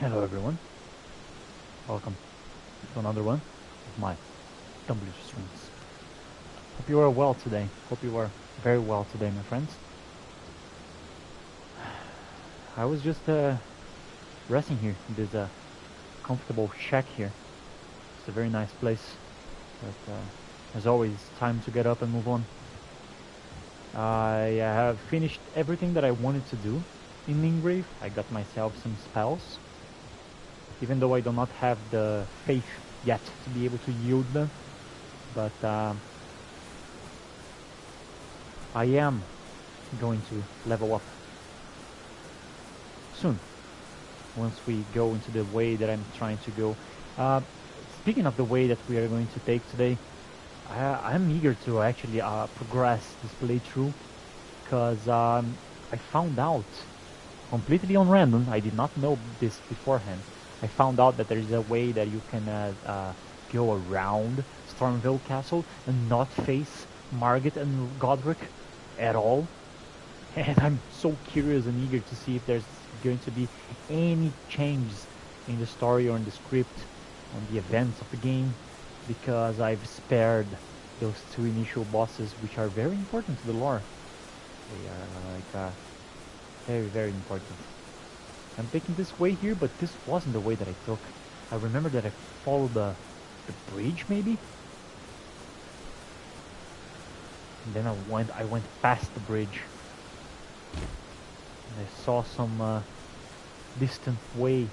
Hello everyone, welcome to another one of my W streams. Hope you are well today. Hope you are very well today, my friends. I was just resting here in this comfortable shack here. It's a very nice place, but as always, time to get up and move on. I have finished everything that I wanted to do in Lingrave. I got myself some spells, even though I do not have the faith yet to be able to yield them, but I am going to level up soon once we go into the way that I'm trying to go. Speaking of the way that we are going to take today, I'm eager to actually progress this playthrough because I found out completely on random. I did not know this beforehand. I found out that there is a way that you can go around Stormville Castle and not face Margit and Godric at all. And I'm so curious and eager to see if there's going to be any changes in the story or in the script, on the events of the game, because I've spared those two initial bosses, which are very important to the lore. They are like very, very important. I'm taking this way here, but this wasn't the way that I took. I remember that I followed the bridge, maybe? And then I went past the bridge. And I saw some distant way.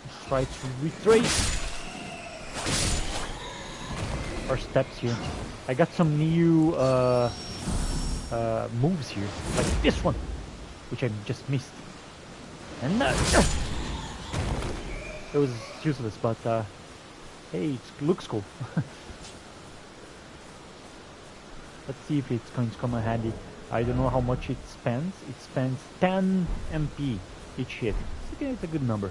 Let's try to retrace our steps here. I got some new moves here, like this one, which I just missed. And it was useless, but hey, it looks cool. Let's see if it's going to come in handy. I don't know how much it spends. It spends 10 MP each hit. It's a good number.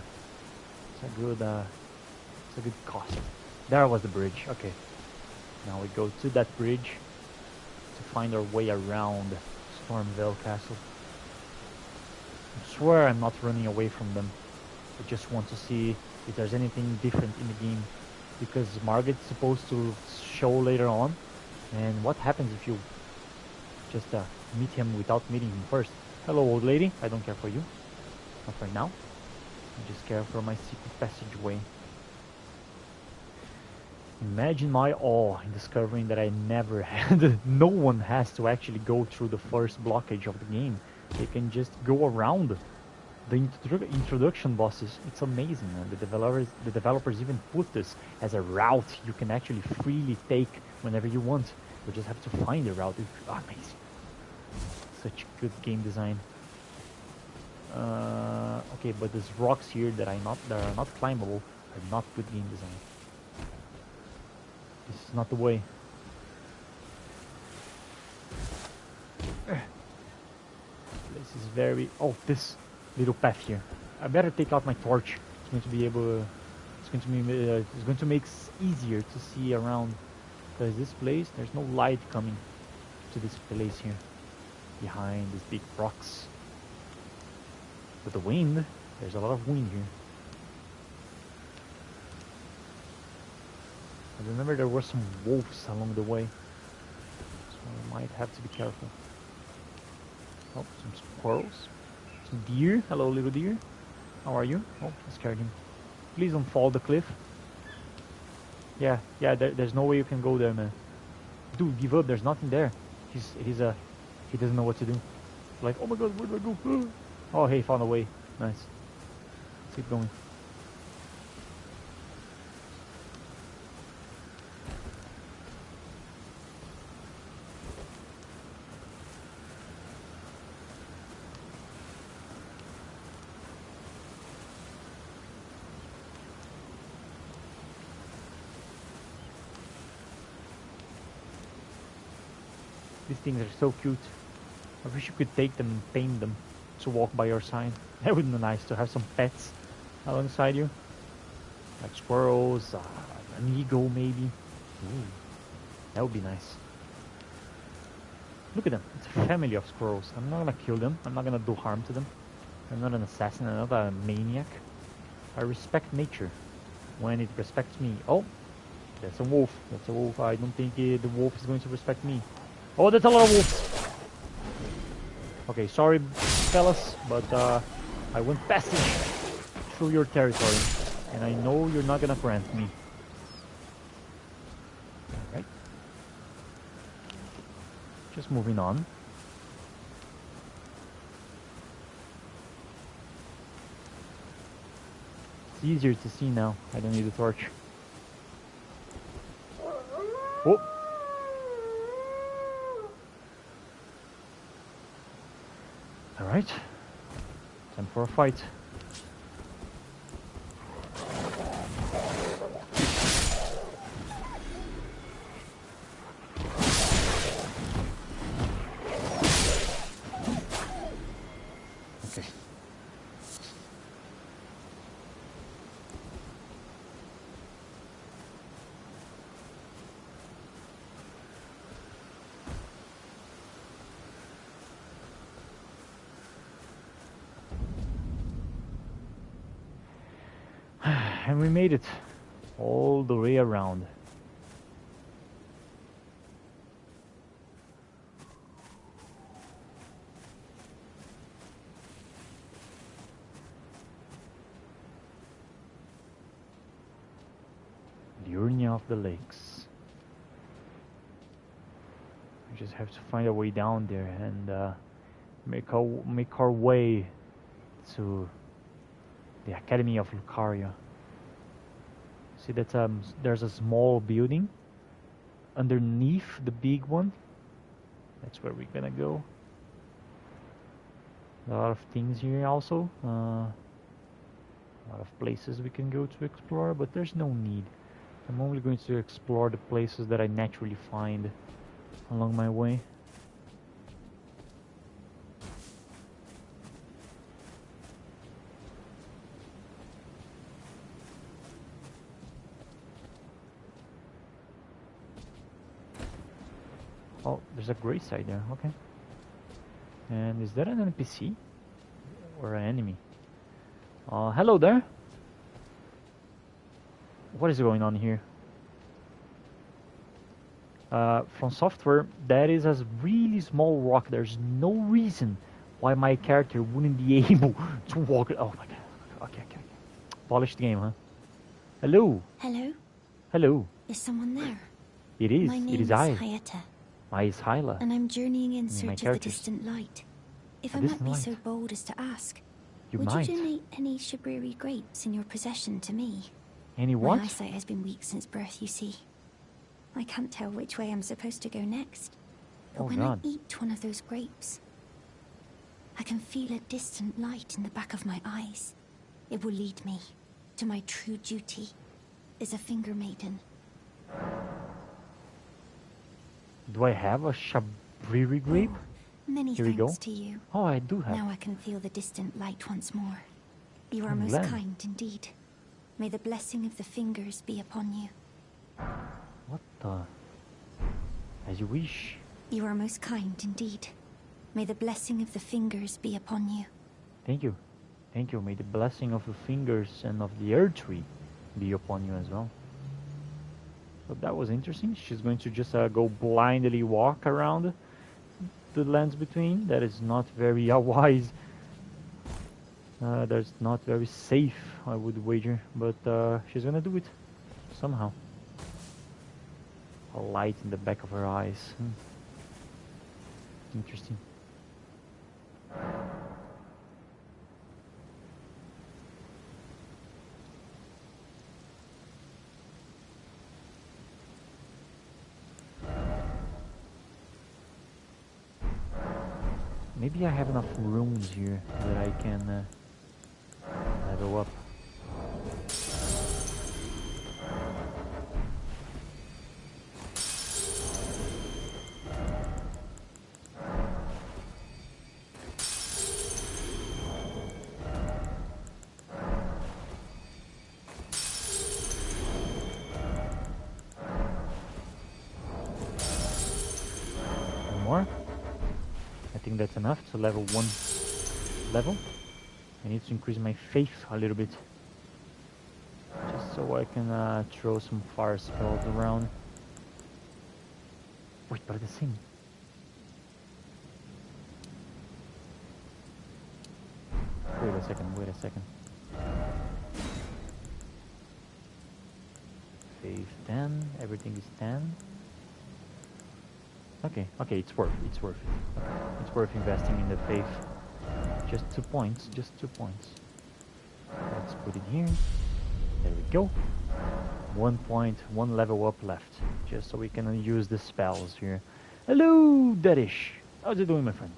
It's a good cost. There was the bridge. Okay. Now we go to that bridge to find our way around Stormville Castle. I swear I'm not running away from them. I just want to see if there's anything different in the game, because Margit's supposed to show later on. And what happens if you just meet him without meeting him first? Hello, old lady. I don't care for you. Not right now. I just care for my secret passageway. Imagine my awe in discovering that I never had. No one has to actually go through the first blockage of the game. They can just go around the introduction bosses. It's amazing, man. The developers even put this as a route you can actually freely take whenever you want. You just have to find the route. It's amazing. Such good game design. Okay, but these rocks here that are not climbable are not good game design. This is not the way. This is very... Oh, this little path here. I better take out my torch. It's going to be able... It's going to make it easier to see around. Because this place, there's no light coming to this place here. Behind these big rocks. But the wind, there's a lot of wind here. I remember there were some wolves along the way, so I might have to be careful. Oh, some squirrels. Some deer. Hello, little deer. How are you? Oh, I scared him. Please don't fall the cliff. Yeah, there's no way you can go there, man. Dude, give up. There's nothing there. He doesn't know what to do. Like, oh my god, where do I go? Oh, hey, found a way. Nice. Let's keep going. These things are so cute. I wish you could take them and tame them to walk by your side. That would be nice to have some pets alongside you. Like squirrels, an eagle maybe. Ooh, that would be nice. Look at them. It's a family of squirrels. I'm not gonna kill them. I'm not gonna do harm to them. I'm not an assassin, I'm not a maniac. I respect nature when it respects me. Oh, that's a wolf. That's a wolf. I don't think the wolf is going to respect me. Oh, that's a lot of wolves. Okay, sorry, fellas, but I went passage through your territory, and I know you're not gonna grant me. Alright. Just moving on. It's easier to see now. I don't need a torch. Oh! Alright. Time for a fight. Okay. And we made it all the way around. The Urnia of the Lakes. We just have to find a way down there and make our way to the Academy of Lucaria. See that there's a small building underneath the big one. That's where we're gonna go. A lot of things here also. A lot of places we can go to explore, but there's no need. I'm only going to explore the places that I naturally find along my way. Oh, there's a gray side there, okay. And is that an NPC? Or an enemy? Hello there! What is going on here? From software, that is a really small rock. There's no reason why my character wouldn't be able to walk. Oh my god. Okay. Polished game, huh? Hello? Hello? Hello? Is someone there? It is. My name It is is I. Hyetta, I is Hyla. and I'm journeying in My search of the characters. distant light. If A I might distant be so light? bold as to ask, You would might. you donate any Shabriri grapes in your possession to me? Any what? My eyesight has been weak since birth, you see. I can't tell which way I'm supposed to go next. But Oh when god. I eat one of those grapes, I can feel a distant light in the back of my eyes. It will lead me to my true duty as a finger maiden. Do I have a Shabriri grape? Oh, many Here we go. thanks to you. Oh, I do have. Now I can feel the distant light once more. You are I'm most glad. kind indeed. May the blessing of the fingers be upon you. What the? As you wish. You are most kind indeed. May the blessing of the fingers be upon you. Thank you. Thank you. May the blessing of the fingers and of the earth tree be upon you as well. So that was interesting. She's going to just go blindly walk around the lands between. That is not very wise. That's not very safe, I would wager. But she's gonna do it somehow. A light in the back of her eyes. Interesting. Maybe I have enough rooms here that I can level up. One more. I think that's enough to level one level. I need to increase my faith a little bit. Just so I can throw some fire spells around. Wait, but the same. Wait a second, wait a second. Faith 10, everything is 10. Okay, it's worth it. Okay, it's worth investing in the faith. Just 2 points, just 2 points. Let's put it here. There we go. 1 point, 1 level up left. Just so we can use the spells here. Hello, Deadish. How's it doing, my friend?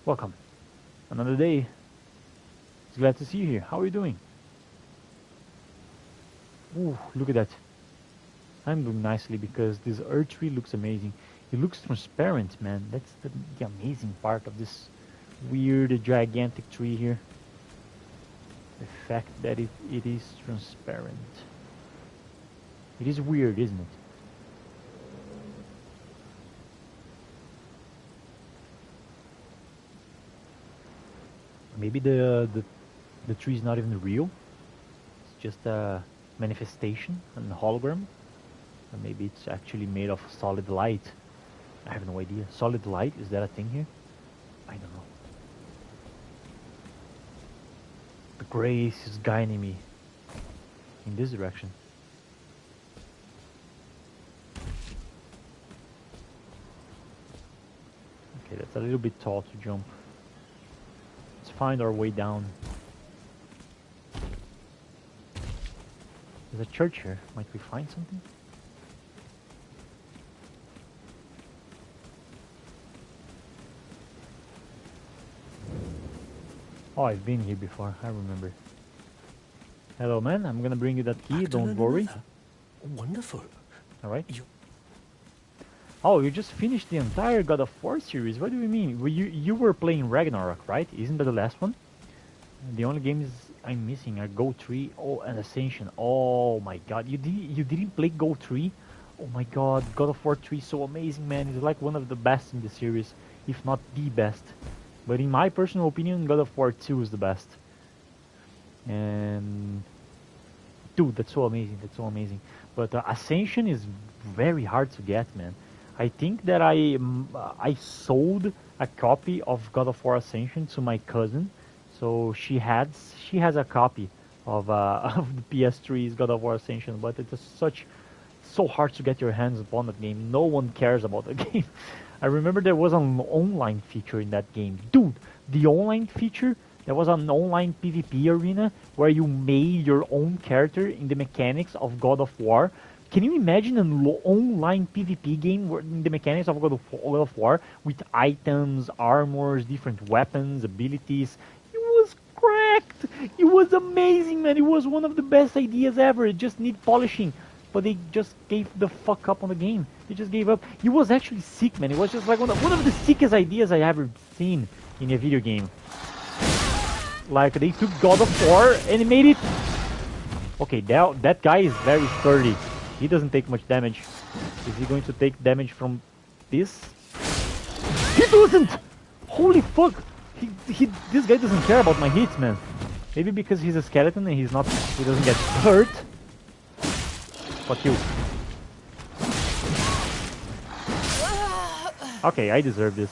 Welcome. Another day. It's glad to see you here. How are you doing? Ooh, look at that. I'm doing nicely because this earth tree looks amazing. It looks transparent, man. That's the amazing part of this weird, gigantic tree here. The fact that it is transparent. It is weird, isn't it? Maybe the tree is not even real. It's just a manifestation, an hologram. Or maybe it's actually made of solid light. I have no idea. Solid light, is that a thing here? I don't know. The grace is guiding me in this direction. Okay, that's a little bit tall to jump. Let's find our way down. There's a church here. Might we find something? Oh, I've been here before. I remember. Hello, man. I'm gonna bring you that key. Don't worry. Wonderful. All right. Oh, you just finished the entire God of War series. What do you mean? You were playing Ragnarok, right? Isn't that the last one? The only games I'm missing are Go 3 and Ascension. Oh my God, you didn't play Go 3? Oh my God, God of War 3 is so amazing, man. It's like one of the best in the series, if not the best. But in my personal opinion, God of War 2 is the best. And dude, that's so amazing. That's so amazing. But Ascension is very hard to get, man. I think that I sold a copy of God of War Ascension to my cousin, so she has a copy of of the PS3's God of War Ascension. But it's so hard to get your hands upon that game. No one cares about the game. I remember there was an online feature in that game, dude. The online feature. There was an online PvP arena where you made your own character in the mechanics of God of War. Can you imagine an online PvP game where in the mechanics of God of War with items, armors, different weapons, abilities? It was cracked. It was amazing, man. It was one of the best ideas ever. It just need polishing. But they just gave the fuck up on the game. They just gave up. It was actually sick, man. It was just like one of the sickest ideas I ever seen in a video game. Like, they took God of War and made it... Okay, that guy is very sturdy. He doesn't take much damage. Is he going to take damage from this? He doesn't! Holy fuck! This guy doesn't care about my hits, man. Maybe because he's a skeleton and he doesn't get hurt. Fuck you. Okay, I deserve this.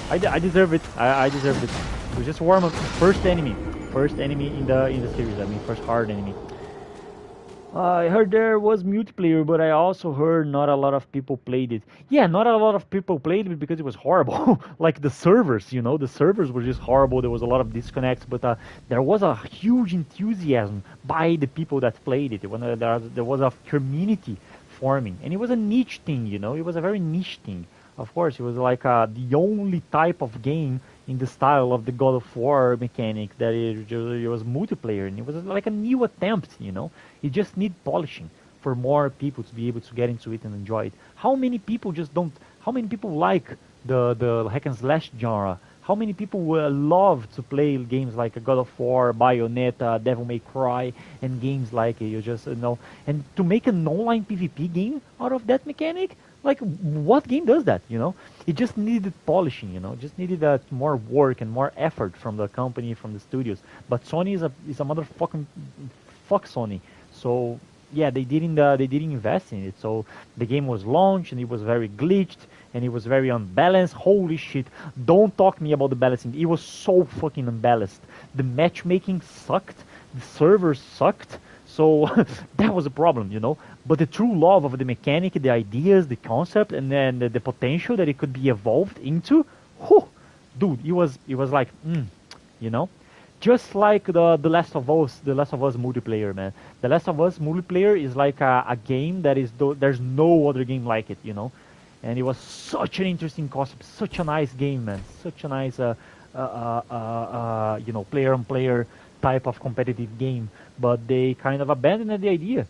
I deserve it. I deserve it. So just warm up. First enemy in the series. I mean, first hard enemy. I heard there was multiplayer, but I also heard not a lot of people played it. Yeah, not a lot of people played it because it was horrible. Like the servers, you know, the servers were just horrible. There was a lot of disconnects, but there was a huge enthusiasm by the people that played it. When there was a community forming, and it was a niche thing, you know. It was a very niche thing. Of course, it was like the only type of game in the style of the God of War mechanic that it was multiplayer, and it was like a new attempt, you know. It just need polishing for more people to be able to get into it and enjoy it. How many people how many people like the hack and slash genre? How many people love to play games like God of War, Bayonetta, Devil May Cry, and games like you just, you know, and to make an online PvP game out of that mechanic? Like, what game does that? It just needed polishing. It just needed more work and more effort from the company, from the studios. But Sony is a motherfucking fuck Sony. So yeah, they didn't invest in it. So the game was launched and it was very glitched and it was very unbalanced. Holy shit! Don't talk me about the balancing. It was so fucking unbalanced. The matchmaking sucked. The servers sucked. So that was a problem. But the true love of the mechanic, the ideas, the concept, and then the potential that it could be evolved into, whew, dude, it was like, you know, just like the Last of Us multiplayer, man. The Last of Us multiplayer is like a game that there's no other game like it. And it was such an interesting concept, such a nice game, man, such a nice player on player type of competitive game, but they kind of abandoned the idea.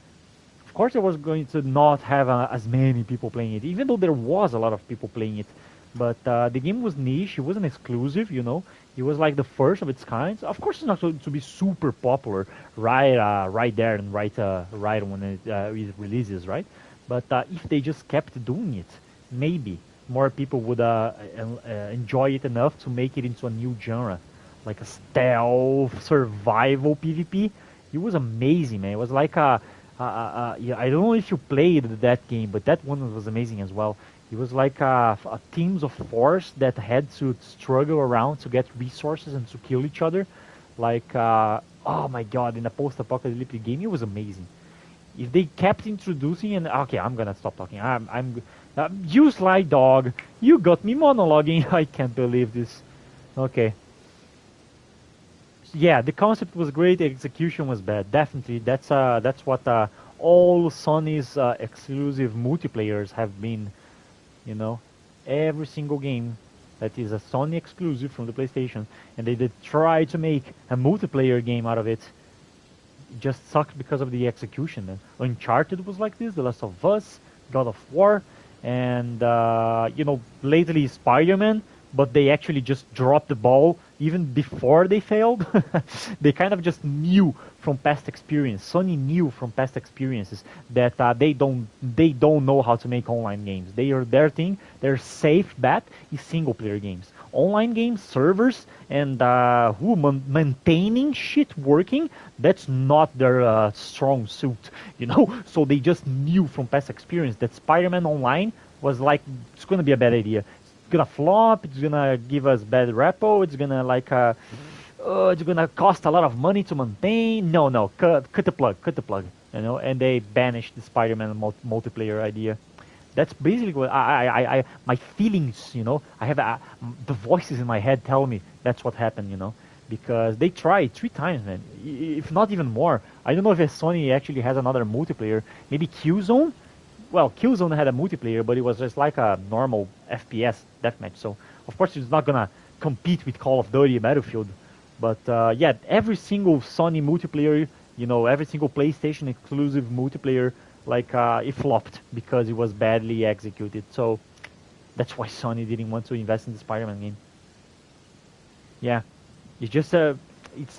Of course, I was going to not have as many people playing it, even though there was a lot of people playing it. But the game was niche. It wasn't exclusive. It was like the first of its kind. Of course, it's not going to be super popular right there and right when it releases, right? But if they just kept doing it, maybe more people would enjoy it enough to make it into a new genre, like a stealth survival PvP. It was amazing, man. It was like yeah, I don't know if you played that game, but that one was amazing as well. It was like a teams of force that had to struggle around to get resources and to kill each other. Like, oh my god, in a post-apocalyptic game, it was amazing. If they kept introducing and okay, I'm gonna stop talking. You sly dog, you got me monologuing. I can't believe this. Okay, yeah, the concept was great. The execution was bad. Definitely, that's what all Sony's exclusive multiplayers have been. You know, every single game that is a Sony exclusive from the PlayStation, and they did try to make a multiplayer game out of it. It just sucked because of the execution. Man. Uncharted was like this. The Last of Us, God of War, and lately Spider-Man. But they actually just dropped the ball even before they failed. They kind of just knew from past experience. Sony knew from past experiences that they don't know how to make online games. Their thing, their safe bet is single player games. Online games, servers, and maintaining shit working. That's not their strong suit. So they just knew from past experience that Spider-Man Online was like it's gonna be a bad idea. It's gonna flop. It's gonna give us bad repo. It's gonna it's gonna cost a lot of money to maintain. No, cut the plug. And they banished the Spider-Man multiplayer idea. That's basically what my feelings. I have the voices in my head tell me that's what happened. Because they tried 3 times, man, if not even more. I don't know if Sony actually has another multiplayer. Maybe Killzone. Well, Killzone had a multiplayer, but it was just like a normal FPS deathmatch. So, of course, it's not gonna compete with Call of Duty Battlefield. But yeah, every single Sony multiplayer, every single PlayStation exclusive multiplayer, it flopped because it was badly executed. So that's why Sony didn't want to invest in the Spider-Man game. Yeah, it's just it's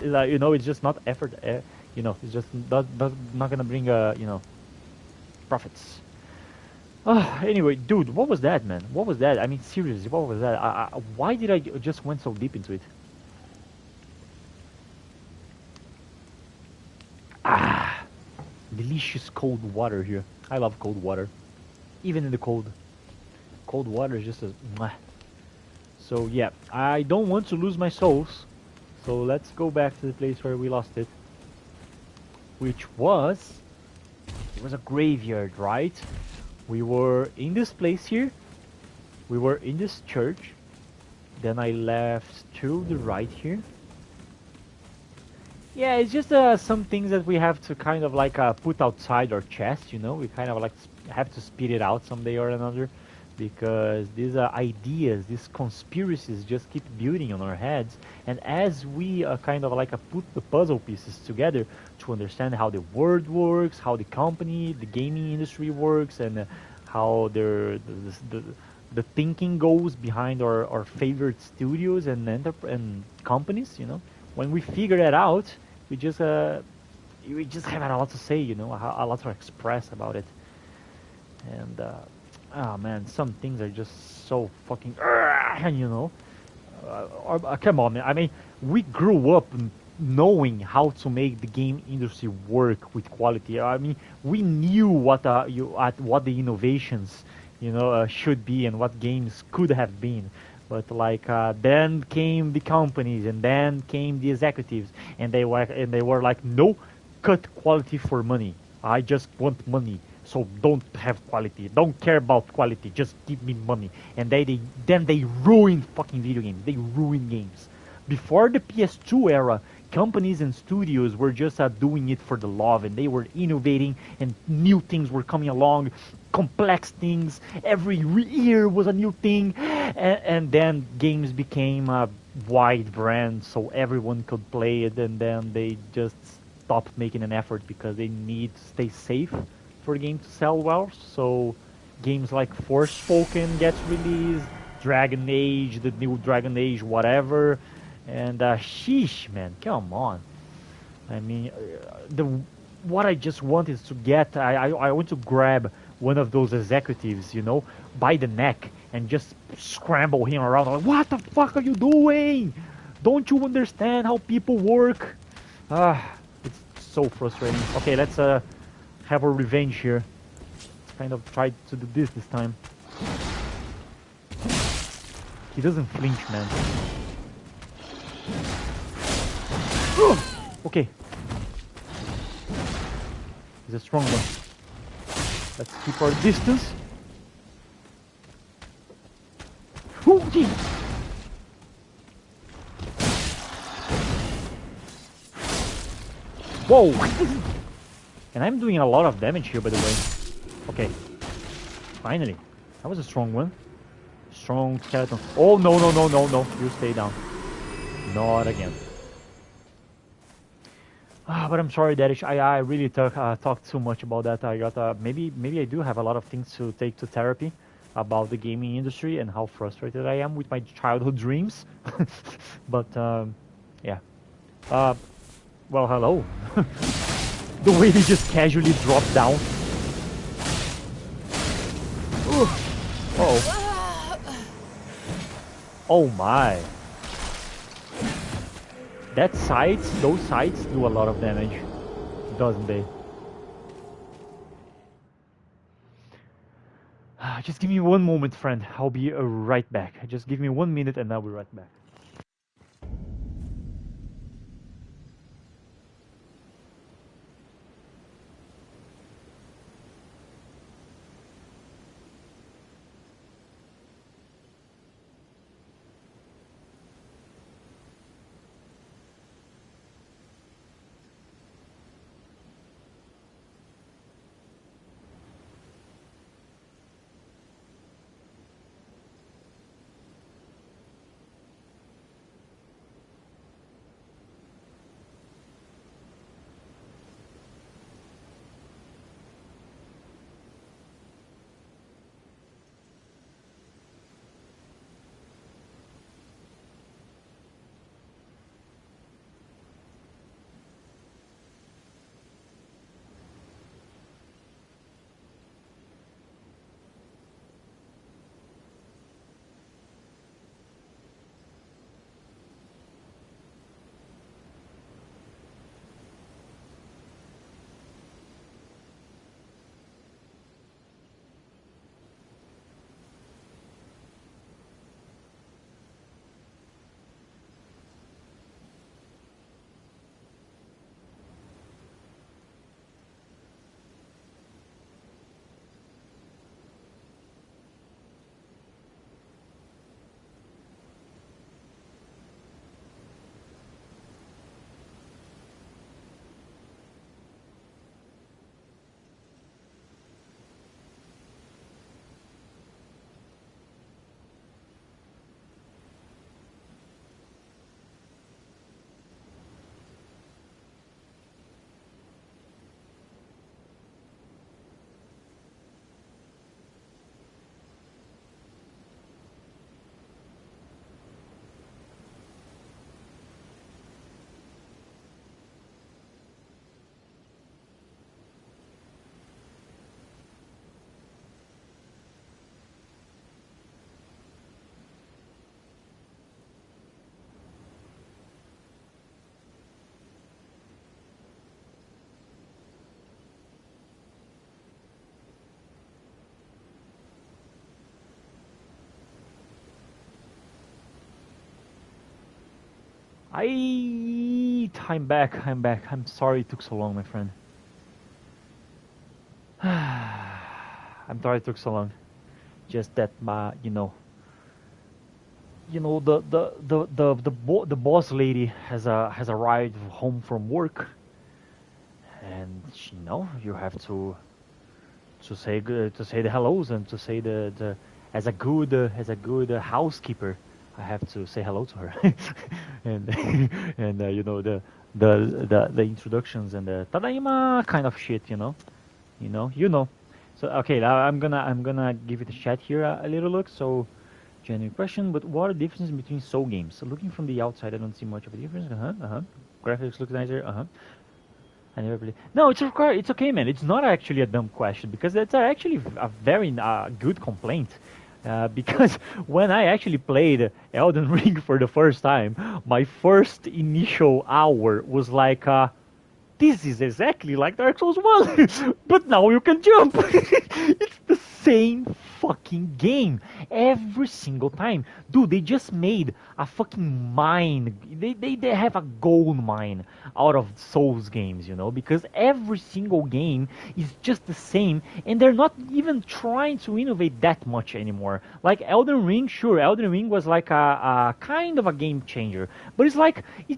just not effort. It's just not gonna bring profits. Anyway, dude, what was that, man? What was that? I mean, seriously, what was that? Why did I just went so deep into it? Ah, delicious cold water here. I love cold water, even in the cold. Cold water is just a. Mwah. So yeah, I don't want to lose my souls. So let's go back to the place where we lost it, which it was a graveyard, right? We were in this place here. We were in this church. Then I left to the right here. Yeah, it's just some things that we have to kind of put outside our chest, We kind of have to spit it out someday or another, because these ideas, these conspiracies just keep building on our heads. And as we kind of put the puzzle pieces together to understand how the world works, how the company, the gaming industry works, and how the thinking goes behind our favorite studios and companies, when we figure that out, we just have a lot to say, a lot to express about it. And Ah man, some things are just so fucking, you know. Come on, man. I mean, we grew up knowing how to make the game industry work with quality. I mean, we knew what the innovations, should be and what games could have been. But like then came the companies, and then came the executives, and they were like, no, cut quality for money. I just want money. So don't have quality. Don't care about quality. Just give me money. And then they ruined fucking video games. They ruined games. Before the PS2 era, companies and studios were just doing it for the love, and they were innovating, and new things were coming along, complex things. Every year was a new thing, and then games became a wide brand, so everyone could play it, and then they just stopped making an effort because they need to stay safe for the game to sell well. So games like Forspoken gets released, Dragon Age, the new Dragon Age, whatever, and sheesh, man, come on. I mean, the what I just want is to get. I want to grab one of those executives, by the neck and just scramble him around. Like, what the fuck are you doing? Don't you understand how people work? It's so frustrating. Okay, let's have a revenge here. Let's kind of try to do this time. He doesn't flinch, man. Okay, he's a strong one. Let's keep our distance. Ooh, gee. Whoa! And I'm doing a lot of damage here, by the way. Okay. Finally. That was a strong one. Strong skeleton. Oh, no, no, no, no, no. You stay down. Not again. But I'm sorry, Dadish. I really talked too much about that. I got maybe I do have a lot of things to take to therapy about the gaming industry and how frustrated I am with my childhood dreams. But yeah. Uh, well, hello. The way they just casually drop down. Oh. Oh my. Those sights do a lot of damage, doesn't they? Just give me one moment, friend. I'll be right back. Just give me 1 minute and I'll be right back. I'm back. I'm back. I'm sorry it took so long, my friend. I'm sorry it took so long. Just that my, the boss lady has arrived home from work, and you have to say the hellos and to say the as a good housekeeper, I have to say hello to her, and and the introductions and the tadaima kind of shit, you know. So okay, now I'm gonna give it a chat here a little look. So genuine question, but what are the differences between soul games? So looking from the outside, I don't see much of a difference. Graphics look nicer. I never played. No, it's required. It's okay, man. It's not actually a dumb question because it's actually a very good complaint. Because when I actually played Elden Ring for the first time, my first initial hour was like, this is exactly like Dark Souls 1, but now you can jump. It's the same fucking game every single time. Dude, they just made a fucking mine. They have a gold mine out of Souls games, because every single game is just the same, and they're not even trying to innovate that much anymore. Like Elden Ring, sure, Elden Ring was like a kind of a game changer, but it's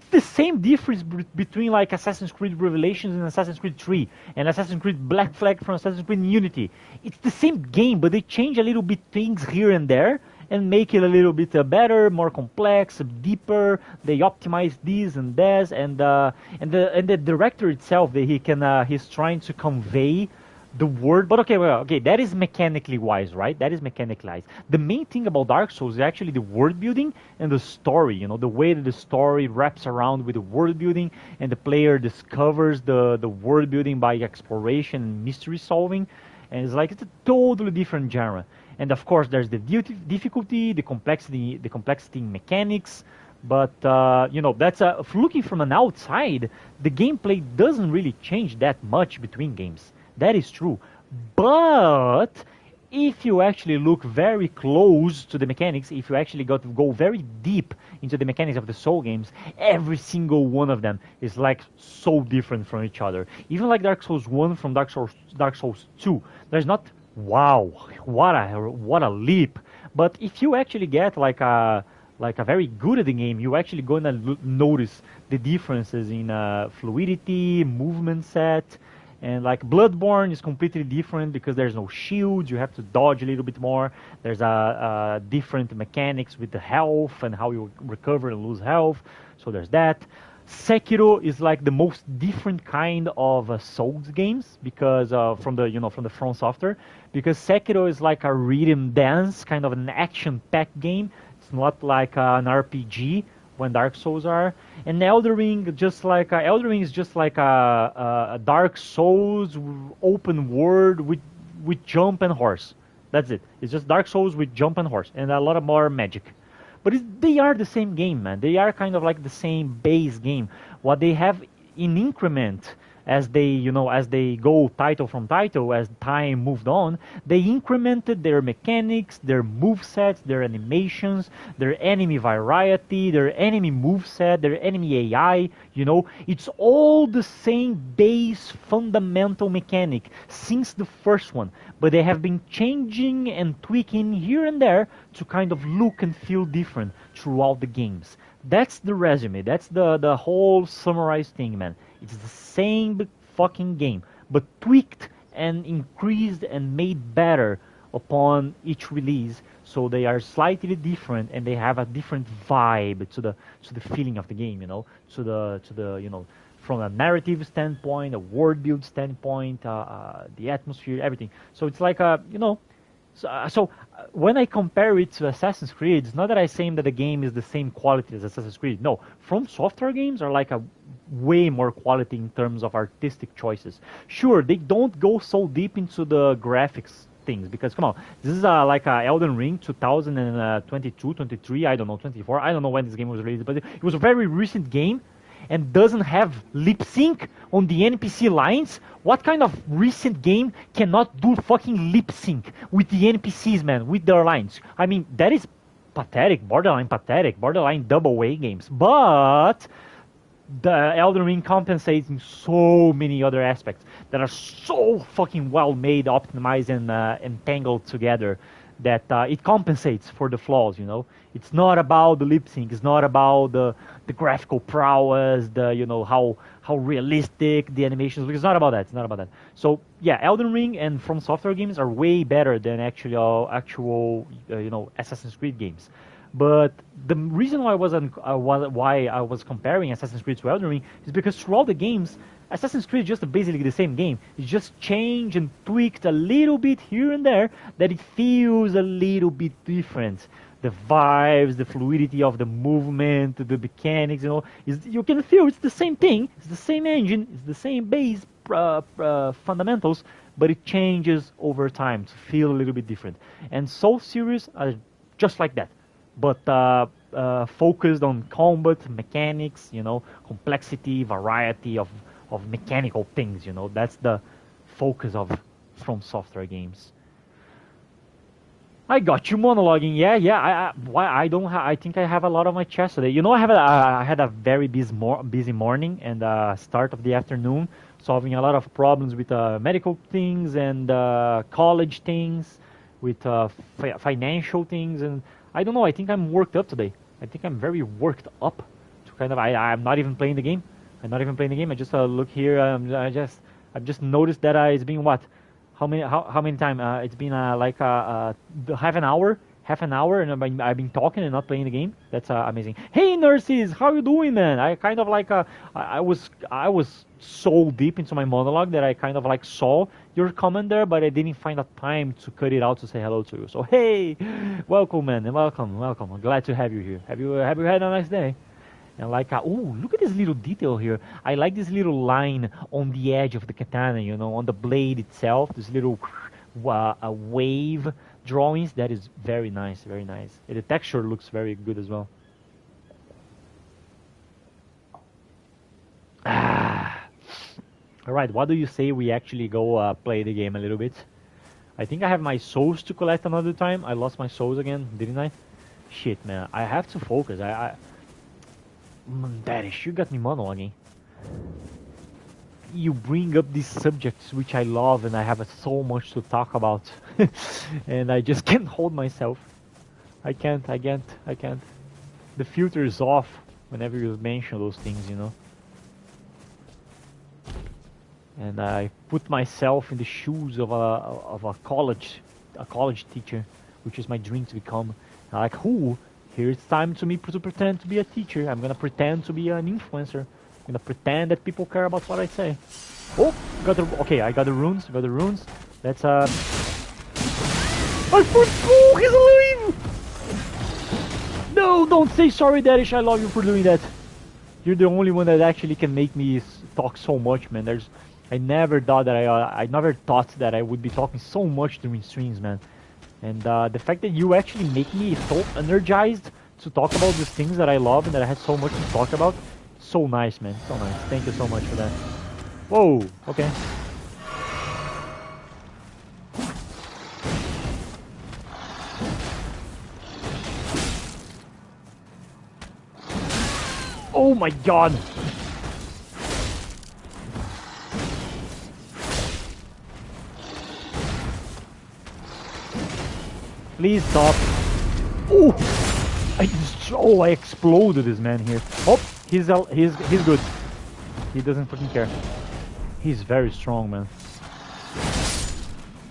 the same difference between like Assassin's Creed Revelations and Assassin's Creed 3 and Assassin's Creed Black Flag from Assassin's Creed Unity. It's the same game, but they change a little bit things here and there and make it a little bit better, more complex, deeper. They optimize this and that, and the director itself, that he's trying to convey the word. But okay, that is mechanically wise, right? That is mechanically wise. The main thing about Dark Souls is actually the world building and the story. The way that the story wraps around with the world building, and the player discovers the world building by exploration and mystery solving. And it's a totally different genre. And of course, there's the difficulty, the complexity in mechanics. But that's looking from an outside, the gameplay doesn't really change that much between games. That is true. But if you actually look very close to the mechanics, if you actually got to go very deep into the mechanics of the Soul games, every single one of them is like so different from each other. Even like Dark Souls 1 from Dark Souls 2, there's not, wow, what a leap. But if you actually get like a very good at the game, you actually gonna notice the differences in fluidity, movement set. And like Bloodborne is completely different because there's no shield. You have to dodge a little bit more. There's a different mechanics with the health and how you recover and lose health. So there's that. Sekiro is like the most different kind of Souls games because from the From Software, because Sekiro is like a rhythm dance kind of an action-packed game. It's not like an RPG when Dark Souls are. And Elden Ring is just like a Dark Souls open world with jump and horse. That's it. It's just Dark Souls with jump and horse and a lot of more magic. But they are the same game, man. They are kind of like the same base game. What they have in increment as they go title from title, as time moved on, they incremented their mechanics, their movesets, their animations, their enemy variety, their enemy moveset, their enemy AI. It's all the same base fundamental mechanic since the first one, but they have been changing and tweaking here and there to kind of look and feel different throughout the games. That's the resume. That's the whole summarized thing, man. It's the same fucking game, but tweaked and increased and made better upon each release. So they are slightly different, and they have a different vibe to the feeling of the game. To the from a narrative standpoint, a world build standpoint, the atmosphere, everything. So it's like when I compare it to Assassin's Creed, it's not that I'm saying that the game is the same quality as Assassin's Creed. No, From Software games are like a way more quality in terms of artistic choices. Sure, they don't go so deep into the graphics things because come on, this is like Elden Ring 2022, 23, I don't know, 24. I don't know when this game was released, but it was a very recent game and doesn't have lip sync on the NPC lines. What kind of recent game cannot do fucking lip sync with the NPCs, man, with their lines? I mean, that is pathetic, borderline double A games. But the Elden Ring compensates in so many other aspects that are so fucking well made, optimized, and entangled together that it compensates for the flaws. You know, it's not about the lip sync. It's not about the graphical prowess, the how realistic the animations look. It's not about that. It's not about that. So yeah, Elden Ring and From Software games are way better than actual Assassin's Creed games. But the reason why I was comparing Assassin's Creed to Elden Ring is because throughout the games, Assassin's Creed is just basically the same game. It's just changed and tweaked a little bit here and there that it feels a little bit different. The vibes, the fluidity of the movement, the mechanics, you can feel it's the same thing. It's the same engine. It's the same base fundamentals, but it changes over time to feel a little bit different. And Soul Series are just like that, but focused on combat mechanics, complexity, variety of mechanical things. That's the focus of From Software games. I got you monologuing. Yeah. Why I don't? I think I have a lot on my chest today. I had a very busy morning and start of the afternoon, solving a lot of problems with medical things and college things, with financial things, and I don't know. I think I'm worked up today. I think I'm very worked up. To kind of, I'm not even playing the game. I'm not even playing the game. I just look here. I've just noticed that it's been what? How many time? It's been like half an hour, and I've been talking and not playing the game. That's amazing. Hey nurses, how you doing, man? I kind of like I was so deep into my monologue that I kind of like saw your comment there, but I didn't find the time to cut it out to say hello to you. So hey, welcome, man, and welcome. I'm glad to have you here. Have you had a nice day? And like, oh, look at this little detail here. I like this little line on the edge of the katana, on the blade itself. This little wave drawings. That is very nice, very nice. And the texture looks very good as well. All right, what do you say we actually go play the game a little bit? I think I have my souls to collect another time. I lost my souls again, didn't I? Shit, man. I have to focus. Darish, you got me monologuing. You bring up these subjects which I love and I have so much to talk about. And I just can't hold myself. I can't. The filter is off whenever you mention those things, And I put myself in the shoes of a college teacher, which is my dream to become. Like, who? Here it's time to me to pretend to be a teacher. I'm gonna pretend to be an influencer. I'm gonna pretend that people care about what I say. Oh, I got the runes. Let's I forgot he's alive. No, don't say sorry, Darish. I love you for doing that. You're the only one that actually can make me talk so much, man. I never thought that I would be talking so much during streams, man. And the fact that you actually make me so energized to talk about these things that I love and that I had so much to talk about, so nice, man. So nice. Thank you so much for that. Whoa, okay. Oh my god! Please stop. Ooh! I exploded this man here. Oh, he's good. He doesn't fucking care. He's very strong, man.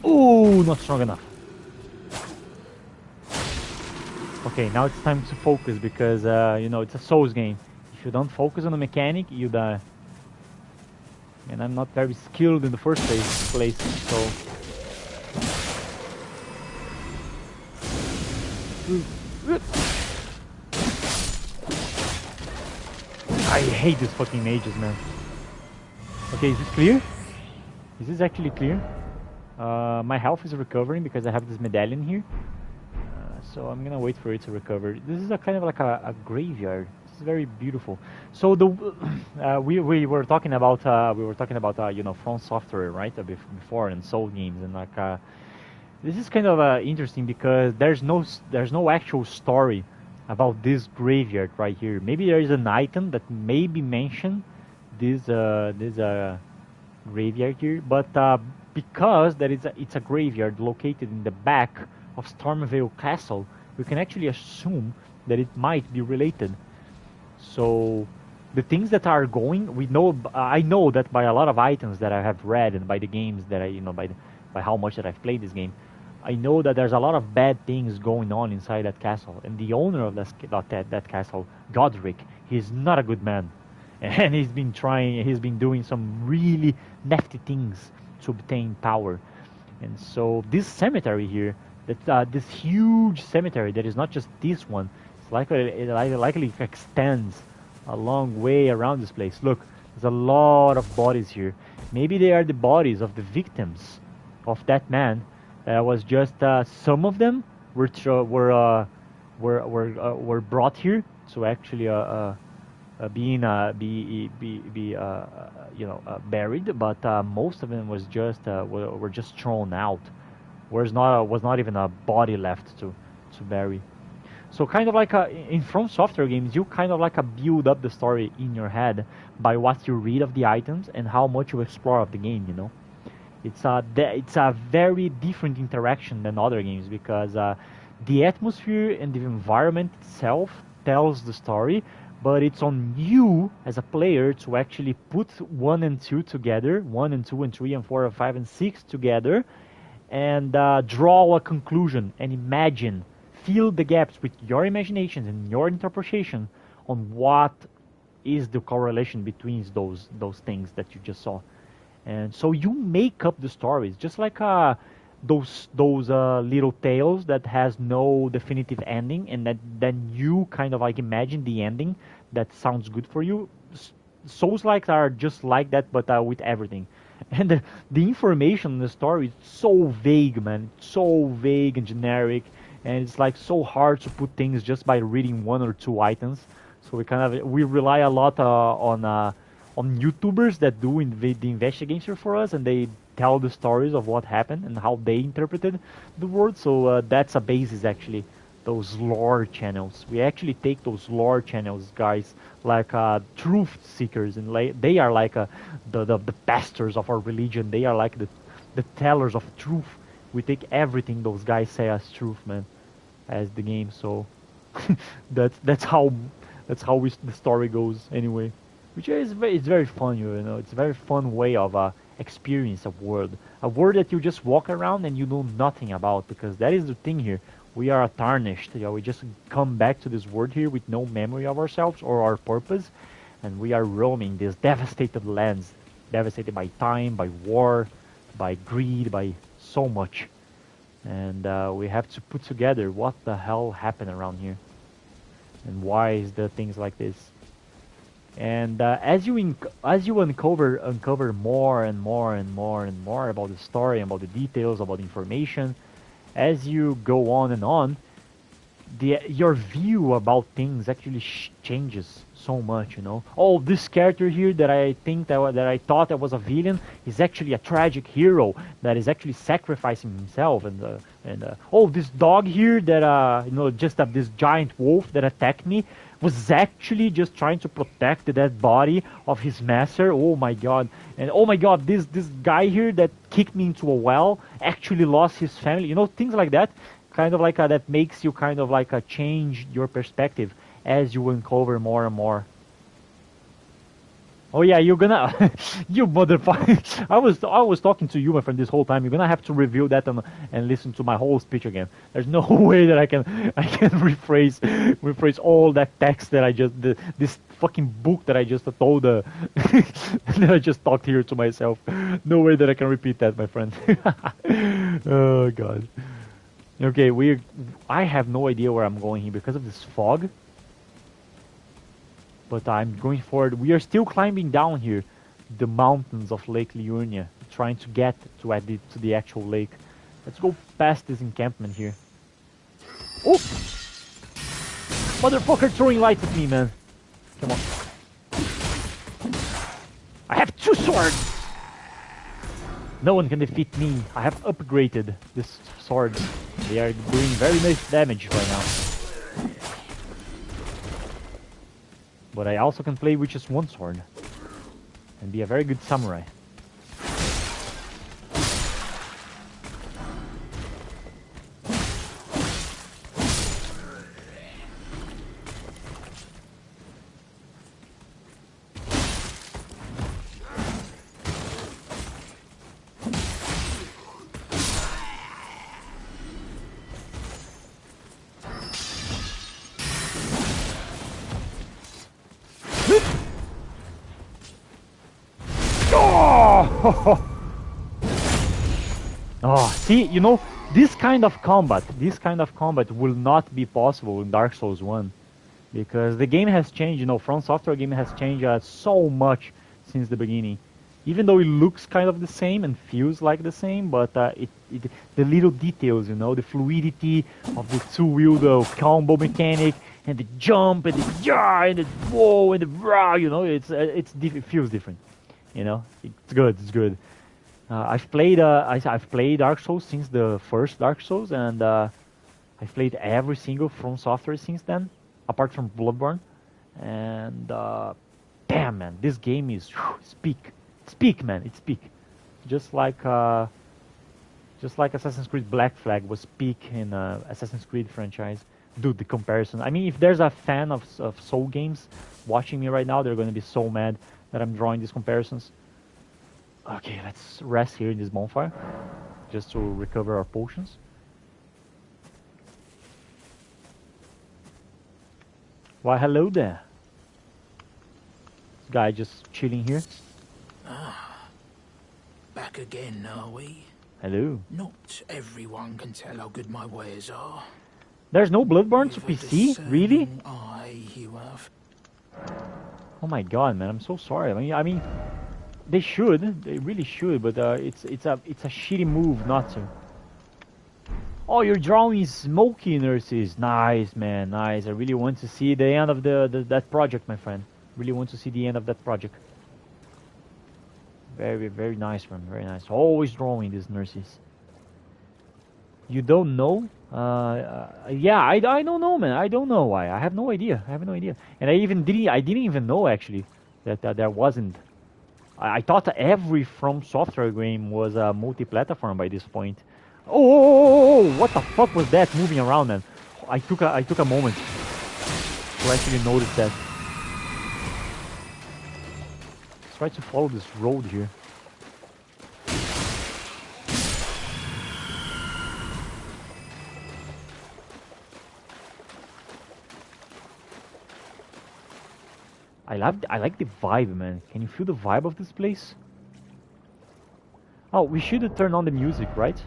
Ooh, not strong enough. Okay, now it's time to focus because it's a Souls game. If you don't focus on the mechanic, you die. And I'm not very skilled in the first place, so. I hate these fucking mages, man. Okay, is this clear? Is this actually clear? My health is recovering because I have this medallion here. So I'm gonna wait for it to recover. This is a kind of like a graveyard. This is very beautiful. So the we were talking about From Software, right, before, and Soul games, and like This is kind of interesting because there's no actual story about this graveyard right here. Maybe there is an item that maybe mention this graveyard here, but because it's a graveyard located in the back of Stormvale Castle, we can actually assume that it might be related. So the things that are going, we know. I know that by a lot of items that I have read and by the games that by how much that I've played this game, I know that there's a lot of bad things going on inside that castle. And the owner of that castle, Godric, he's not a good man, and he's been doing some really nifty things to obtain power. And so this cemetery here, this huge cemetery that is not just this one, it likely extends a long way around this place. Look, there's a lot of bodies here. Maybe they are the bodies of the victims of that man. Was just some of them were brought here to actually buried, but most of them were just thrown out. Was not even a body left to bury. So kind of like in From Software games, you kind of like build up the story in your head by what you read of the items and how much you explore of the game. You know, it's a very different interaction than other games because the atmosphere and the environment itself tells the story, but it's on you as a player to actually put 1 and 2 together, 1 and 2 and 3 and 4 and 5 and 6 together, and draw a conclusion and imagine, fill the gaps with your imagination and your interpretation on what is the correlation between those things that you just saw. And so you make up the stories, just like those little tales that has no definitive ending, and that then you kind of like imagine the ending that sounds good for you. Souls like are just like that, but with everything. And the information in the story is so vague, man. It's so vague and generic, and it's like so hard to put things just by reading 1 or 2 items. So we rely a lot on YouTubers that do the investigation for us, and they tell the stories of what happened and how they interpreted the world. So that's a basis actually. Those lore channels. We actually take those lore channels, guys, like truth seekers, and they are like the pastors of our religion. They are like the tellers of truth. We take everything those guys say as truth, man, as the game. So that's how the story goes anyway, which is it's very fun, you know. It's a very fun way of experience a world that you just walk around and you know nothing about, because that is the thing here. We are tarnished. We just come back to this world here with no memory of ourselves or our purpose, and we are roaming these devastated lands, devastated by time, by war, by greed, by so much. And we have to put together what the hell happened around here, and why is the things like this. And as you uncover more and more and more and more about the story, about the details, about the information, as you go on, your view about things actually changes so much, you know. Oh, this character here that I thought that was a villain is actually a tragic hero that is actually sacrificing himself, and oh, this dog here that just this giant wolf that attacked me was actually just trying to protect the dead body of his master. Oh my god. And oh my god, this guy here that kicked me into a well actually lost his family. You know, things like that. Kind of like that makes you kind of like change your perspective as you uncover more and more. Oh yeah, you're gonna, you motherfucker! I was talking to you, my friend, this whole time. You're gonna have to review that and listen to my whole speech again. There's no way that I can rephrase all that text that this fucking book that I just told that I just talked here to myself. No way that I can repeat that, my friend. Oh god. Okay, I have no idea where I'm going here because of this fog. But I'm going forward. We are still climbing down here, the mountains of Lake Liurnia, trying to get to the actual lake. Let's go past this encampment here. Oh! Motherfucker throwing lights at me, man. Come on. I have 2 swords! No one can defeat me. I have upgraded this sword. They are doing very nice damage right now. But I also can play with just one sword and be a very good samurai. Oh, see, you know, this kind of combat will not be possible in Dark Souls 1. Because the game has changed, you know, From Software game has changed so much since the beginning. Even though it looks kind of the same and feels like the same, but the little details, you know, the fluidity of the two-wheel combo mechanic, and the jump, and the yeah, and the whoa, and the rah, you know, it feels different, you know. It's good, it's good. I've played Dark Souls since the first Dark Souls, and I've played every single From Software since then, apart from Bloodborne. And damn, man, this game is it's peak, man, it's peak. Just like Assassin's Creed Black Flag was peak in Assassin's Creed franchise. Dude, the comparison. I mean, if there's a fan of Soul games watching me right now, they're going to be so mad that I'm drawing these comparisons. Okay, let's rest here in this bonfire, just to recover our potions. Why, hello there. This guy just chilling here. Ah, back again, are we? Hello. Not everyone can tell how good my wares are. There's no Bloodborne to With a PC? Really? discerning eye you have. Oh my god, man, I'm so sorry. I mean, they really should, but it's a shitty move not to. Oh, you're drawing smoky nurses. Nice, man, nice. I really want to see the end of that project, my friend. Really want to see the end of that project. Very, very nice, man. Very nice. Always drawing these nurses. You don't know? Yeah, I don't know, man. I don't know why. I have no idea. I have no idea. And I didn't even know actually that there wasn't. I thought every From Software game was multi-platform by this point. Oh, what the fuck was that moving around, man? I took a moment to actually notice that. Let's try to follow this road here. I like the vibe, man. Can you feel the vibe of this place? Oh, we should turn on the music, right?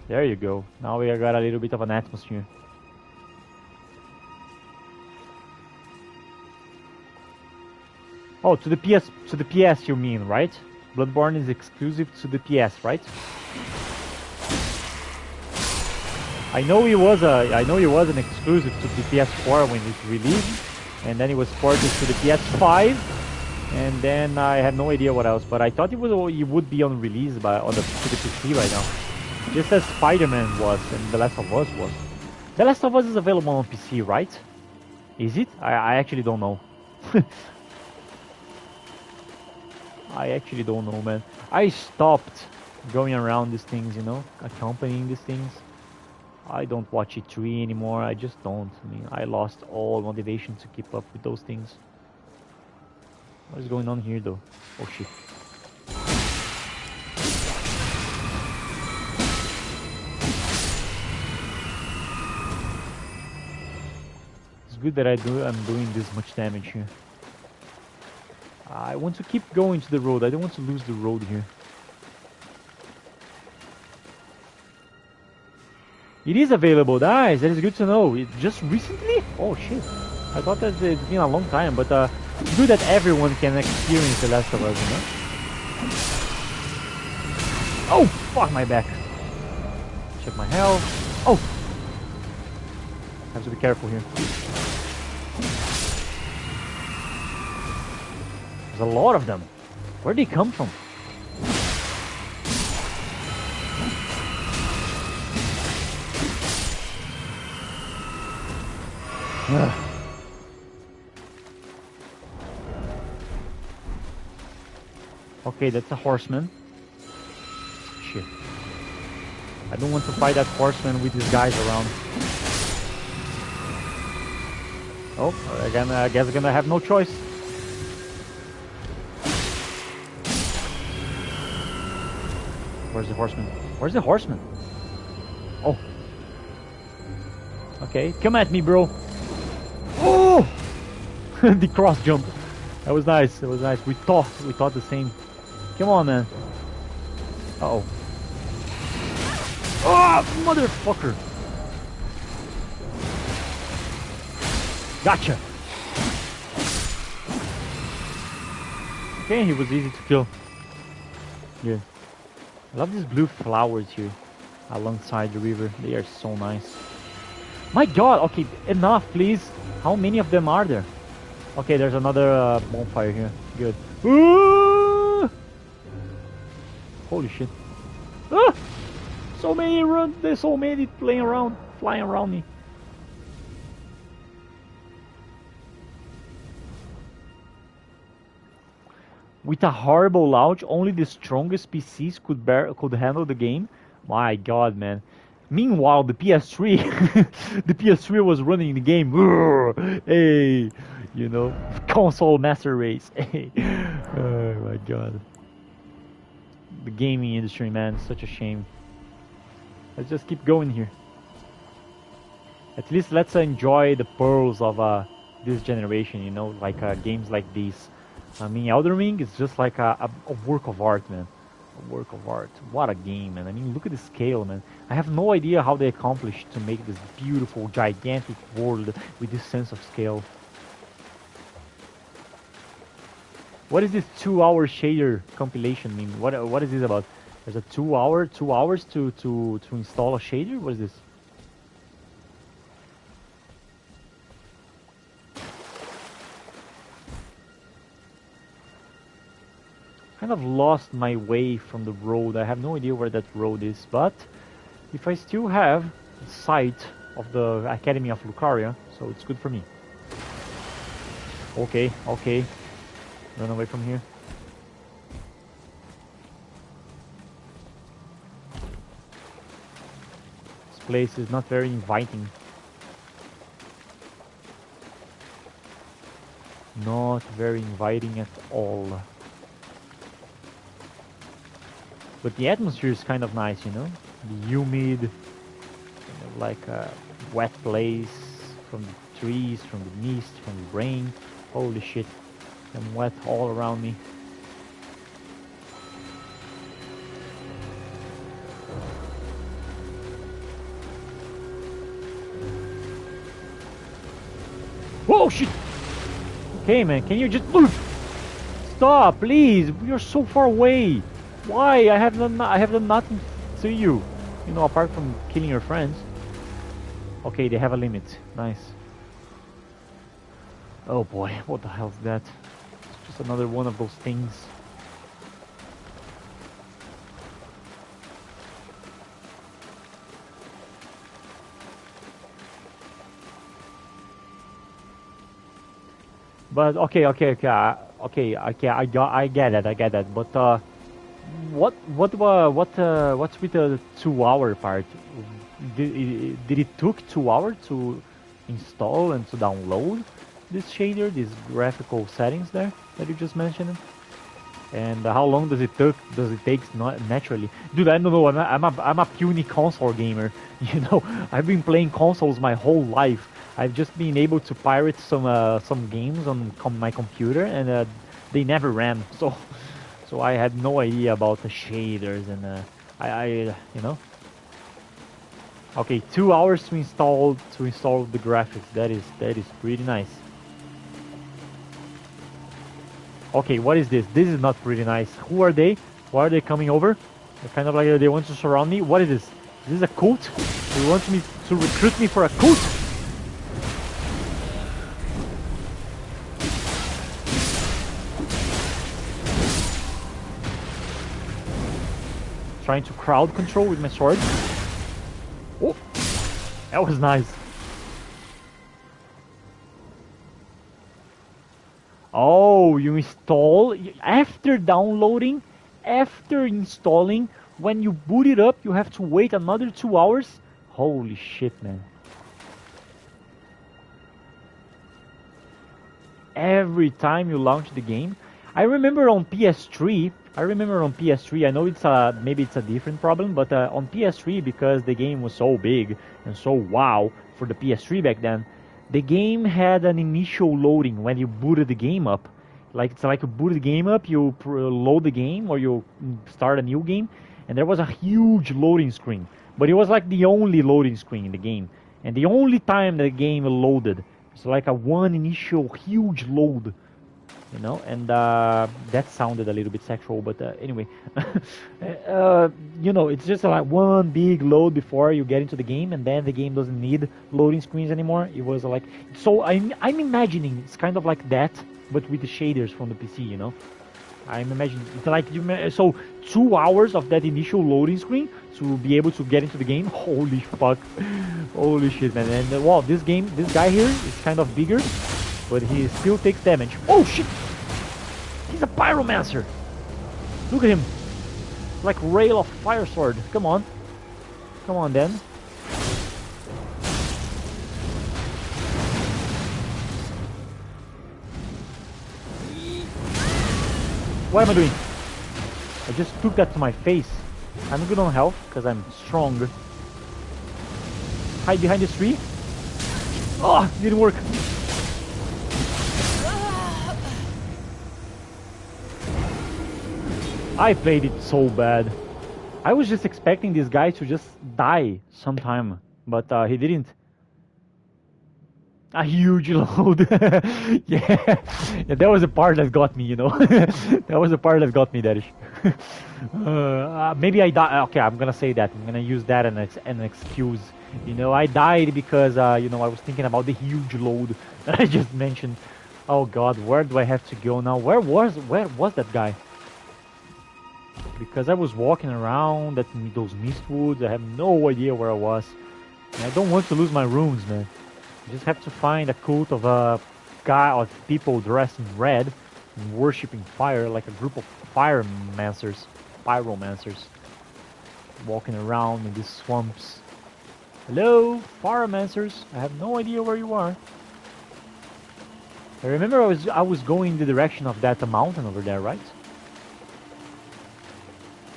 There you go. Now we got a little bit of an atmosphere. Oh, to the PS you mean, right? Bloodborne is exclusive to the PS, right? I know it was an exclusive to the PS4 when it released, and then it was ported to the PS5, and then I had no idea what else. But I thought it would be on release to the PC right now, just as Spider-Man was and The Last of Us was. The Last of Us is available on PC, right? Is it? I actually don't know. I actually don't know, man. I stopped going around these things, you know, accompanying these things. I don't watch E3 anymore. I just don't. I mean, I lost all motivation to keep up with those things. What is going on here, though? Oh shit! It's good that I'm doing this much damage here. I want to keep going to the road. I don't want to lose the road here. It is available, nice. That is good to know. It just recently? Oh shit! I thought that it's been a long time, but it's good that everyone can experience The Last of Us, you know? Oh fuck my back! Check my health. Oh, have to be careful here. There's a lot of them. Where'd they come from? Okay, that's a horseman. Shit. I don't want to fight that horseman with these guys around. Oh, again, I guess I'm gonna have no choice. Where's the horseman? Where's the horseman? Oh. Okay, come at me, bro. Oh! The cross jump. That was nice. That was nice. We thought the same. Come on, man. Uh-oh. Oh, motherfucker. Gotcha. Okay, he was easy to kill. Yeah. I love these blue flowers here alongside the river. They are so nice. My god, okay, enough, please. How many of them are there? Okay, there's another bonfire here. Good. Ooh! Holy shit. Ah! So many run, there's so many flying around me. With a horrible launch, only the strongest PCs could handle the game. My god, man. Meanwhile, the PS3, the PS3 was running the game. Hey, you know, console master race. Hey, oh my god. The gaming industry, man, such a shame. Let's just keep going here. At least let's enjoy the pearls of this generation, you know, like games like these. I mean, Elden Ring is just like a work of art, man. A work of art. What a game, man. I mean, look at the scale, man. I have no idea how they accomplished to make this beautiful, gigantic world with this sense of scale. What is this 2-hour shader compilation mean? What is this about? There's a 2 hours to install a shader? What is this? Kind of lost my way from the road. I have no idea where that road is, but if I still have sight of the Academy of Lucaria, so it's good for me. Okay, okay. Run away from here. This place is not very inviting. Not very inviting at all. But the atmosphere is kind of nice, you know? The humid, like a wet place from the trees, from the mist, from the rain. Holy shit, I'm wet all around me. Whoa, shit! Okay, man, can you just move? Stop, please! You're so far away. Why? I have done nothing to you. You know, apart from killing your friends. Okay, they have a limit. Nice. Oh boy, what the hell is that? It's just another one of those things. But okay, I get it. But what's with the 2-hour part? Did it took 2 hours to install and to download this shader, these graphical settings there that you just mentioned? And how long does it take naturally? Dude, I don't know. I'm a puny console gamer. You know, I've been playing consoles my whole life. I've just been able to pirate some games on my computer, and they never ran. So I had no idea about the shaders, and you know. Okay, 2 hours to install the graphics. That is pretty nice. Okay, what is this? This is not pretty nice. Who are they? Why are they coming over? They're kind of like they want to surround me. What is this? Is this a cult? They want me to recruit me for a cult? trying to crowd control with my sword. Oh, that was nice. Oh, you install after downloading, after installing. When you boot it up, you have to wait another 2 hours. Holy shit, man! Every time you launch the game, I remember on PS3. I know it's maybe it's a different problem, but on PS3 because the game was so big and so wow for the PS3 back then, the game had an initial loading when you booted the game up. Like it's like you boot the game up, you load the game or you start a new game, and there was a huge loading screen. But it was like the only loading screen in the game, and the only time the game loaded. It's like a one initial huge load, you know, and that sounded a little bit sexual, but anyway, you know, it's just like one big load before you get into the game, and then the game doesn't need loading screens anymore. It was like, so I'm imagining it's kind of like that, but with the shaders from the PC, you know. I'm imagining it's like so 2 hours of that initial loading screen to be able to get into the game. Holy fuck, holy shit, man! And wow, this guy here is kind of bigger, but he still takes damage. Oh shit! He's a pyromancer. Look at him, like rail of fire sword. Come on, then. What am I doing? I just took that to my face. I'm good on health because I'm strong. Hide behind this tree. Oh, didn't work. I played it so bad. I was just expecting this guy to just die sometime, but he didn't. A huge load. Yeah, that was the part that got me, you know. That was the part that got me, Darish. Maybe I died. Okay, I'm gonna say that. I'm gonna use that as an excuse. You know, I died because, you know, I was thinking about the huge load that I just mentioned. Oh God, where do I have to go now? Where was that guy? Because I was walking around those mist woods. I have no idea where I was. And I don't want to lose my runes, man. You just have to find a cult of a guy of people dressed in red and worshipping fire, like a group of pyromancers, walking around in these swamps. Hello, pyromancers. I have no idea where you are. I remember I was going in the direction of that mountain over there, right?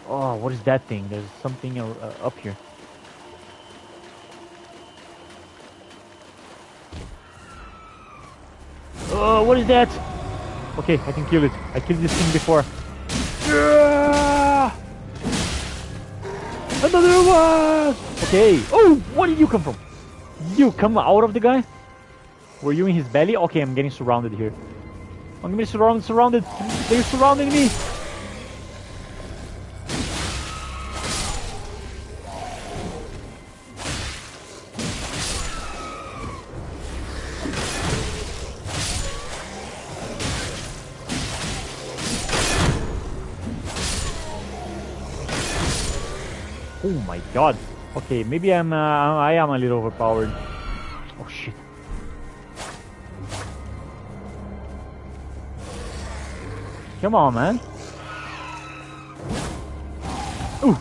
Oh, what is that thing? There's something up here. Oh, what is that? Okay, I can kill it. I killed this thing before. Yeah! Another one! Okay. Oh, where did you come from? You come out of the guy? Were you in his belly? Okay, I'm getting surrounded here. I'm getting surrounded. They're surrounding me. Oh my god. Okay, maybe I am a little overpowered. Oh shit. Come on, man. Ooh.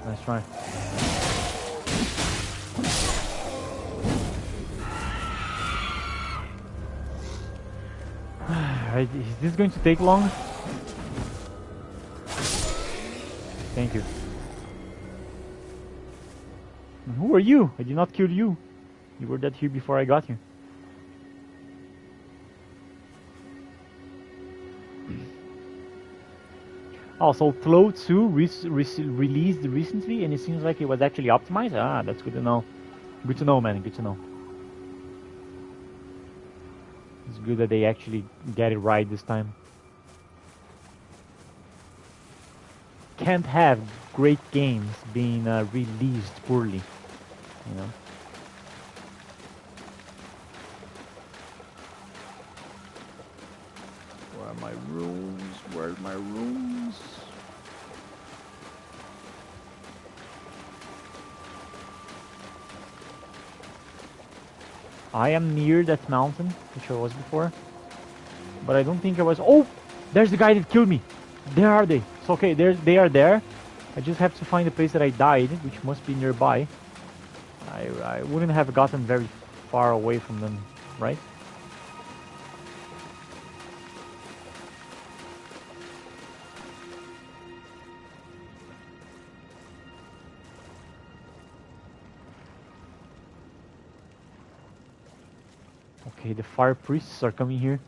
Nice try. Is this going to take long? Thank you. Who are you? I did not kill you. You were dead here before I got here. Also, Flow 2 released recently, and it seems like it was actually optimized. Ah, that's good to know. Good to know, man. Good to know. It's good that they actually get it right this time. Can't have great games being released poorly, you know. Where are my runes? Where are my runes? I am near that mountain, which I was before. But I don't think I was... Oh! There's the guy that killed me! There are they! It's okay, they are there. I just have to find the place that I died, which must be nearby. I wouldn't have gotten very far away from them, right? Okay, the fire priests are coming here,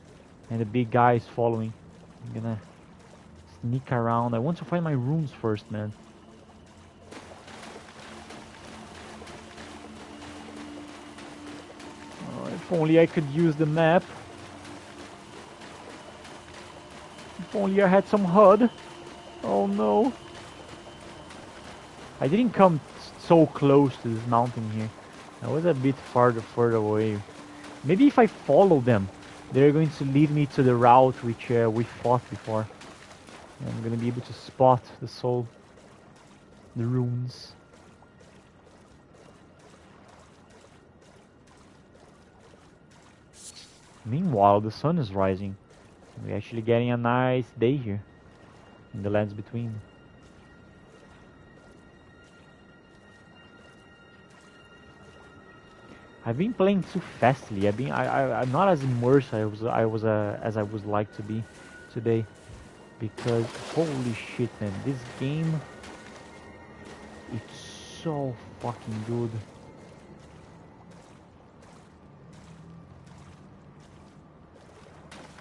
and the big guy is following. I'm gonna sneak around. I want to find my runes first, man. If only I could use the map. If only I had some HUD. Oh no. I didn't come so close to this mountain here. I was a bit further away. Maybe if I follow them, they're going to lead me to the route which we fought before. And I'm gonna be able to spot the soul, the runes. Meanwhile, the sun is rising. We're actually getting a nice day here in the lands between. I've been playing too fastly. I'm not as immersed as I would like to be today, because holy shit, man, this game, it's so fucking good.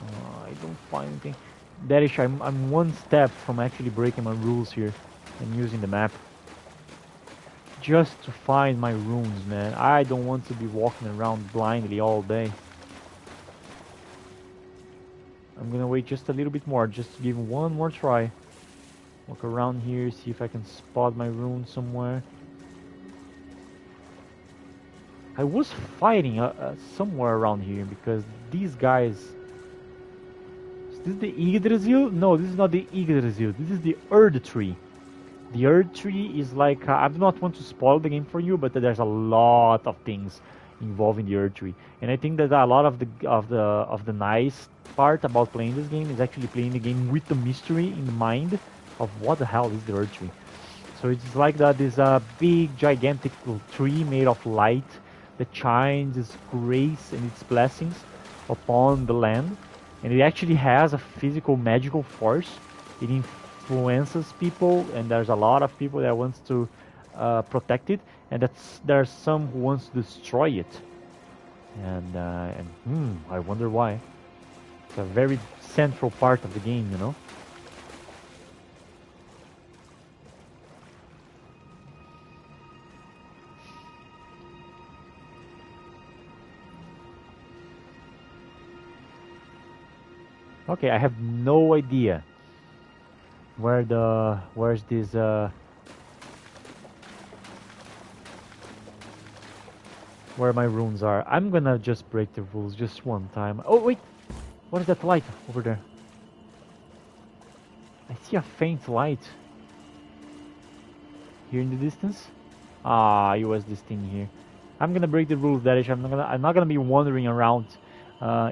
I don't find anything. Darish, I'm one step from actually breaking my rules here and using the map. Just to find my runes, man. I don't want to be walking around blindly all day. I'm gonna wait just a little bit more, just to give one more try. Walk around here, see if I can spot my runes somewhere. I was fighting somewhere around here because these guys... Is this the Yggdrasil? No, this is not the Yggdrasil. This is the Erd tree. The Erd tree is like... I do not want to spoil the game for you, but there's a lot of things involving the Erd tree. And I think that a lot of the nice part about playing this game is actually playing the game with the mystery in the mind of what the hell is the Erd tree. So it's like that this big gigantic tree made of light that shines its grace and its blessings upon the land, and it actually has a physical magical force. It influences people, and there's a lot of people that wants to protect it, and there's some who wants to destroy it. And I wonder why. It's a very central part of the game, you know. Okay, I have no idea where's this where my runes are. I'm gonna just break the rules just one time. Oh wait, what is that light over there? I see a faint light here in the distance. Ah, it was this thing here. I'm gonna break the rules, Darish. I'm not gonna be wandering around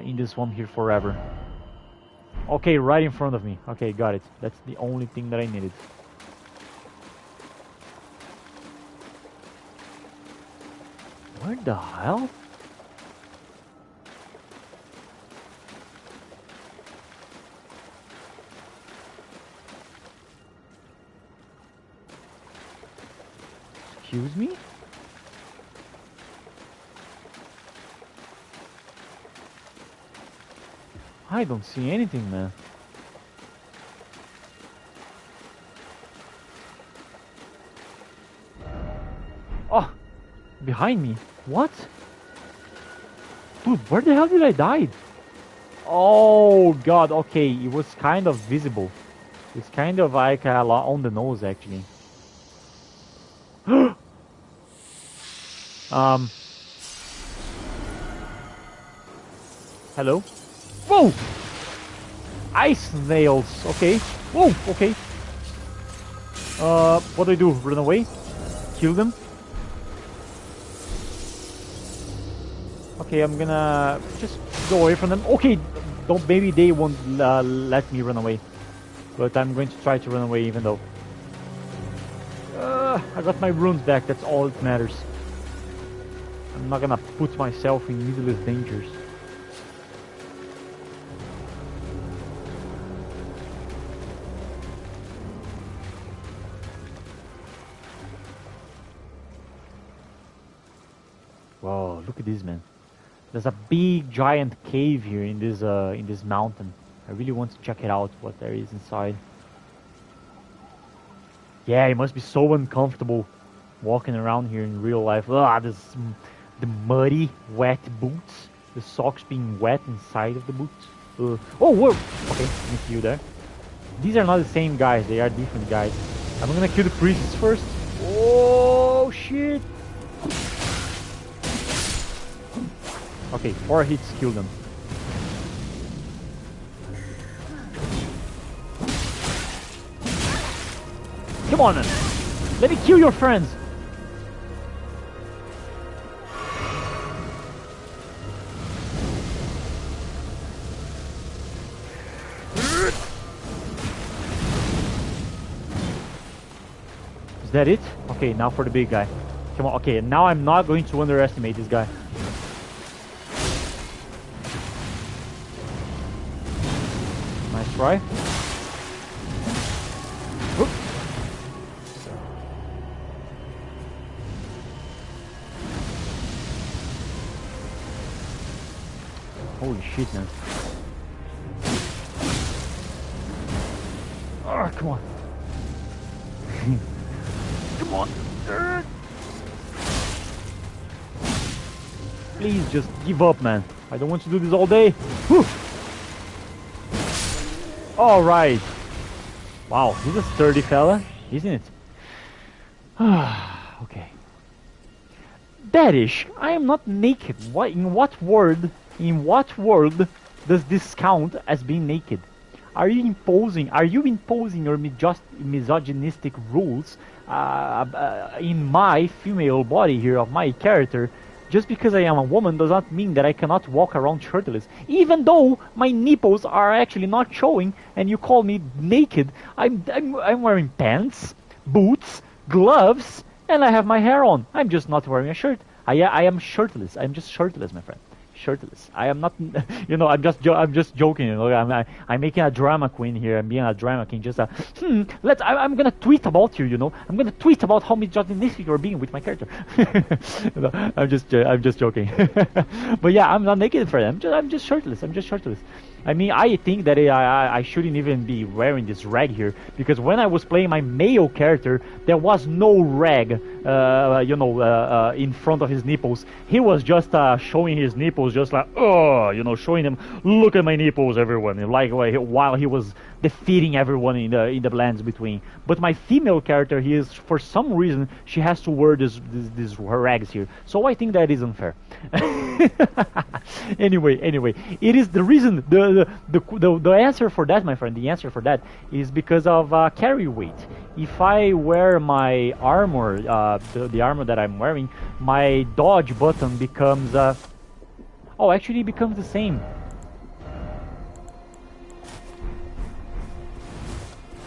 in this one here forever. Okay, right in front of me. Okay, got it. That's the only thing that I needed. Where the hell? Excuse me? I don't see anything, man. Oh! Behind me? What? Dude, where the hell did I die? Oh god, okay, it was kind of visible. It's kind of like on the nose, actually. Hello? Whoa! Ice nails, okay. Whoa, okay. What do I do? Run away? Kill them? What Okay, I'm gonna just go away from them. Okay, don't, maybe they won't let me run away. But I'm going to try to run away even though. I got my runes back, that's all that matters. I'm not gonna put myself in needless dangers. Whoa, look at this, man. There's a big giant cave here in this mountain. I really want to check it out, what there is inside. Yeah, it must be so uncomfortable walking around here in real life. Ah, the muddy, wet boots. The socks being wet inside of the boots. Oh, whoa! Okay, miss you there. These are not the same guys, they are different guys. I'm gonna kill the priests first. Oh, shit! Okay, 4 hits kill them. Come on, man. Let me kill your friends. Is that it? Okay, now for the big guy. Come on, okay, now I'm not going to underestimate this guy. Nice try. Whoop. Holy shit, man. Oh, come on. Come on. Please just give up, man. I don't want to do this all day. Whew. All right. Wow, he's a sturdy fella, isn't it? Okay. Dadish, I am not naked. What? In what world does this count as being naked? Are you imposing your misogynistic rules in my female body here of my character? Just because I am a woman does not mean that I cannot walk around shirtless. Even though my nipples are actually not showing, and you call me naked, I'm wearing pants, boots, gloves, and I have my hair on. I'm just not wearing a shirt. I am shirtless. I'm just shirtless, my friend. Shirtless. I am not, you know. I'm just joking. You know, I'm making a drama queen here. I'm being a drama king. Just I'm gonna tweet about you. You know, I'm gonna tweet about how misogynistic you're being with my character. You know, I'm just joking. But yeah, I'm not naked, friend. I'm just shirtless. I'm just shirtless. I mean, I think that I shouldn't even be wearing this rag here, because when I was playing my male character, there was no rag, in front of his nipples. He was just showing his nipples, just like, oh, you know, showing them, look at my nipples, everyone, like while he was defeating everyone in the lands between. But my female character, he is, for some reason, she has to wear these rags here. So I think that is unfair. Anyway, it is the reason, the answer for that, my friend, the answer for that is because of carry weight. If I wear my armor, the armor that I'm wearing, my dodge button becomes actually it becomes the same.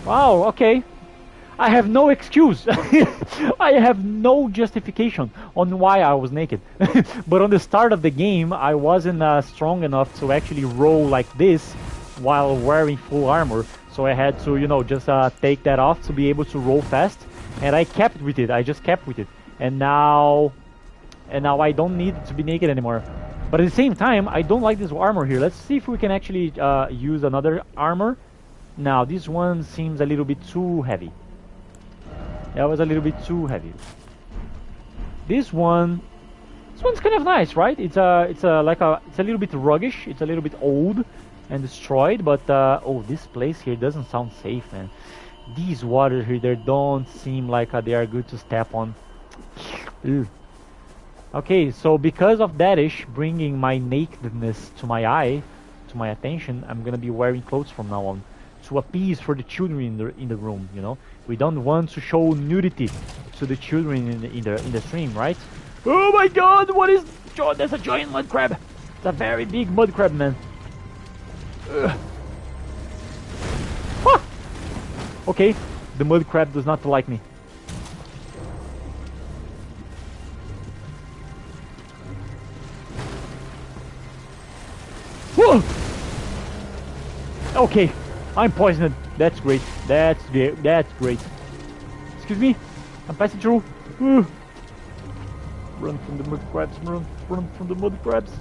Wow, okay. I have no excuse. I have no justification on why I was naked. But on the start of the game, I wasn't strong enough to actually roll like this while wearing full armor. So I had to, you know, just take that off to be able to roll fast. And I kept with it. I just kept with it. And now I don't need to be naked anymore. But at the same time, I don't like this armor here. Let's see if we can actually use another armor. Now, this one seems a little bit too heavy. That was a little bit too heavy. This one's kind of nice, right? It's a little bit ruggish. It's a little bit old and destroyed, but oh, this place here doesn't sound safe, man. These waters here, they don't seem like they are good to step on. Ew. Okay, so because of that bringing my nakedness to my eye, to my attention, I'm gonna be wearing clothes from now on, to appease for the children in the room. You know, we don't want to show nudity to the children in the stream, right? Oh my God! What is There's a giant mud crab. It's a very big mud crab, man. Ah! Okay, the mud crab does not like me. Whoa! Okay, I'm poisoned. That's great. That's great. Excuse me, I'm passing through. Run from the mud crabs. Run from the mud crabs.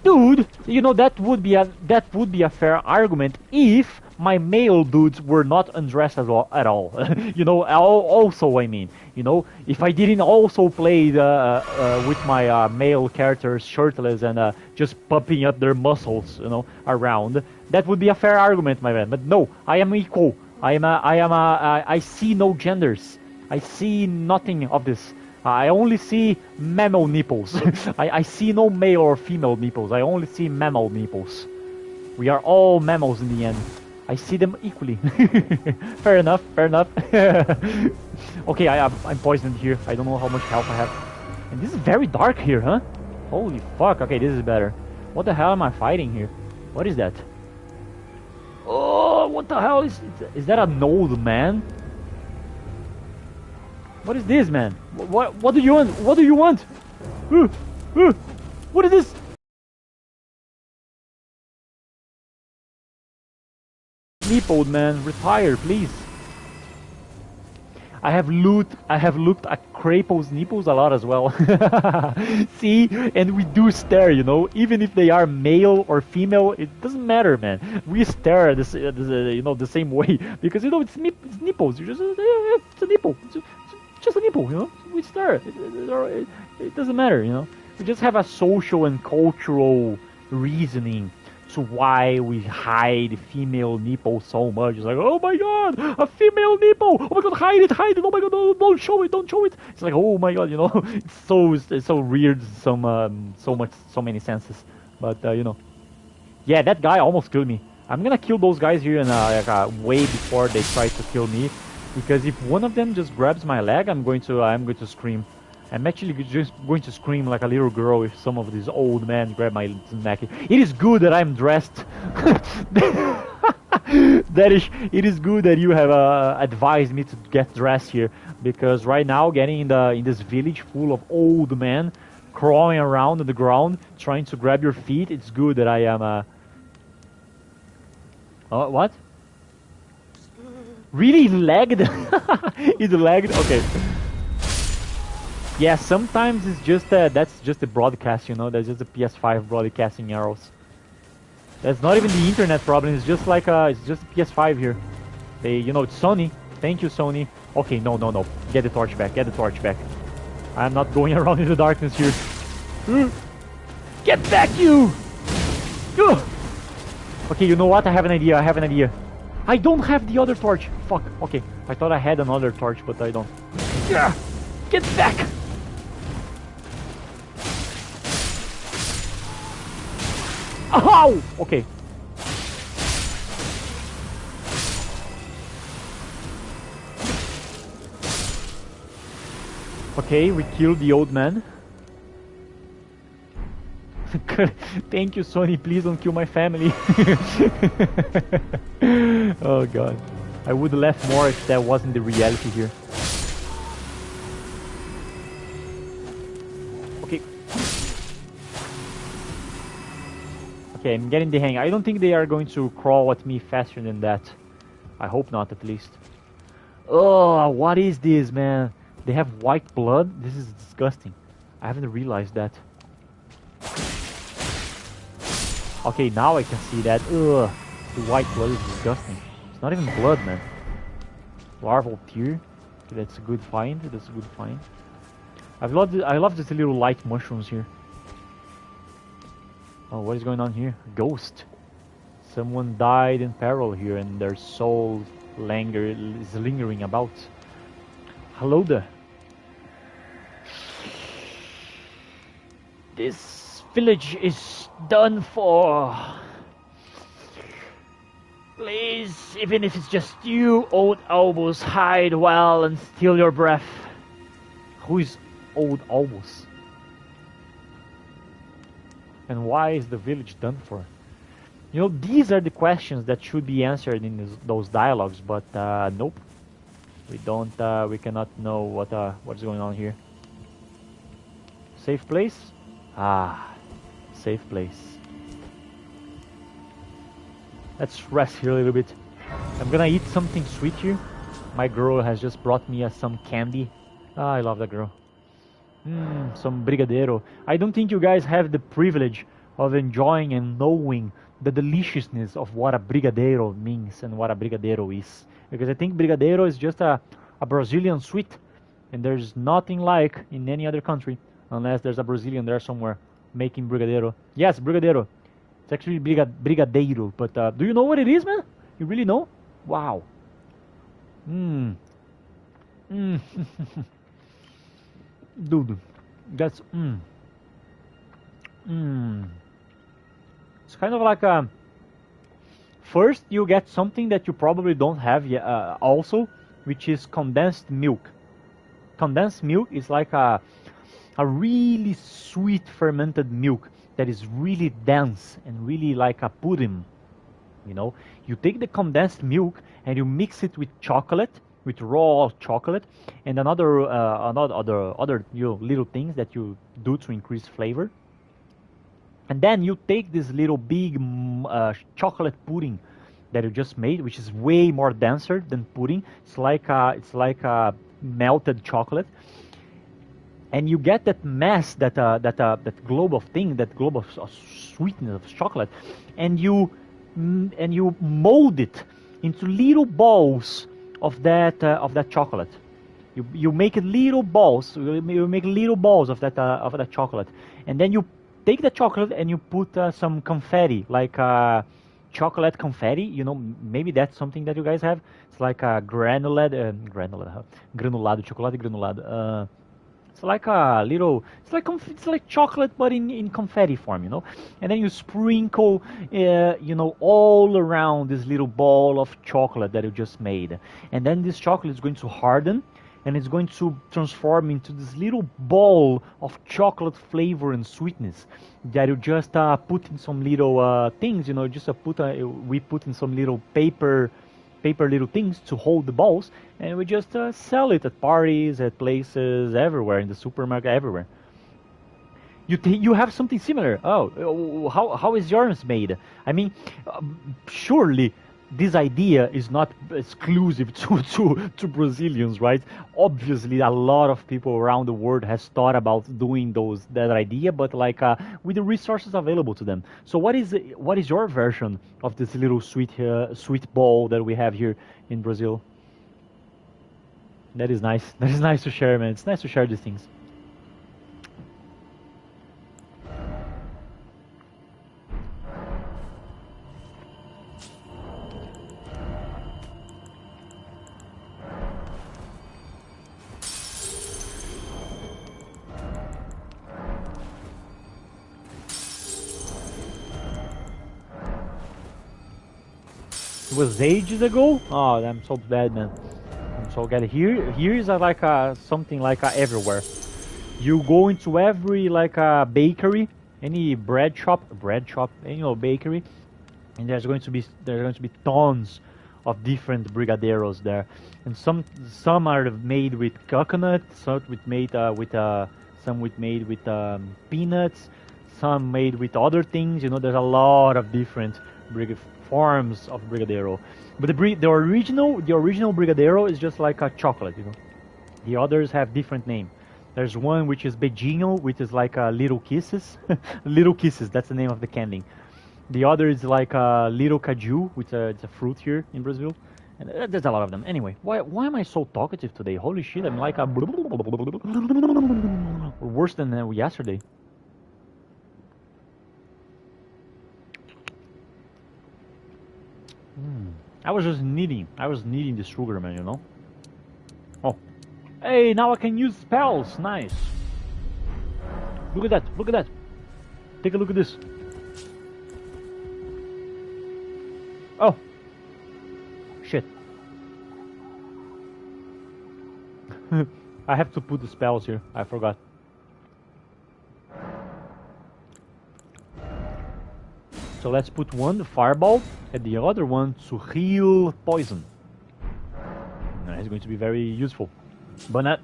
Dude, you know that would be a fair argument if my male dudes were not undressed at all. You know, also I mean, you know, if I didn't also play with my male characters shirtless and just pumping up their muscles, you know, around, that would be a fair argument, my man. But no, I am equal. I see no genders. I see nothing of this. I only see mammal nipples. I see no male or female nipples. I only see mammal nipples. We are all mammals in the end. I see them equally. Fair enough, fair enough. Okay, I'm poisoned here. I don't know how much health I have. And this is very dark here, huh? Holy fuck. Okay, this is better. What the hell am I fighting here? What is that? Oh, what the hell is that? A node, man? What is this, man? What do you want? What do you want? What is this? Meeple, man, retire, please. I have looked at Kraple's nipples a lot as well. See, and we do stare, you know, even if they are male or female, it doesn't matter, man. We stare you know, the same way because you know it's nipples. You just it's a nipple. Just a nipple, you know. We stare. It doesn't matter, you know. We just have a social and cultural reasoning to why we hide female nipple so much. It's like, oh my god, a female nipple! Oh my god, hide it! Oh my god, don't show it! Don't show it! It's like, oh my god, you know. It's so weird, so many senses. But you know, yeah, that guy almost killed me. I'm gonna kill those guys here and way before they try to kill me. Because if one of them just grabs my leg, I'm going to scream. I'm actually just going to scream like a little girl if some of these old men grab my neck. It is good that I'm dressed. It is good that you have advised me to get dressed here, because right now getting in this village full of old men crawling around on the ground trying to grab your feet, it's good that I am. What? Really? It lagged? It lagged? Okay. Yeah, sometimes it's just that's just the broadcast, you know, that's just the PS5 broadcasting errors. That's not even the internet problem, it's just like it's just PS5 here. You know, it's Sony. Thank you, Sony. Okay, no. Get the torch back, I'm not going around in the darkness here. Get back, you! Okay, you know what? I have an idea. I don't have the other torch. Fuck. Okay, I thought I had another torch, but I don't. Yeah! Get back! Ow! Okay. Okay, we killed the old man. Thank you, Sony. Please don't kill my family. Oh god. I would laugh more if that wasn't the reality here. Okay. Okay, I'm getting the hang. I don't think they are going to crawl at me faster than that. I hope not, at least. Oh, what is this, man? They have white blood? This is disgusting. I haven't realized that. Okay, now I can see that. Ugh, the white blood is disgusting. It's not even blood, man. Larval tear. Okay, that's a good find. I love these little light mushrooms here. Oh, what is going on here? Ghost. Someone died in peril here, and their soul is lingering about. Hello there. This village is done for. Please, even if it's just you, old elbows, hide well and steal your breath. Who is old Albus? And why is the village done for? You know, these are the questions that should be answered in those dialogues, but nope. We don't, we cannot know what's going on here. Safe place? Ah, safe place. Let's rest here a little bit. I'm gonna eat something sweet here. My girl has just brought me some candy. Ah, I love that girl. Some brigadeiro. I don't think you guys have the privilege of enjoying and knowing the deliciousness of what a brigadeiro means and what a brigadeiro is. Because I think brigadeiro is just a Brazilian sweet, and there's nothing like in any other country, unless there's a Brazilian there somewhere making brigadeiro. Yes, brigadeiro. It's actually brigadeiro, but do you know what it is, man? You really know? Wow. Mmm. Mmm. Dude, that's It's kind of like a. First, you get something that you probably don't have yet, also, which is condensed milk. Condensed milk is like a really sweet fermented milk that is really dense and really like a pudding. You know, you take the condensed milk and you mix it with chocolate, with raw chocolate, and other little things that you do to increase flavor. And then you take this little big chocolate pudding that you just made, which is way more denser than pudding. It's like melted chocolate, and you get that mass, that globe of thing, that globe of sweetness of chocolate, and you mold it into little balls of that chocolate. You make it little balls. You make little balls of that chocolate, and then you take the chocolate and you put some confetti, like chocolate confetti. You know, maybe that's something that you guys have. It's like a granulado, chocolate granulado. It's like a little, it's like chocolate, but in confetti form, you know. And then you sprinkle, all around this little ball of chocolate that you just made. And then this chocolate is going to harden, and it's going to transform into this little ball of chocolate flavor and sweetness that you just put in some little things, you know. Just we put in some little paper little things to hold the balls, and we just sell it at parties, at places, everywhere, in the supermarket, everywhere. You have something similar. Oh, how is yours made? I mean, surely this idea is not exclusive to Brazilians, right? Obviously, a lot of people around the world has thought about doing that idea, but like with the resources available to them. So what is your version of this little sweet ball that we have here in Brazil? That is nice. That is nice to share, man. It's nice to share these things. It was ages ago. Oh, I'm so bad, man. I'm so bad. Here is like something like everywhere. You go into every like bakery, any bread shop, any bakery, and there's going to be tons of different brigadeiros there, and some are made with coconut, some made with peanuts, some made with other things. You know, there's a lot of different forms of brigadeiro, but the original brigadeiro is just like a chocolate. You know, the others have different name. There's one which is beijinho, which is like little kisses, little kisses. That's the name of the candy. The other is like little caju, which it's a fruit here in Brazil, and there's a lot of them. Anyway, why am I so talkative today? Holy shit, I'm like worse than yesterday. I was needing the sugar, man, you know. Oh, hey, now I can use spells. Nice. Look at that. Take a look at this. Oh, shit. I have to put the spells here. I forgot. So let's put one fireball and the other one to heal poison. It's going to be very useful.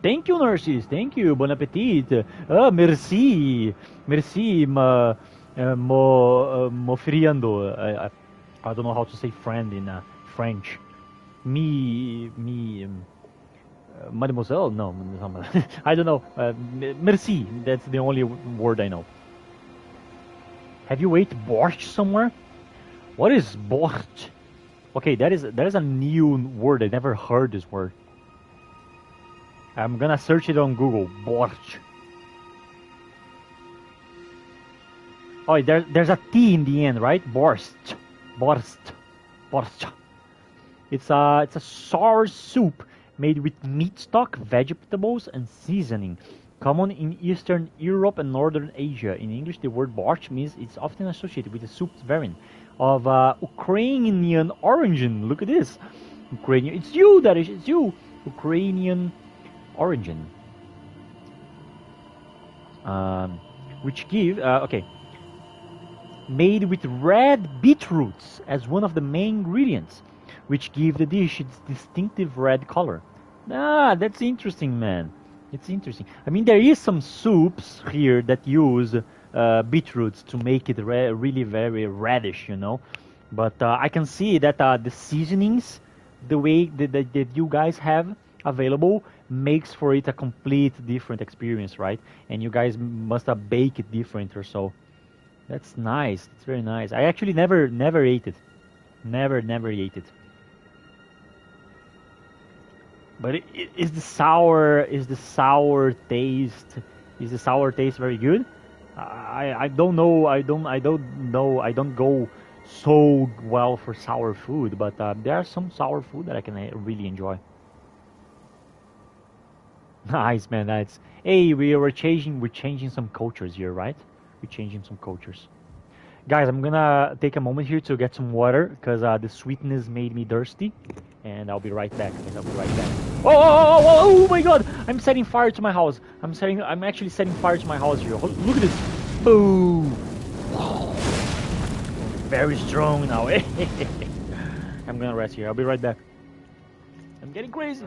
Thank you, nurses. Thank you. Bon appetit. Merci. Merci, mo friando. I don't know how to say friend in French. Mademoiselle? No, I don't know. Merci. That's the only word I know. Have you ate borscht somewhere? What is borscht? Okay, that is a new word. I never heard this word. I'm gonna search it on Google. Borscht. Oh, there's a T in the end, right? Borscht. Borscht. Borscht. It's a sour soup made with meat stock, vegetables, and seasoning. Common in Eastern Europe and Northern Asia. In English, the word borscht means it's often associated with a soup variant of Ukrainian origin. Look at this. Ukrainian. It's you, that is. It's you. Ukrainian origin. Which give... okay. Made with red beetroots as one of the main ingredients, which give the dish its distinctive red color. Ah, that's interesting, man. It's interesting. I mean, there is some soups here that use beetroots to make it really very reddish, you know. But I can see that the seasonings, the way that you guys have available, makes for it a complete different experience, right? And you guys must have baked it different or so. That's nice. It's very nice. I actually never ate it. Never ate it. But is the sour taste very good? I don't know. I don't know. I don't go so well for sour food, but there are some sour food that I can really enjoy. Nice, man. That's hey. We're changing some cultures here, right? We're changing some cultures. Guys, I'm gonna take a moment here to get some water because the sweetness made me thirsty, and I'll be right back. I'll be right back. Oh my God! I'm setting fire to my house. I'm actually setting fire to my house here. Look at this! Boom! Very strong now. I'm gonna rest here. I'll be right back. I'm getting crazy.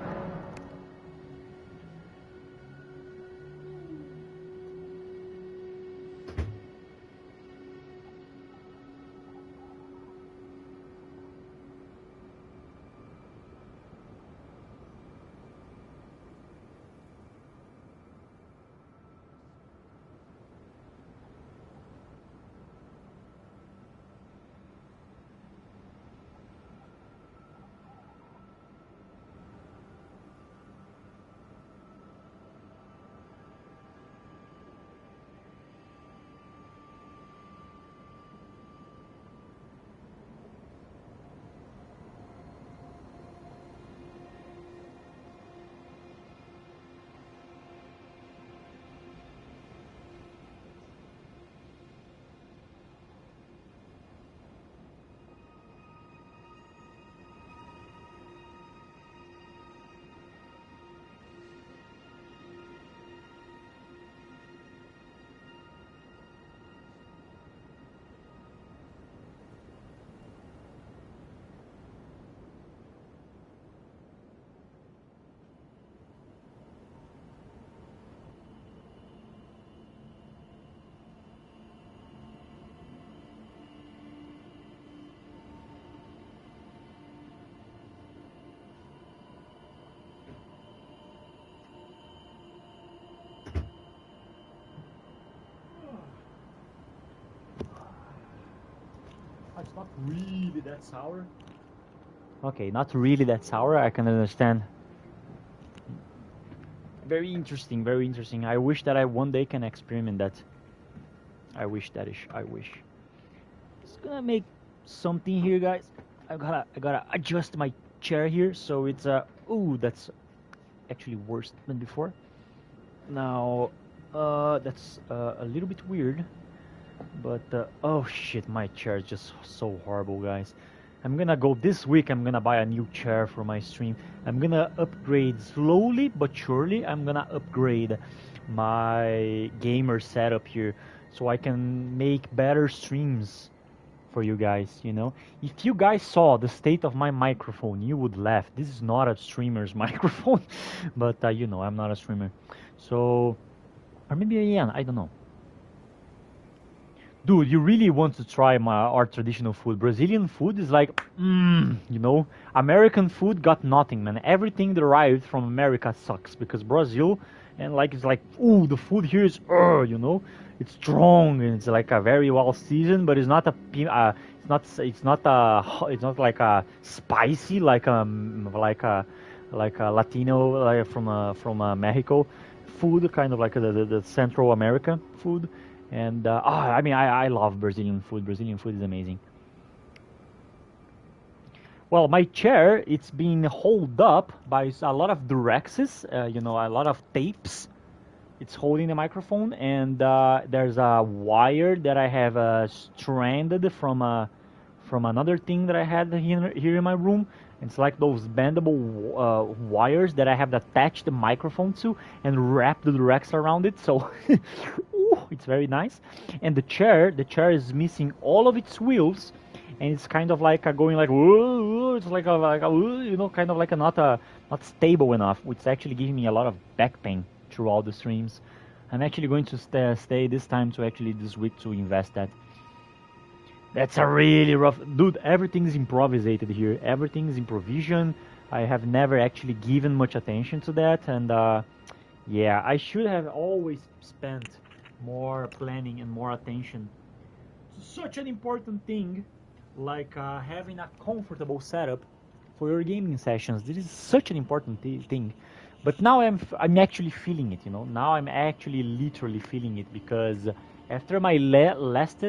It's not really that sour. Okay, not really that sour. I can understand. Very interesting, very interesting. I wish that I one day can experiment that. I wish. Just gonna make something here, guys. I gotta adjust my chair here so it's ooh, that's actually worse than before. Now, that's a little bit weird. But oh shit, my chair is just so horrible, guys. I'm gonna go this week. I'm gonna buy a new chair for my stream. I'm gonna upgrade slowly but surely. I'm gonna upgrade my gamer setup here so I can make better streams for you guys. You know, if you guys saw the state of my microphone, you would laugh. This is not a streamer's microphone, but you know, I'm not a streamer. So, or maybe I am. I don't know. Dude, you really want to try our traditional food. Brazilian food is like, you know, American food got nothing, man. Everything derived from America sucks because Brazil, and like it's like, ooh, the food here is, you know, it's strong and it's like a very well seasoned, but it's not it's not like a spicy like a Latino from Mexico food, kind of like the Central America food. And I mean, I love Brazilian food. Brazilian food is amazing. Well, my chair, it's been held up by a lot of Durexes, you know, a lot of tapes. It's holding the microphone, and there's a wire that I have stranded from another thing that I had here in my room. It's like those bendable wires that I have attached the microphone to and wrapped the Durex around it. So it's very nice. And the chair is missing all of its wheels, and it's kind of like going like whoa, it's like a you know, kind of like not stable enough, which is actually giving me a lot of back pain throughout the streams. I'm actually going to stay this time to actually this week to invest that. That's a really rough... Dude, everything's improvisated here. Everything's improvisation. I have never actually given much attention to that. And yeah, I should have always spent more planning and more attention to such an important thing like having a comfortable setup for your gaming sessions. This is such an important thing. But now I'm actually feeling it, you know. Now I'm actually literally feeling it because... After my last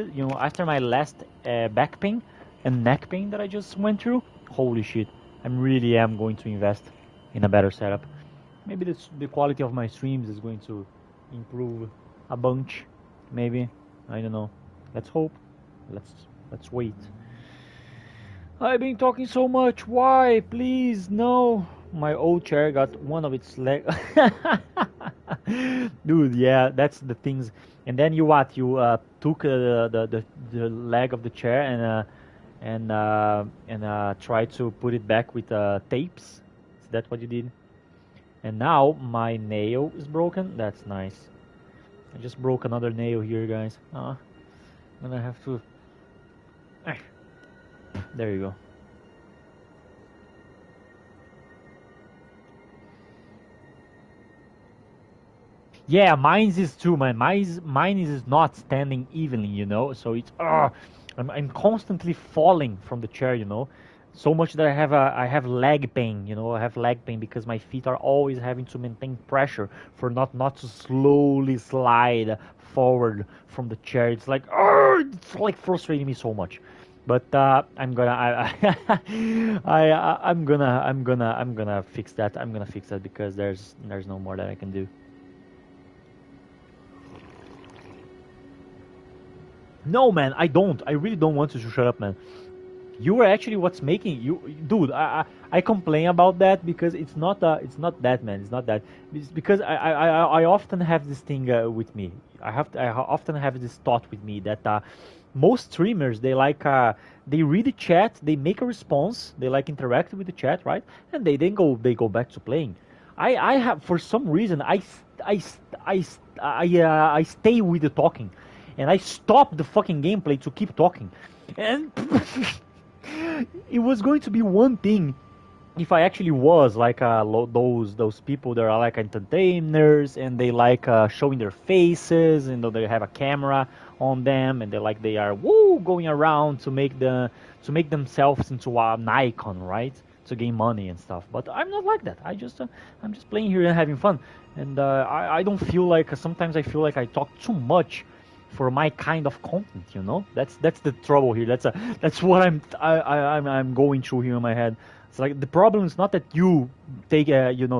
back pain and neck pain that I just went through, holy shit, I really am going to invest in a better setup. Maybe the quality of my streams is going to improve a bunch. Maybe, I don't know. Let's hope. Let's wait. I've been talking so much. Why? Please, no. My old chair got one of its legs. Dude, yeah, that's the things. And then you took the leg of the chair and tried to put it back with tapes. Is that what you did? And now my nail is broken. That's nice. I just broke another nail here, guys. I'm gonna have to... There you go. Yeah, mine is too, man. Mine is not standing evenly, you know. So it's I'm constantly falling from the chair, you know. So much that I have leg pain, you know. I have leg pain because my feet are always having to maintain pressure for not to slowly slide forward from the chair. It's like frustrating me so much. But I'm gonna I'm gonna fix that. I'm gonna fix that because there's no more that I can do. No, man, I don't. I really don't want to shut up, man. You were actually what's making you, dude. I complain about that because it's not that, man. It's not that. It's because I often have this thing with me. I often have this thought with me that most streamers they read the chat, they make a response, they interact with the chat, right? And they go back to playing. I have, for some reason, I stay with the talking. And I stopped the fucking gameplay to keep talking. And it was going to be one thing if I actually was like those people that are like entertainers and they showing their faces and they have a camera on them and they are going around to make themselves into an icon, right? To gain money and stuff. But I'm not like that. I'm just playing here and having fun. And I don't feel like, sometimes I feel like I talk too much for my kind of content, you know. That's the trouble here. That's what I'm going through here in my head. It's like the problem is not that you take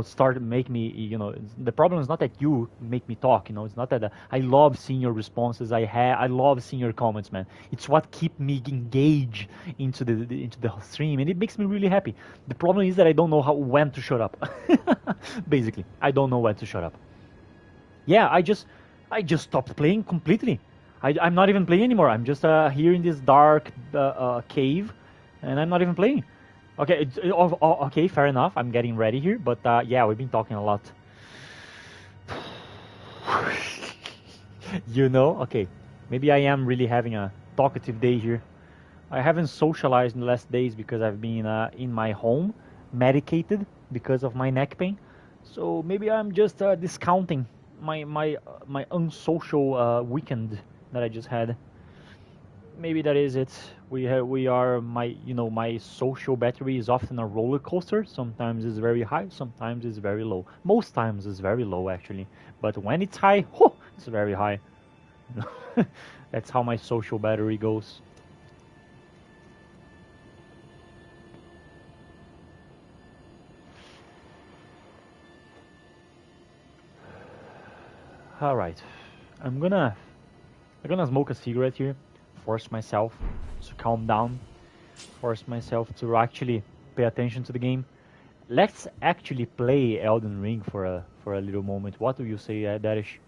start to make me the problem is not that you make me talk. It's not that I love seeing your responses. I love seeing your comments, man. It's what keep me engaged into the stream, and it makes me really happy. The problem is that I don't know when to shut up. Basically, I don't know when to shut up. Yeah, I just stopped playing completely. I'm not even playing anymore. I'm just here in this dark cave, and I'm not even playing. Okay, okay, fair enough. I'm getting ready here, but yeah, we've been talking a lot. Okay, maybe I am really having a talkative day here. I haven't socialized in the last days because I've been in my home, medicated because of my neck pain. So maybe I'm just discounting my unsocial weekend that I just had. Maybe that is it. We are my social battery is often a roller coaster. Sometimes it's very high, sometimes it's very low. Most times it's very low actually, but when it's high, it's very high. That's how my social battery goes. All right, I'm gonna smoke a cigarette here, force myself to calm down, force myself to actually pay attention to the game. Let's actually play Elden Ring for a little moment. What do you say, Darish?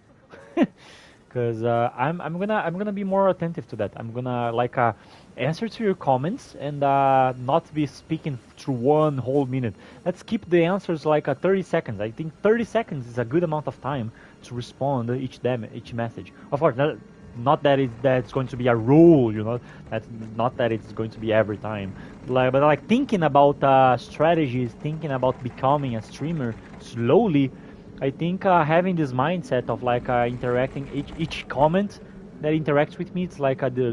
Because I'm gonna be more attentive to that. I'm gonna answer to your comments and not be speaking through one whole minute. Let's keep the answers 30 seconds. I think 30 seconds is a good amount of time to respond each message. Of course, not that that's going to be a rule, That's not that it's going to be every time. But thinking about strategies, thinking about becoming a streamer slowly. I think having this mindset of interacting each comment that interacts with me, it's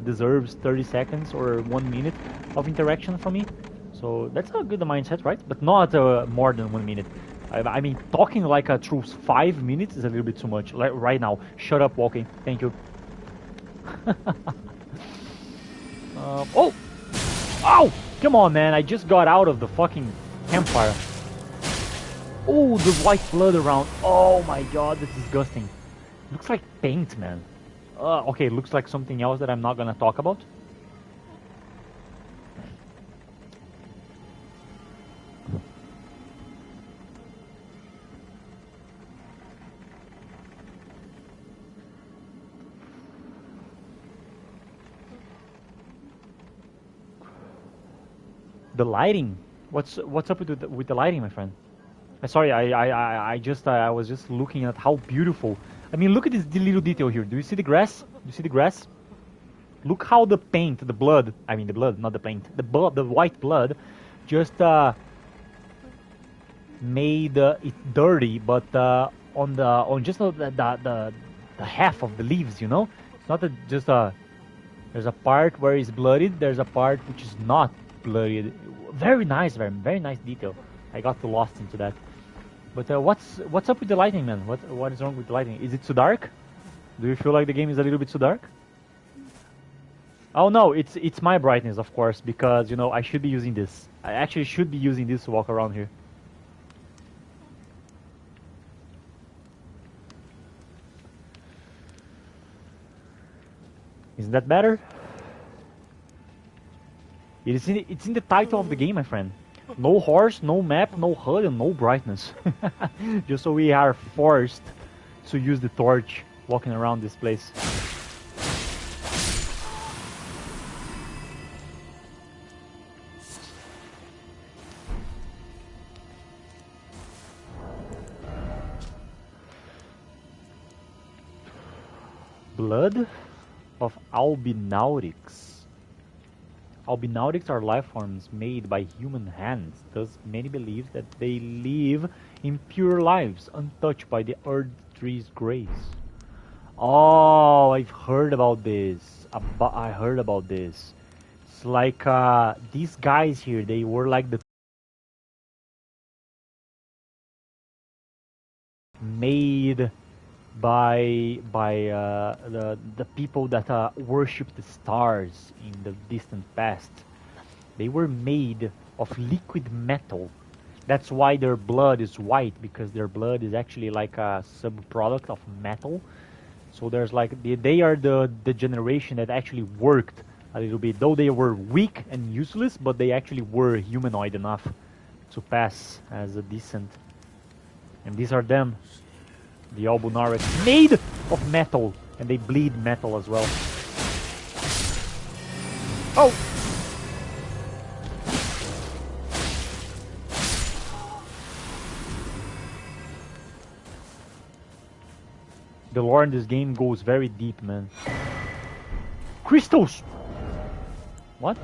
deserves 30 seconds or 1 minute of interaction from me. So that's a good mindset, right? But not more than 1 minute. I mean, talking through 5 minutes is a little bit too much. Like right now, shut up, walking. Thank you. Oh, ow! Come on, man! I just got out of the fucking campfire. Oh, the white blood around. Oh my god, that's disgusting. Looks like paint, man. Okay, looks like something else that I'm not gonna talk about. The lighting. What's up with the lighting, my friend? Sorry, I was just looking at how beautiful. I mean, look at this little detail here. Do you see the grass? Do you see the grass? Look how the paint, the blood. I mean, the blood, not the paint. The white blood, just made it dirty. But on just the half of the leaves, It's not just There's a part where it's bloodied. There's a part which is not bloodied. Very nice, very nice detail. I got too lost into that. But what's up with the lighting, man? What is wrong with the lighting? Is it too dark? Do you feel like the game is a little bit too dark? Oh no, it's my brightness, of course, because I should be using this. I actually should be using this to walk around here. Isn't that better? It's in the title of the game, my friend. No horse, no map, no HUD, and no brightness. Just so we are forced to use the torch walking around this place. Blood of albinautics. Albinautics are life forms made by human hands, thus many believe that they live impure lives, untouched by the earth tree's grace. Oh, I've heard about this. I heard about this. It's like these guys here, they were like the made by the people that worship the stars in the distant past. They were made of liquid metal. That's why their blood is white, because their blood is actually like a subproduct of metal. So there's like they are the generation that actually worked a little bit, though they were weak and useless, but they actually were humanoid enough to pass as a decent. And these are them, the Albunarics, made of metal, and they bleed metal as well. Oh! The lore in this game goes very deep, man. Crystals! What?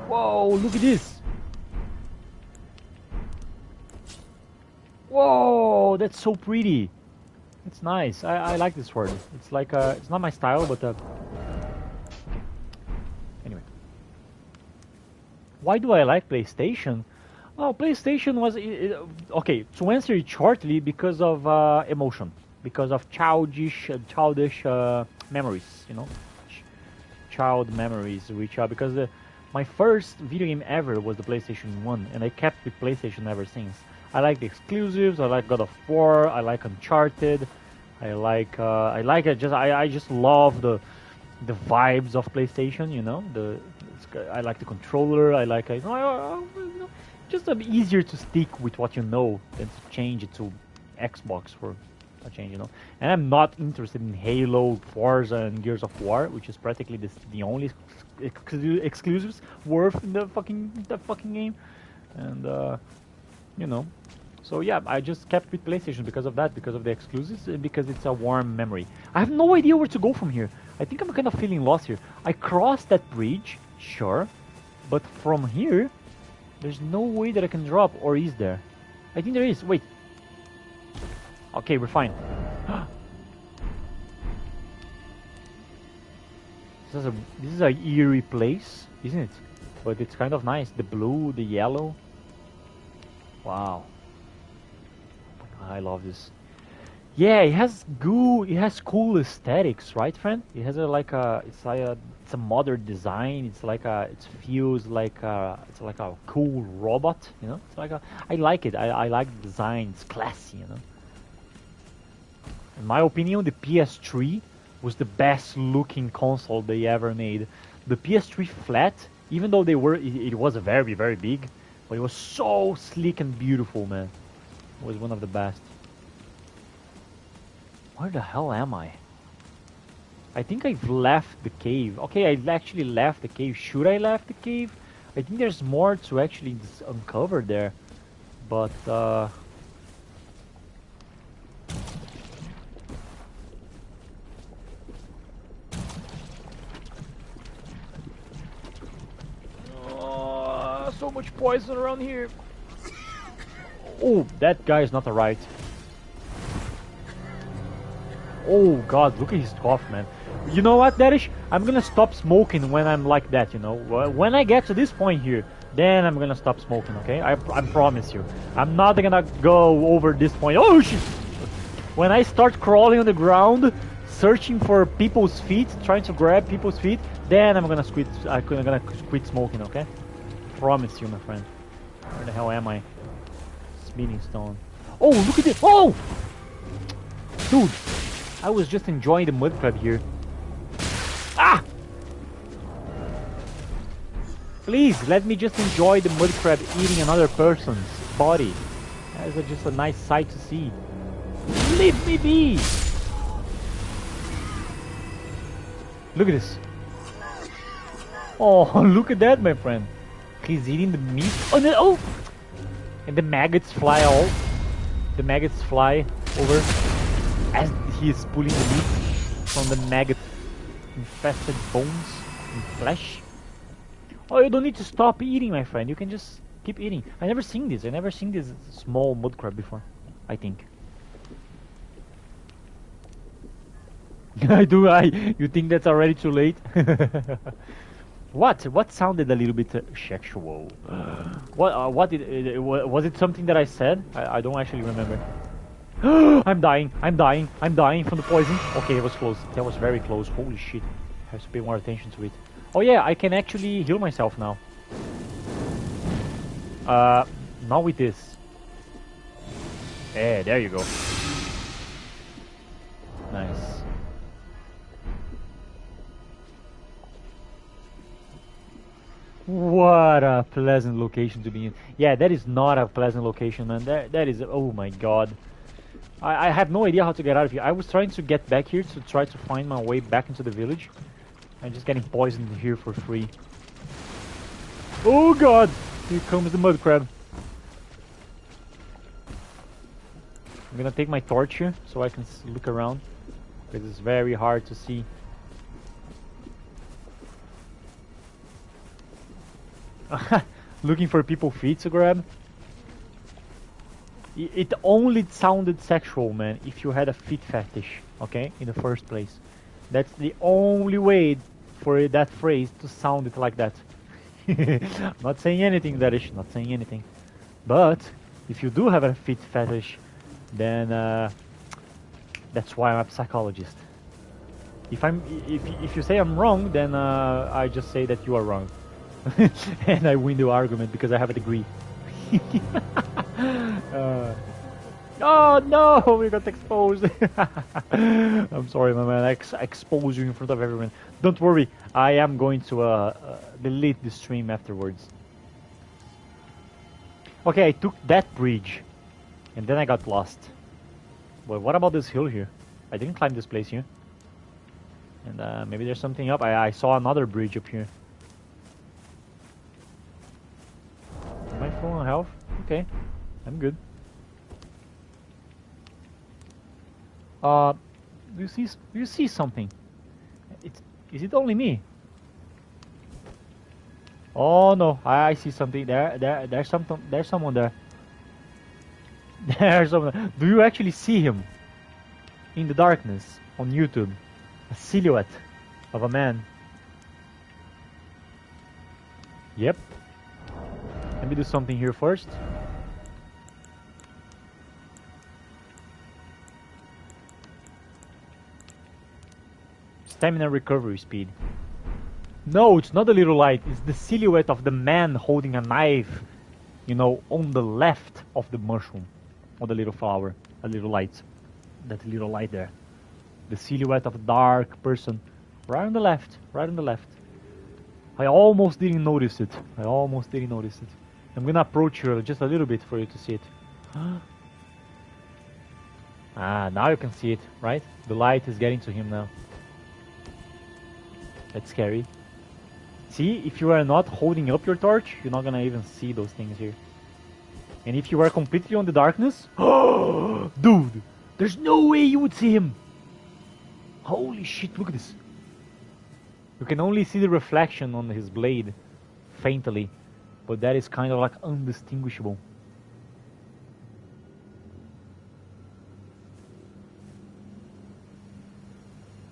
Whoa, look at this! Whoa, that's so pretty. It's nice. I like this sword. It's like it's not my style, but anyway. Why do I like PlayStation? Oh, PlayStation was okay. To answer it shortly, because of emotion, because of childish memories, you know, child memories, which are because my first video game ever was the PlayStation 1, and I kept with PlayStation ever since. I like the exclusives. I like God of War. I like Uncharted. I just love the vibes of PlayStation. You know, I like the controller. I like just easier to stick with what you know than to change it to Xbox for a change. You know, and I'm not interested in Halo, Forza, and Gears of War, which is practically the only exclusives worth in the fucking game, and you know. So yeah, I just kept with PlayStation because of that, because of the exclusives, and because it's a warm memory. I have no idea where to go from here. I think I'm kind of feeling lost here. I crossed that bridge, sure, but from here, there's no way that I can drop, or is there? I think there is. Wait. Okay, we're fine. This is a eerie place, isn't it? But it's kind of nice. The blue, the yellow. Wow. I love this. Yeah, it has cool aesthetics, right, friend? It has it's a modern design. It feels like it's like a cool robot, you know? I like it. I like the design. It's classy, you know. In my opinion, the PS3 was the best looking console they ever made. The PS3 flat, even though it was a very, very big, but it was so sleek and beautiful, man. It was one of the best. Where the hell am I? I think I've left the cave. Okay, I actually left the cave. Should I left the cave? I think there's more to actually uncover there. But, so much poison around here. Oh, that guy is not alright. Oh god, look at his cough, man. You know what, Dadish? I'm gonna stop smoking when I'm like that, you know? When I get to this point here, then I'm gonna stop smoking, okay? I promise you. I'm not gonna go over this point. Oh shit! When I start crawling on the ground, searching for people's feet, trying to grab people's feet, then I'm gonna quit smoking, okay? Promise you, my friend. Where the hell am I? Meeting stone. Oh, look at this! Oh! Dude, I was just enjoying the mud crab here. Ah! Please, let me just enjoy the mud crab eating another person's body. That is just a nice sight to see. Leave me be! Look at this. Oh, look at that, my friend. He's eating the meat. Oh, no, oh! And the maggots fly all. The maggots fly over as he is pulling the meat from the maggot-infested bones and flesh. Oh, you don't need to stop eating, my friend. You can just keep eating. I never seen this. I never seen this small mud crab before. I think. You think that's already too late? What sounded a little bit sexual? Was it something that I said? I don't actually remember. I'm dying from the poison. Okay, it was close. That was very close. Holy shit. I have to pay more attention to it. Oh yeah, I can actually heal myself now. Not with this. There you go. Nice. What a pleasant location to be in. Yeah, that is not a pleasant location, man. That is... Oh my god. I have no idea how to get out of here. I was trying to get back here to try to find my way back into the village. I'm just getting poisoned here for free. Oh god! Here comes the mud crab. I'm gonna take my torch here so I can look around, because it's very hard to see. Looking for people feet to grab. It only sounded sexual, man, if you had a feet fetish, okay, in the first place. That's the only way for that phrase to sound it like that. Not saying anything, Darish, not saying anything. But if you do have a feet fetish, then that's why I'm a psychologist. If you say I'm wrong, then I just say that you are wrong. And I win the argument because I have a degree. Oh no, we got exposed. I'm sorry, my man. I expose you in front of everyone. Don't worry, I am going to delete the stream afterwards. Okay, I took that bridge, and then I got lost. But what about this hill here? I didn't climb this place here. And maybe there's something up. I saw another bridge up here. Am I full on health? Okay, I'm good. Do you see something? Is it only me? Oh no, I see something. There's someone there. There's someone. Do you actually see him in the darkness on YouTube? A silhouette of a man. Yep. Let me do something here first. Stamina recovery speed. No, it's not a little light. It's the silhouette of the man holding a knife, you know, on the left of the mushroom, or the little flower, a little light. That little light there. The silhouette of a dark person, right on the left, right on the left. I almost didn't notice it. I almost didn't notice it. I'm gonna approach her just a little bit for you to see it. Ah, now you can see it, right? The light is getting to him now. That's scary. See, if you are not holding up your torch, you're not gonna even see those things here. And if you are completely on the darkness, dude, there's no way you would see him. Holy shit, look at this. You can only see the reflection on his blade, faintly, but that is kind of like undistinguishable.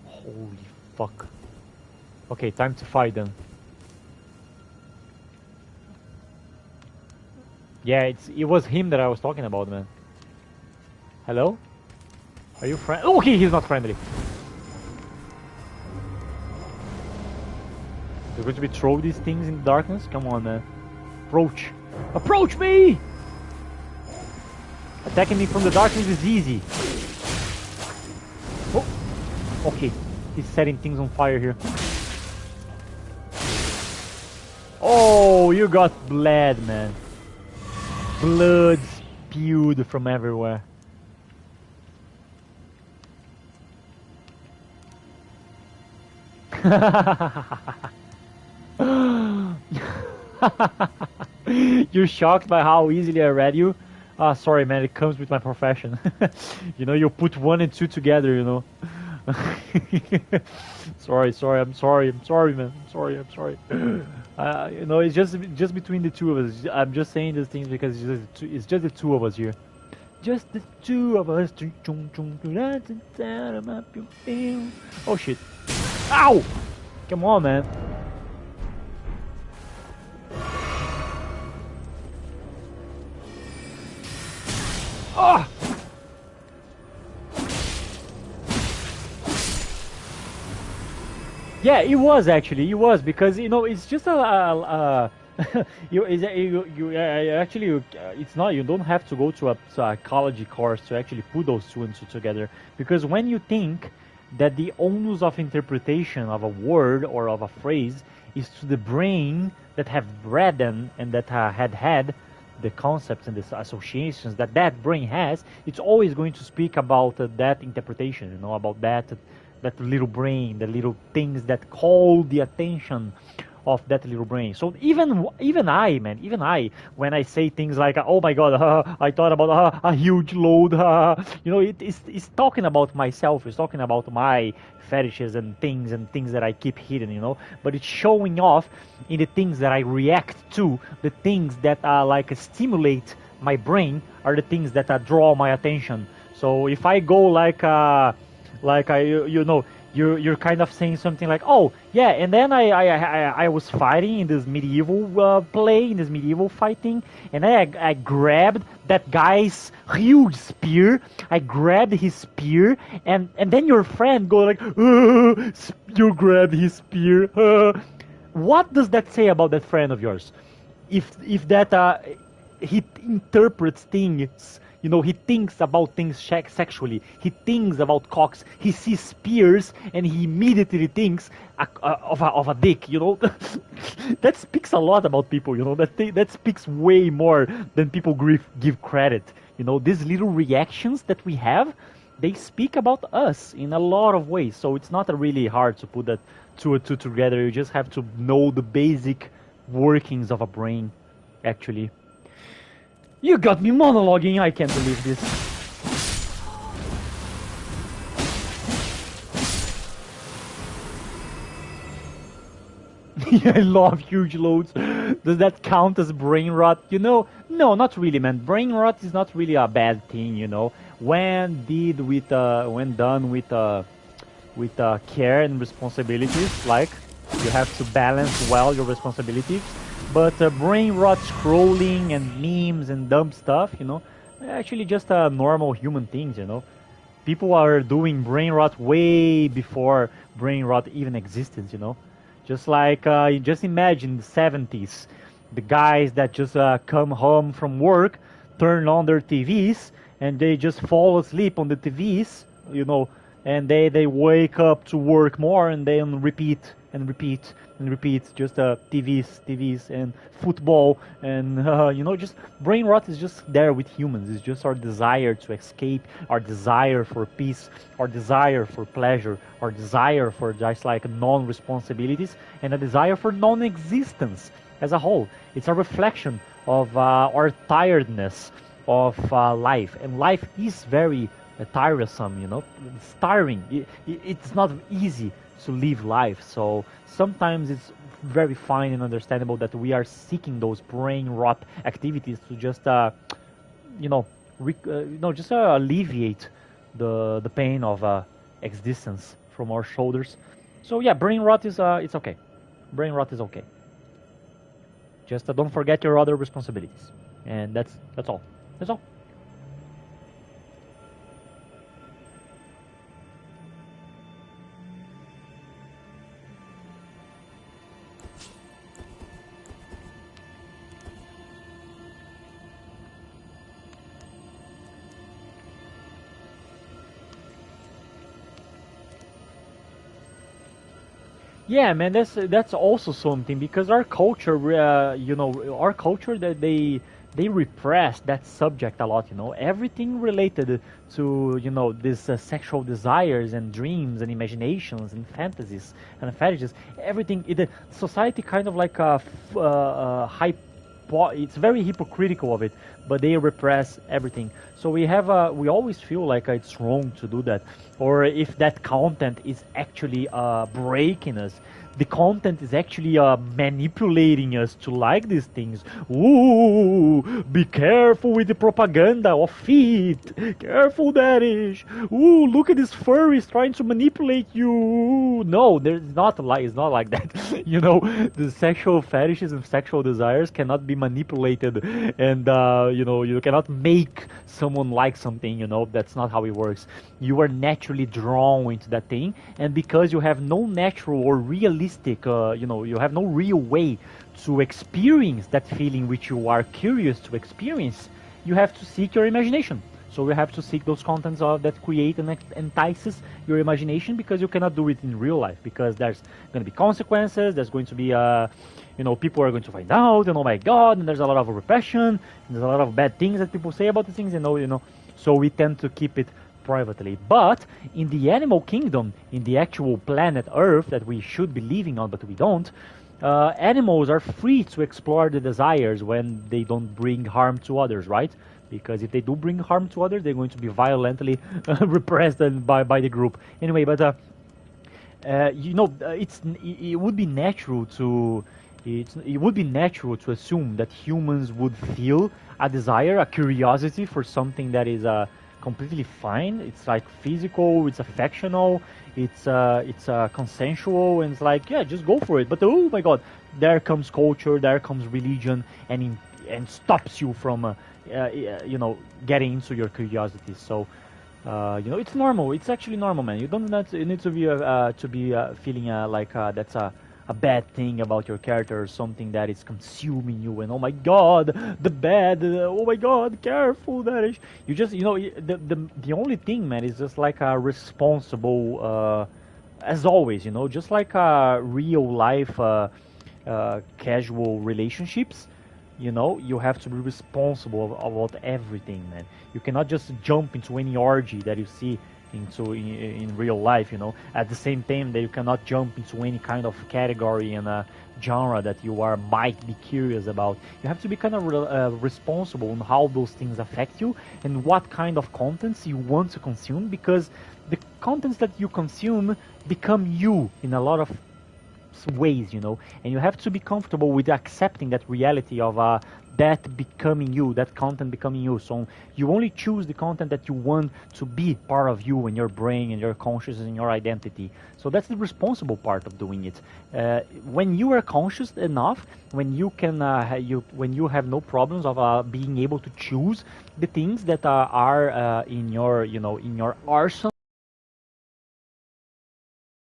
Holy fuck. Okay, time to fight them. Yeah, it was him that I was talking about, man. Hello? Are you friend? Oh, okay, he's not friendly. You're going to be throw these things in the darkness? Come on, man. Approach. Approach me! Attacking me from the darkness is easy. Oh, okay. He's setting things on fire here. Oh, you got bled, man. Blood spewed from everywhere. You're shocked by how easily I read you? Ah, sorry, man. It comes with my profession. You know, you put 1 and 2 together, you know. Sorry, man. I'm sorry. You know, it's just between the two of us. I'm just saying these things because it's just the two of us here. Just the two of us. Oh shit! Ow! Come on, man. Ah! Yeah, it was actually. It was because, you know, it's just a it's not, you don't have to go to a psychology course to actually put those two and two together, because when you think that the onus of interpretation of a word or of a phrase is to the brain that have read them and that had the concepts and the associations that that brain has, it's always going to speak about that interpretation, about that little brain, the little things that call the attention of that little brain. So even I, man, even I, when I say things like, "Oh my God, I thought about a huge load," it's talking about myself. It's talking about my fetishes and things that I keep hidden. But it's showing off in the things that I react to, the things that like stimulate my brain are the things that draw my attention. So if I go like I you're kind of saying something like, oh yeah, and then I was fighting in this medieval play, in this medieval fighting, and I grabbed that guy's huge spear. I grabbed his spear, and then your friend go like, you grabbed his spear. What does that say about that friend of yours? If that he interprets things, he thinks about things sexually. He thinks about cocks. He sees spears and he immediately thinks of a dick. That speaks a lot about people. That speaks way more than people give credit. These little reactions that we have, they speak about us in a lot of ways. So it's not really hard to put that two and two together. You just have to know the basic workings of a brain, actually. You got me monologuing, I can't believe this. I love huge loads. Does that count as brain rot? No, not really, man. Brain rot is not really a bad thing, when done with care and responsibilities. Like, you have to balance well your responsibilities. But brain rot, scrolling and memes and dumb stuff, actually just normal human things, People are doing brain rot way before brain rot even existed, Just like, just imagine the 70s, the guys that just come home from work, turn on their TVs, and they just fall asleep on the TVs, and they wake up to work more, and then repeat and repeat and repeat, just TVs and football, and just brain rot is just there with humans. It's just our desire to escape, our desire for peace, our desire for pleasure, our desire for just like non-responsibilities, and a desire for non-existence as a whole. It's a reflection of our tiredness of life, and life is very tiresome. It's tiring. It's not easy to live life. So sometimes it's very fine and understandable that we are seeking those brain rot activities to just, just alleviate the pain of existence from our shoulders. So yeah, brain rot is it's okay. Brain rot is okay. Just don't forget your other responsibilities, and that's all. That's all. Yeah, man, that's also something, because our culture, our culture, that they repress that subject a lot. Everything related to these sexual desires and dreams and imaginations and fantasies and fetishes. Everything, society kind of like it's very hypocritical of it, but they repress everything. So we always feel like it's wrong to do that, or if that content is actually breaking us, the content is actually manipulating us to like these things. Ooh, be careful with the propaganda of feet. Careful, daddish. Ooh, look at this furries trying to manipulate you. No, it's not like that. The sexual fetishes and sexual desires cannot be manipulated, and you cannot make someone likes something, you know. That's not how it works. You are naturally drawn into that thing, and because you have no natural or realistic, you know, you have no real way to experience that feeling which you are curious to experience, you have to seek your imagination. So you have to seek those contents that create and entices your imagination, because you cannot do it in real life, because there's going to be consequences. There's going to be, you know, people are going to find out, and oh my god, and there's a lot of repression. And there's a lot of bad things that people say about the things, you know. So we tend to keep it privately. But in the animal kingdom, in the actual planet Earth that we should be living on, but we don't, animals are free to explore the desires when they don't bring harm to others, right? Because if they do bring harm to others, they're going to be violently repressed by the group. Anyway, but you know, it would be natural to it would be natural to assume that humans would feel a desire, a curiosity for something that is completely fine. It's like physical, it's affectional, it's consensual, and it's like, yeah, just go for it. But oh my god, there comes culture, there comes religion, and stops you from you know, getting into your curiosity. So you know, it's normal. It's actually normal, man. You don't need to be feeling like that's a bad thing about your character, or something that is consuming you. And oh my god, the bad. Oh my god, careful. That is. You just, you know, the only thing, man, is just like a responsible. As always, you know, just like real life casual relationships, you know, you have to be responsible about everything, man. You cannot just jump into any orgy that you see in real life, you know. At the same time that you cannot jump into any kind of category and genre that you might be curious about. You have to be kind of responsible on how those things affect you and what kind of contents you want to consume, because the contents that you consume become you in a lot of ways, you know, and you have to be comfortable with accepting that reality of that becoming you, that content becoming you. So you only choose the content that you want to be part of you and your brain and your consciousness and your identity. So that's the responsible part of doing it. When you are conscious enough, when you can, when you have no problems of being able to choose the things that are in your, you know, in your arsenal.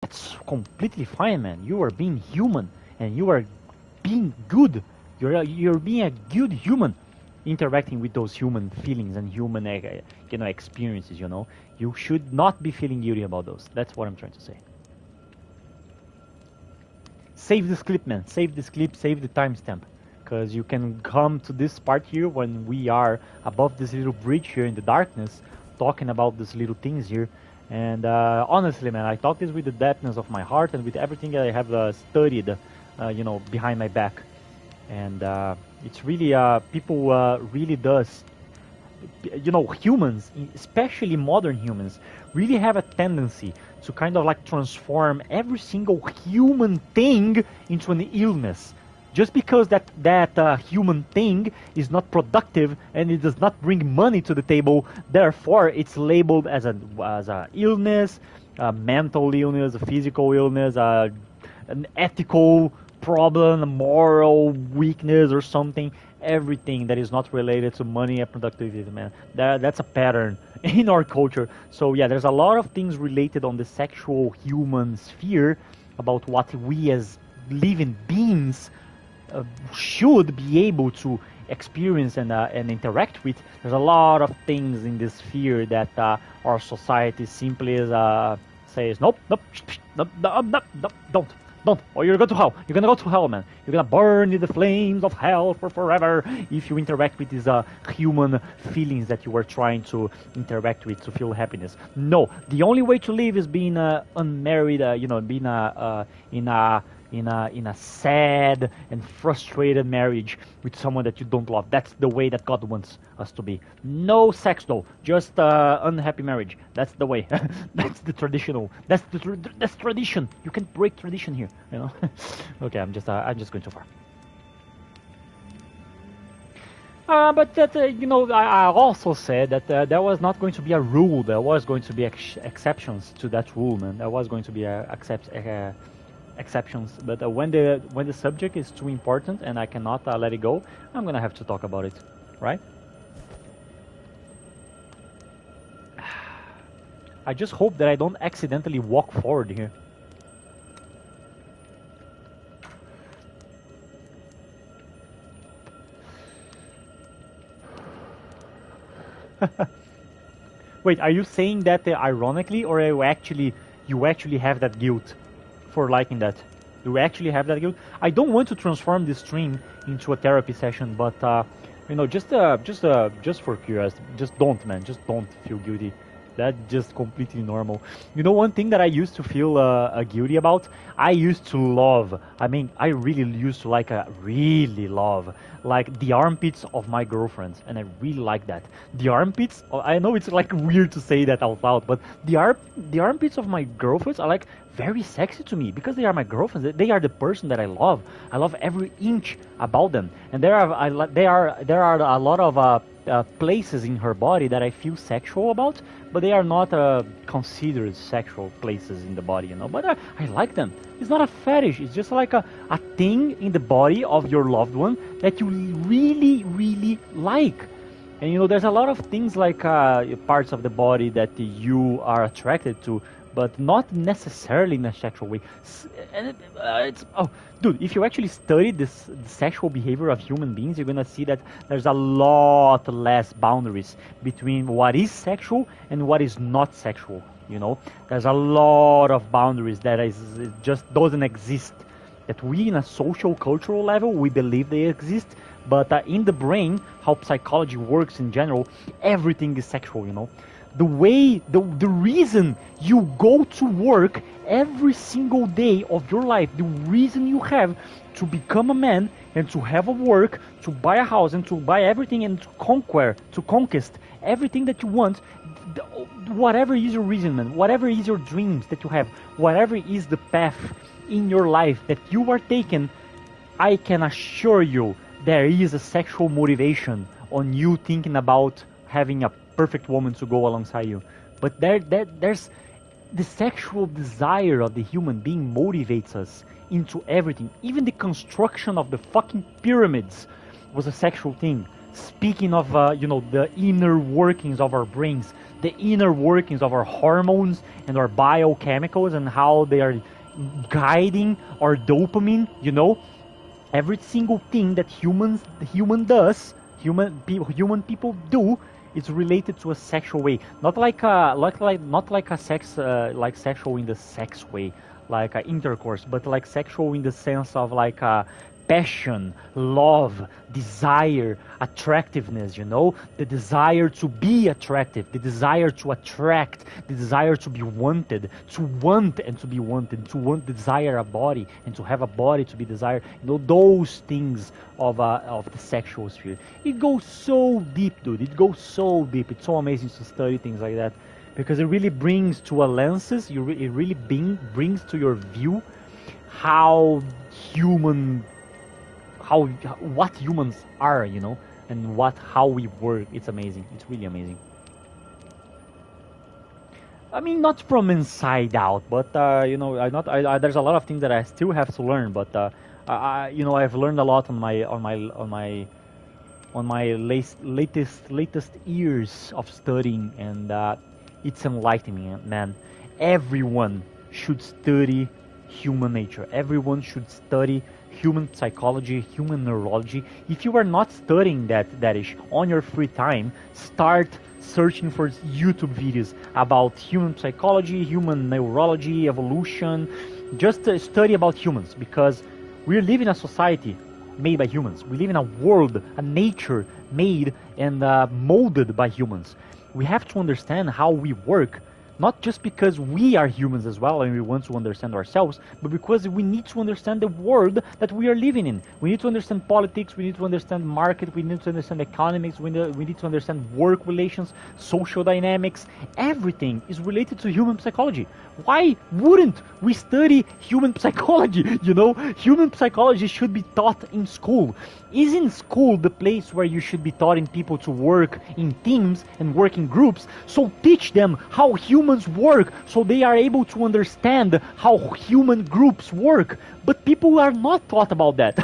That's completely fine, man. You are being human, and you are being good. You're being a good human, interacting with those human feelings and human, you know, experiences. You know, you should not be feeling guilty about those. That's what I'm trying to say. Save this clip, man. Save this clip. Save the timestamp, because you can come to this part here when we are above this little bridge here in the darkness, talking about these little things here. And honestly, man, I talk this with the depthness of my heart and with everything that I have studied, you know, behind my back. And it's really, people really does, you know, humans, especially modern humans, really have a tendency to kind of like transform every single human thing into an illness. Just because that human thing is not productive and it does not bring money to the table, therefore it's labeled as a illness, a mental illness, a physical illness, an ethical problem, a moral weakness or something. Everything that is not related to money and productivity, man. That's a pattern in our culture. So yeah, there's a lot of things related on the sexual human sphere about what we as living beings should be able to experience and interact with. There's a lot of things in this sphere that our society simply says nope, nope, nope, nope, nope, nope, don't, or you're going to hell. You're gonna go to hell, man. You're gonna burn in the flames of hell for forever if you interact with these human feelings that you are trying to interact with to feel happiness. No, the only way to live is being unmarried, you know, being in a sad and frustrated marriage with someone that you don't love. That's the way that God wants us to be. No sex though, just unhappy marriage. That's the way. That's the traditional. That's tradition. You can't break tradition here, you know. Okay, I'm just going too far. But that, you know, I also said that there was not going to be a rule. There was going to be exceptions to that rule, man. There was going to be exceptions, but when the subject is too important and I cannot let it go, I'm gonna have to talk about it, right? I just hope that I don't accidentally walk forward here. Wait, are you saying that ironically, or you actually have that guilt for liking that? You actually have that guilt? I don't want to transform this stream into a therapy session, but just for curiosity, just don't, man, just don't feel guilty. That's just completely normal. You know, one thing that I used to feel guilty about, I used to love. I mean, I really used to really love, like the armpits of my girlfriends, and I really like that. The armpits. I know it's like weird to say that out loud, but the armpits of my girlfriends are like very sexy to me because they are my girlfriends. They are the person that I love. I love every inch about them, and there are a lot of places in her body that I feel sexual about, but they are not considered sexual places in the body, you know. But I like them. It's not a fetish. It's just like a thing in the body of your loved one that you really, really like. And you know, there's a lot of things like parts of the body that you are attracted to, but not necessarily in a sexual way. Dude, if you actually study the sexual behavior of human beings, you're gonna see that there's a lot less boundaries between what is sexual and what is not sexual. You know, there's a lot of boundaries that it just doesn't exist. That we, in a social, cultural level, we believe they exist, but in the brain, how psychology works in general, everything is sexual. You know. The reason you go to work every single day of your life, the reason you have to become a man and to have a work, to buy a house and to buy everything and to conquest everything that you want, whatever is your reason, man, whatever is your dreams that you have, whatever is the path in your life that you are taking, I can assure you there is a sexual motivation on you thinking about having a perfect woman to go alongside you. But there's the sexual desire of the human being motivates us into everything. Even the construction of the fucking pyramids was a sexual thing. Speaking of the inner workings of our brains, the inner workings of our hormones and our biochemicals, and how they are guiding our dopamine, you know, every single thing that human people do, it's related to a sexual way, not like a sex like sexual in the sex way, like intercourse, but like sexual in the sense of like passion, love, desire, attractiveness. You know, the desire to be attractive, the desire to attract, the desire to be wanted, to want and to be wanted, to want, desire a body and to have a body to be desired. You know, those things of the sexual sphere. It goes so deep, dude. It goes so deep. It's so amazing to study things like that, because it really brings to a lenses. It really brings to your view how what humans are, you know, and how we work. It's amazing. It's really amazing. I mean, not from inside out, but there's a lot of things that I still have to learn. But I've learned a lot on my latest years of studying, and it's enlightening, man. Everyone should study human nature. Everyone should study human psychology, human neurology. If you are not studying that on your free time, start searching for YouTube videos about human psychology, human neurology, evolution. Just study about humans, because we live in a society made by humans. We live in a world, a nature made and molded by humans. We have to understand how we work, not just because we are humans as well and we want to understand ourselves, but because we need to understand the world that we are living in. We need to understand politics, we need to understand market, we need to understand economics, we need to understand work relations, social dynamics. Everything is related to human psychology. Why wouldn't we study human psychology? You know, human psychology should be taught in school. Isn't school the place where you should be taught in people to work in teams and work in groups? So teach them how human humans work, so they are able to understand how human groups work. But people are not taught about that.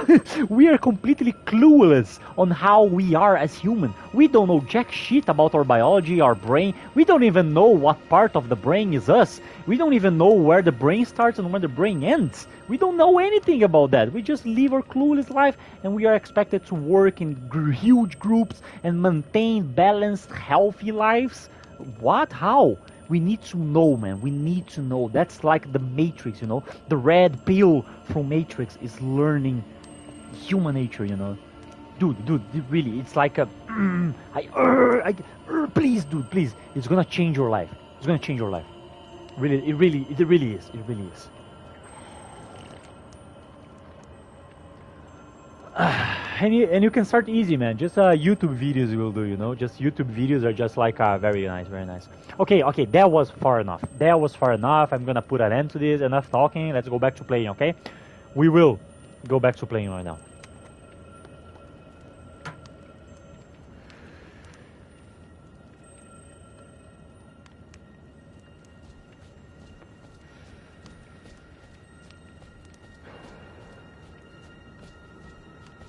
We are completely clueless on how we are as human. We don't know jack shit about our biology, our brain. We don't even know what part of the brain is us. We don't even know where the brain starts and where the brain ends. We don't know anything about that. We just live our clueless life, and we are expected to work in huge groups and maintain balanced, healthy lives. What? How? We need to know, man. We need to know. That's like the Matrix, you know? The red pill from Matrix is learning human nature, you know? Dude, really, it's like a... please, dude, please. It's gonna change your life. It's gonna change your life. Really, it really is. It really is. And you can start easy, man. Just YouTube videos will do, you know. Just YouTube videos are just like very nice, very nice. Okay, that was far enough. That was far enough. I'm gonna put an end to this. Enough talking. Let's go back to playing, okay? We will go back to playing right now.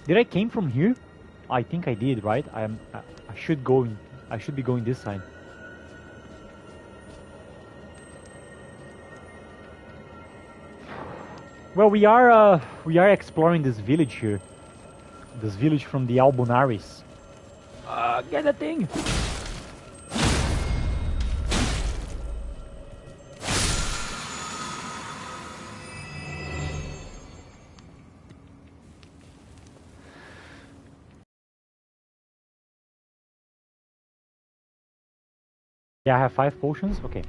Did I came from here? I think I did, right? I should go. I should be going this side. Well, we are exploring this village here. This village from the Albunaris. Get that thing! Yeah, I have 5 potions. Okay,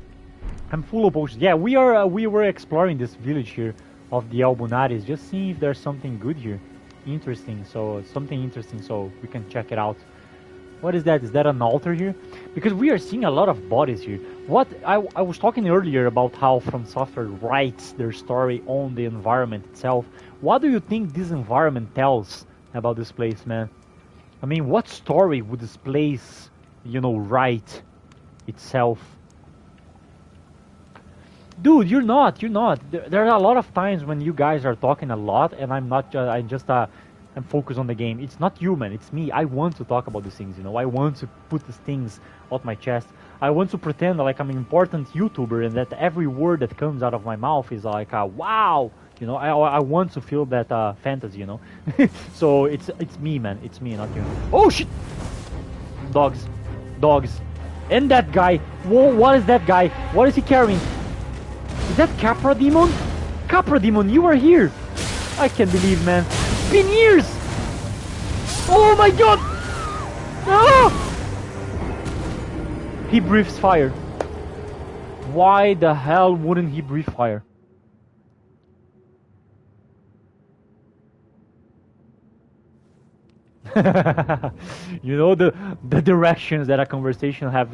I'm full of potions. Yeah, we were exploring this village here of the Albunaris, just seeing if there's something good here, interesting. So something interesting, so we can check it out. What is that? Is that an altar here? Because we are seeing a lot of bodies here. What I was talking earlier about how From Software writes their story on the environment itself. What do you think this environment tells about this place, man? I mean, what story would this place, you know, write itself? Dude, you're not. There are a lot of times when you guys are talking a lot, and I'm not. I'm focused on the game. It's not you, man. It's me. I want to talk about these things. You know, I want to put these things out my chest. I want to pretend like I'm an important YouTuber, and that every word that comes out of my mouth is like, wow. You know, I want to feel that fantasy. You know, so it's me, man. It's me, not you. Oh shit! Dogs. And that guy. Whoa! What is that guy? What is he carrying? Is that Capra Demon? Capra Demon, you are here! I can't believe, man. It's been years! Oh my god! Ah! He breathes fire. Why the hell wouldn't he breathe fire? You know the directions that a conversation have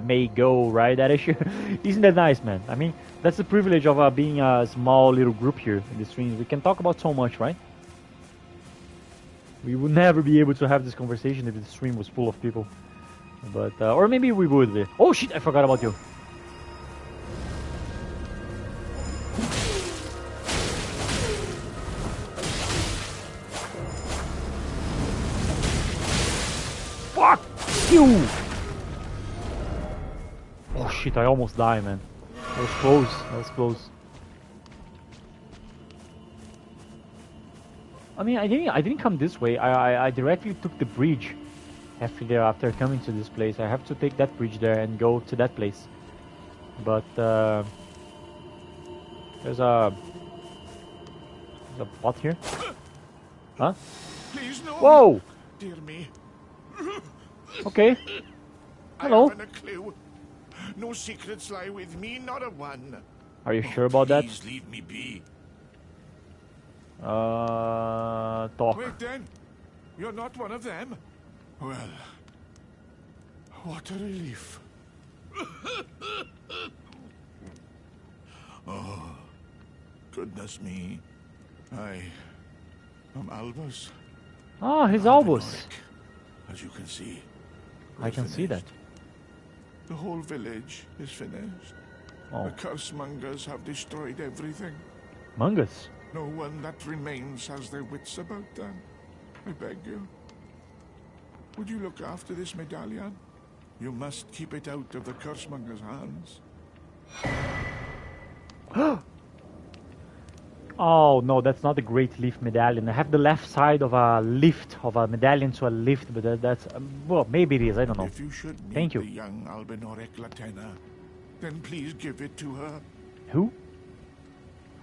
may go, right? That issue, isn't that nice, man? I mean, that's the privilege of being a small little group here in the streams. We can talk about so much, right? We would never be able to have this conversation if the stream was full of people, but or maybe we would be. Oh shit! I forgot about you. Fuck you! Oh shit, I almost died, man. That was close, I mean, I didn't come this way. I directly took the bridge after coming to this place. I have to take that bridge there and go to that place. But there's a bot here. Huh? Please no. Whoa! Dear me. Okay. Hello. I haven't a clue. No secrets lie with me, not a one. Are you sure about that? Please leave me be. Talk. Wait then. You're not one of them? Well, what a relief. Oh, goodness me. I am Albus. Oh, he's Albus. As you can see. I can see that. The whole village is finished. Oh, The curse-mongers have destroyed everything. Mungus. No one that remains has their wits about them. I beg you. Would you look after this medallion? You must keep it out of the curse-mongers' hands. Oh no, that's not a great leaf medallion. I have the left side of a lift, of a medallion to a lift, but that's well, maybe it is. I don't know. If you should meet Thank you. the young Albinoric Latenna, then please give it to her. Who?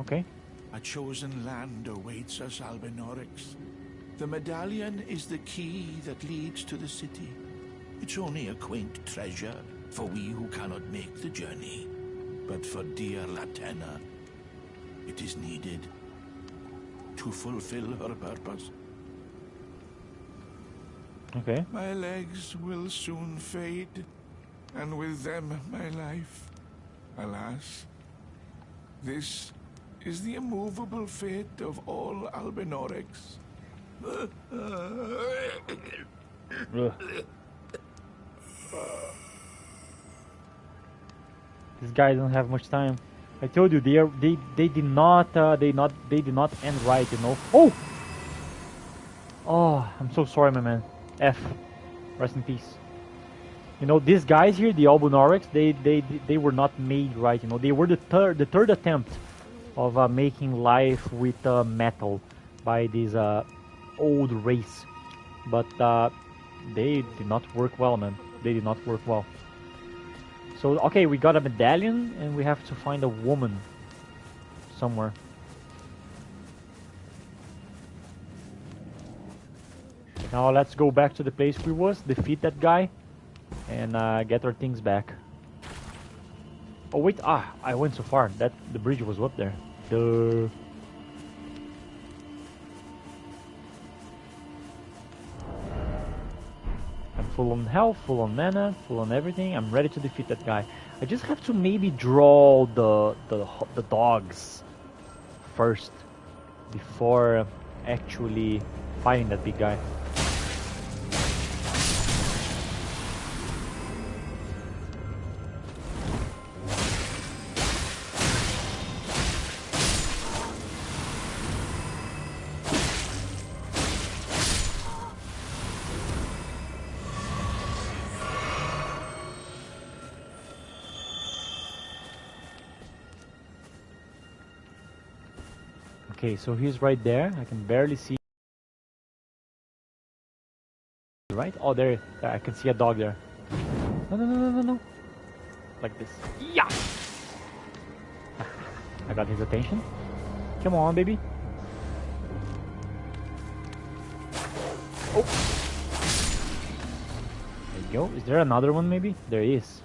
Okay. A chosen land awaits us Albinorics. The medallion is the key that leads to the city. It's only a quaint treasure for we who cannot make the journey. But for dear Latenna, it is needed to fulfill her purpose. Okay. My legs will soon fade, and with them my life. Alas, this is the immovable fate of all Albinorics. Ugh. This guy doesn't have much time. I told you they did not end right, you know. Oh, I'm so sorry, my man. F, rest in peace. You know, these guys here, the Albinorics, they were not made right. You know, they were the third attempt of making life with metal by this old race, but they did not work well, man. They did not work well. So okay, we got a medallion, and we have to find a woman somewhere. Now let's go back to the place we was, defeat that guy, and get our things back. Oh wait, I went so far. That the bridge was up there. Duh. I'm full on health, full on mana, full on everything. I'm ready to defeat that guy. I just have to maybe draw the dogs first before actually fighting that big guy. Okay, so he's right there. I can barely see. Right? Oh, there. I can see a dog there. No, no, no, no, no, no. Like this. Yeah! I got his attention. Come on, baby. Oh! There you go. Is there another one, maybe? There is.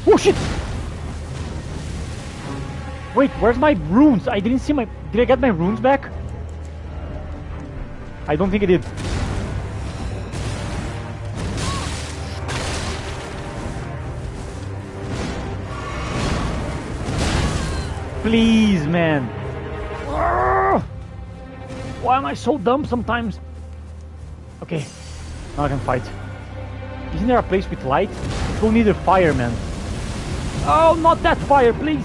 Oh shit! Wait, where's my runes? I didn't see my... Did I get my runes back? I don't think I did. Please, man. Why am I so dumb sometimes? Okay, now I can fight. Isn't there a place with light? We'll need a fire, man. Oh, not that fire, please!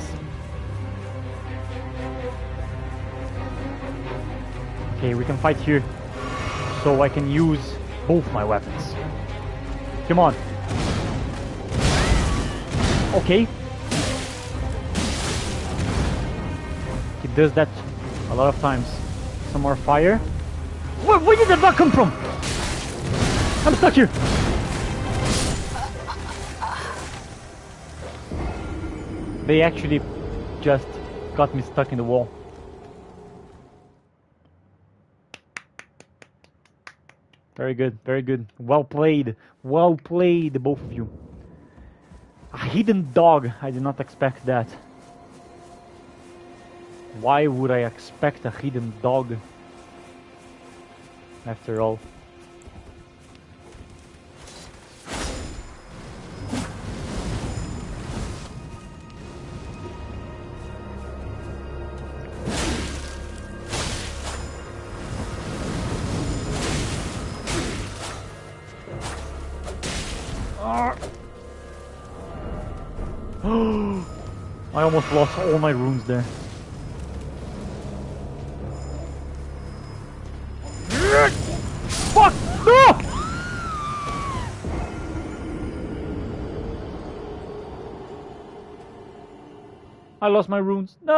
Okay, we can fight here. So I can use both my weapons. Come on. Okay. He does that a lot of times. Some more fire. Where did that bug come from? I'm stuck here. They actually just got me stuck in the wall. Very good, very good. Well played, both of you. A hidden dog, I did not expect that. Why would I expect a hidden dog? After all. I almost lost all my runes there. Fuck! No! I lost my runes. No!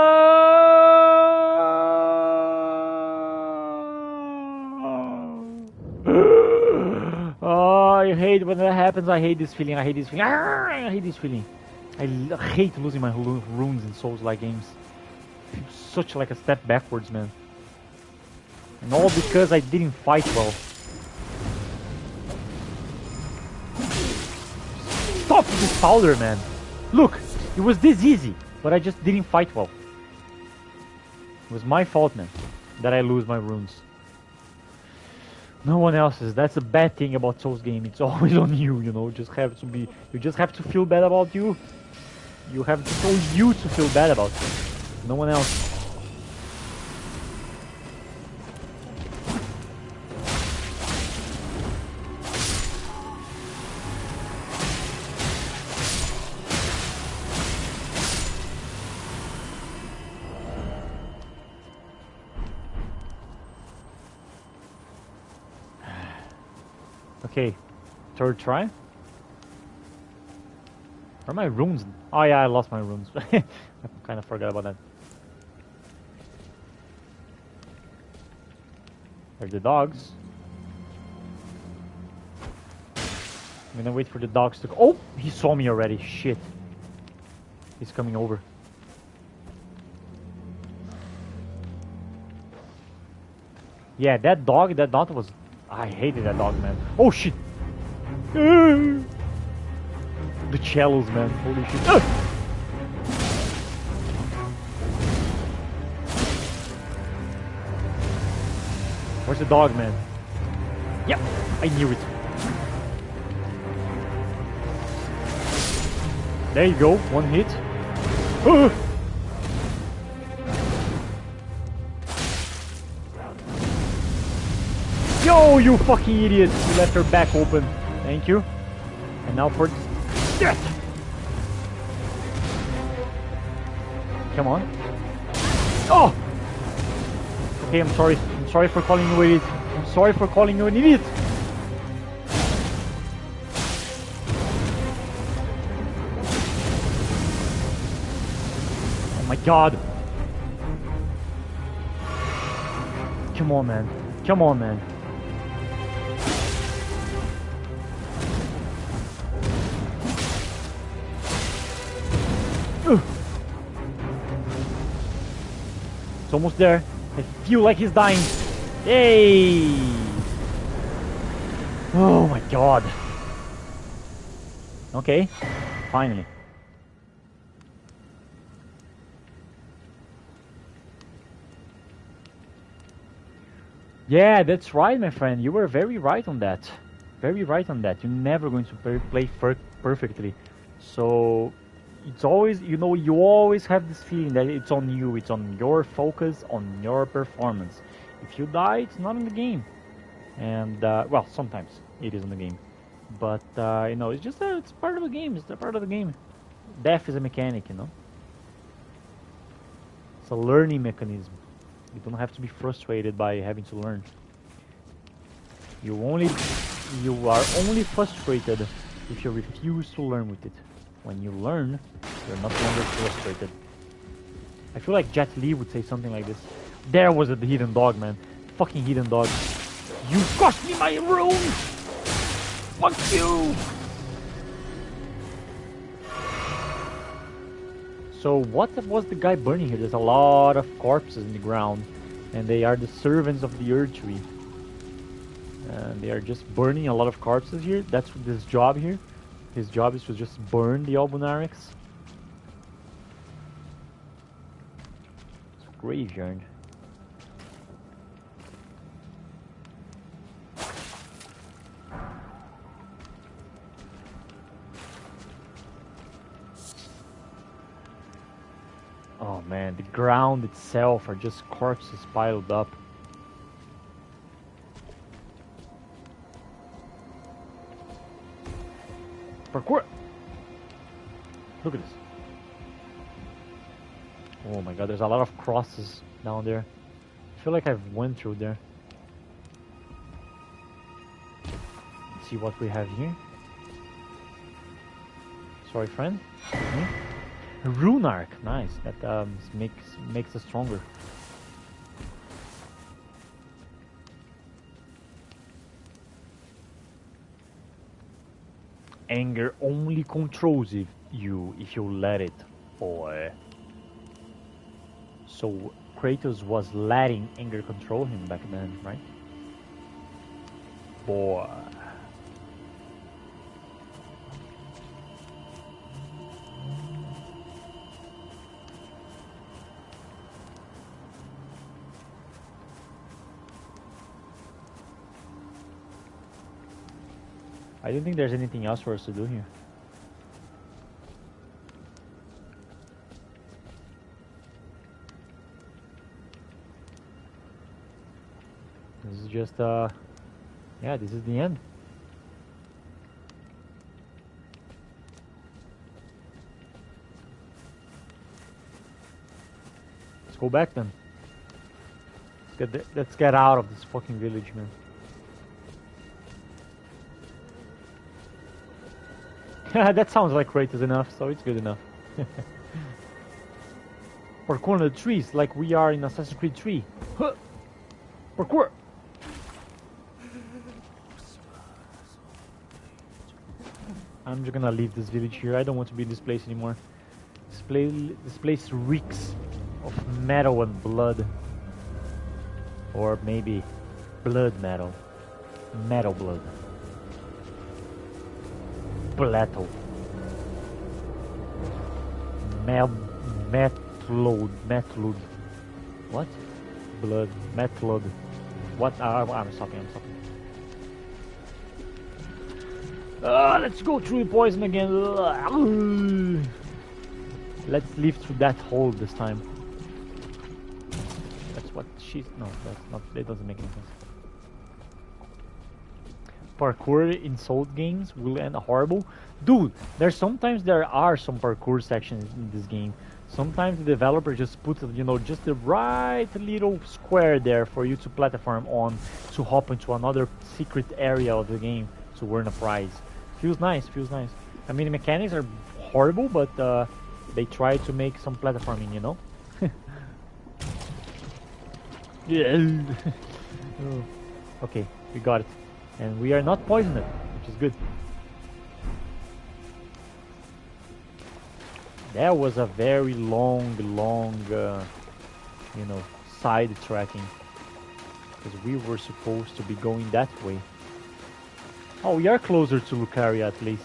Oh, I hate when that happens. I hate this feeling. I hate this feeling. I hate this feeling. I hate losing my runes in Souls-like games. It's such like a step backwards, man. And all because I didn't fight well. Stop with this powder, man. Look, it was this easy, but I just didn't fight well. It was my fault, man, that I lose my runes. No one else's. That's the bad thing about Souls game. It's always on you, you know. You just have to feel bad about you. You have to tell you to feel bad about it. No one else. Okay, third try. Where are my runes? Oh yeah, I lost my runes. I kind of forgot about that. There's the dogs. I'm gonna wait for the dogs to... Oh! He saw me already. Shit. He's coming over. Yeah, that dog was... I hated that dog, man. Oh shit! The cellos, man. Holy shit. Where's the dog, man? Yep, I knew it. There you go, one hit. Yo, you fucking idiot! You left her back open. Thank you. And now for death. Come on. Oh! Okay, I'm sorry. I'm sorry for calling you an idiot. I'm sorry for calling you an idiot. Oh my god. Come on, man. Come on, man. It's almost there. I feel like he's dying. Yay! Oh my god. Okay, finally. Yeah, that's right, my friend. You were very right on that. Very right on that. You're never going to play perfectly. So it's always, you know, you always have this feeling that it's on you, it's on your focus, on your performance. If you die, it's not in the game. And, well, sometimes it is in the game. But, you know, it's just, it's part of the game, it's a part of the game. Death is a mechanic, you know. It's a learning mechanism. You don't have to be frustrated by having to learn. You are only frustrated if you refuse to learn with it. When you learn, you're not longer frustrated. I feel like Jet Li would say something like this. There was a hidden dog, man. Fucking hidden dog. You cost me my room! Fuck you! So what was the guy burning here? There's a lot of corpses in the ground. And they are the servants of the Earth Tree. And they are just burning a lot of corpses here. That's this job here. His job is to just burn the Albunarics. It's a graveyard. Oh man, the ground itself are just corpses piled up. Parkour! Look at this. Oh my god, there's a lot of crosses down there. I feel like I've went through there. Let's see what we have here. Sorry, friend. Me? A rune arc, nice. That makes us stronger. Anger only controls you if you let it, boy. So Kratos was letting anger control him back then, right? Boy. I don't think there's anything else for us to do here. This is just, yeah, this is the end. Let's go back then. Let's get out of this fucking village, man. That sounds like Kratos enough, so it's good enough. Parkour on the trees, like we are in Assassin's Creed 3. Huh. Parkour! I'm just gonna leave this village here. I don't want to be in this place anymore. This place reeks of metal and blood. Or maybe blood metal. Metal blood. Plato. Metlud. What? Blood. Metlud. What? I'm stopping. Let's go through the poison again. Let's live through that hole this time. That's what she's... No, that's not... It doesn't make any sense. Parkour in Soul games will end horrible. Dude, there are some parkour sections in this game. Sometimes the developer just puts, you know, just the right little square there for you to platform on to hop into another secret area of the game to earn a prize. Feels nice. I mean, the mechanics are horrible, but they try to make some platforming, you know? Yeah. Oh. Okay, we got it. And we are not poisoned, which is good. That was a very long, you know, side tracking. Because we were supposed to be going that way. Oh, we are closer to Lucaria at least.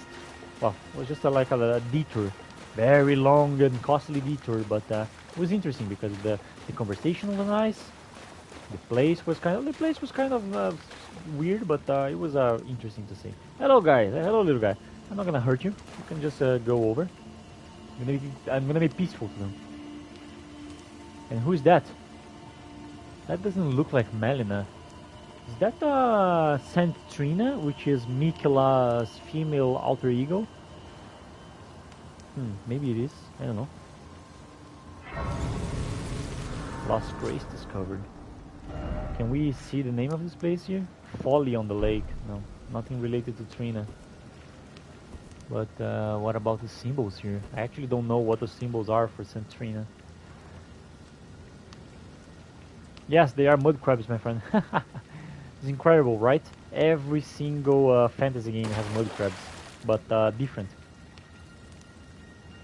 Well, it was just like a detour. Very long and costly detour, but it was interesting because the conversation was nice. The place was kind of weird, but it was interesting to see. Hello, guys. Hello, little guy. I'm not gonna hurt you. You can just go over. I'm gonna be peaceful to them. And who is that? That doesn't look like Melina. Is that Saint Trina, which is Mikela's female alter ego? Maybe it is. I don't know. Lost Grace discovered. Can we see the name of this place here? Folly on the Lake. No, nothing related to Trina. But what about the symbols here? I actually don't know what the symbols are for Saint Trina. Yes, they are mud crabs, my friend. It's incredible, right? Every single fantasy game has mud crabs, but different.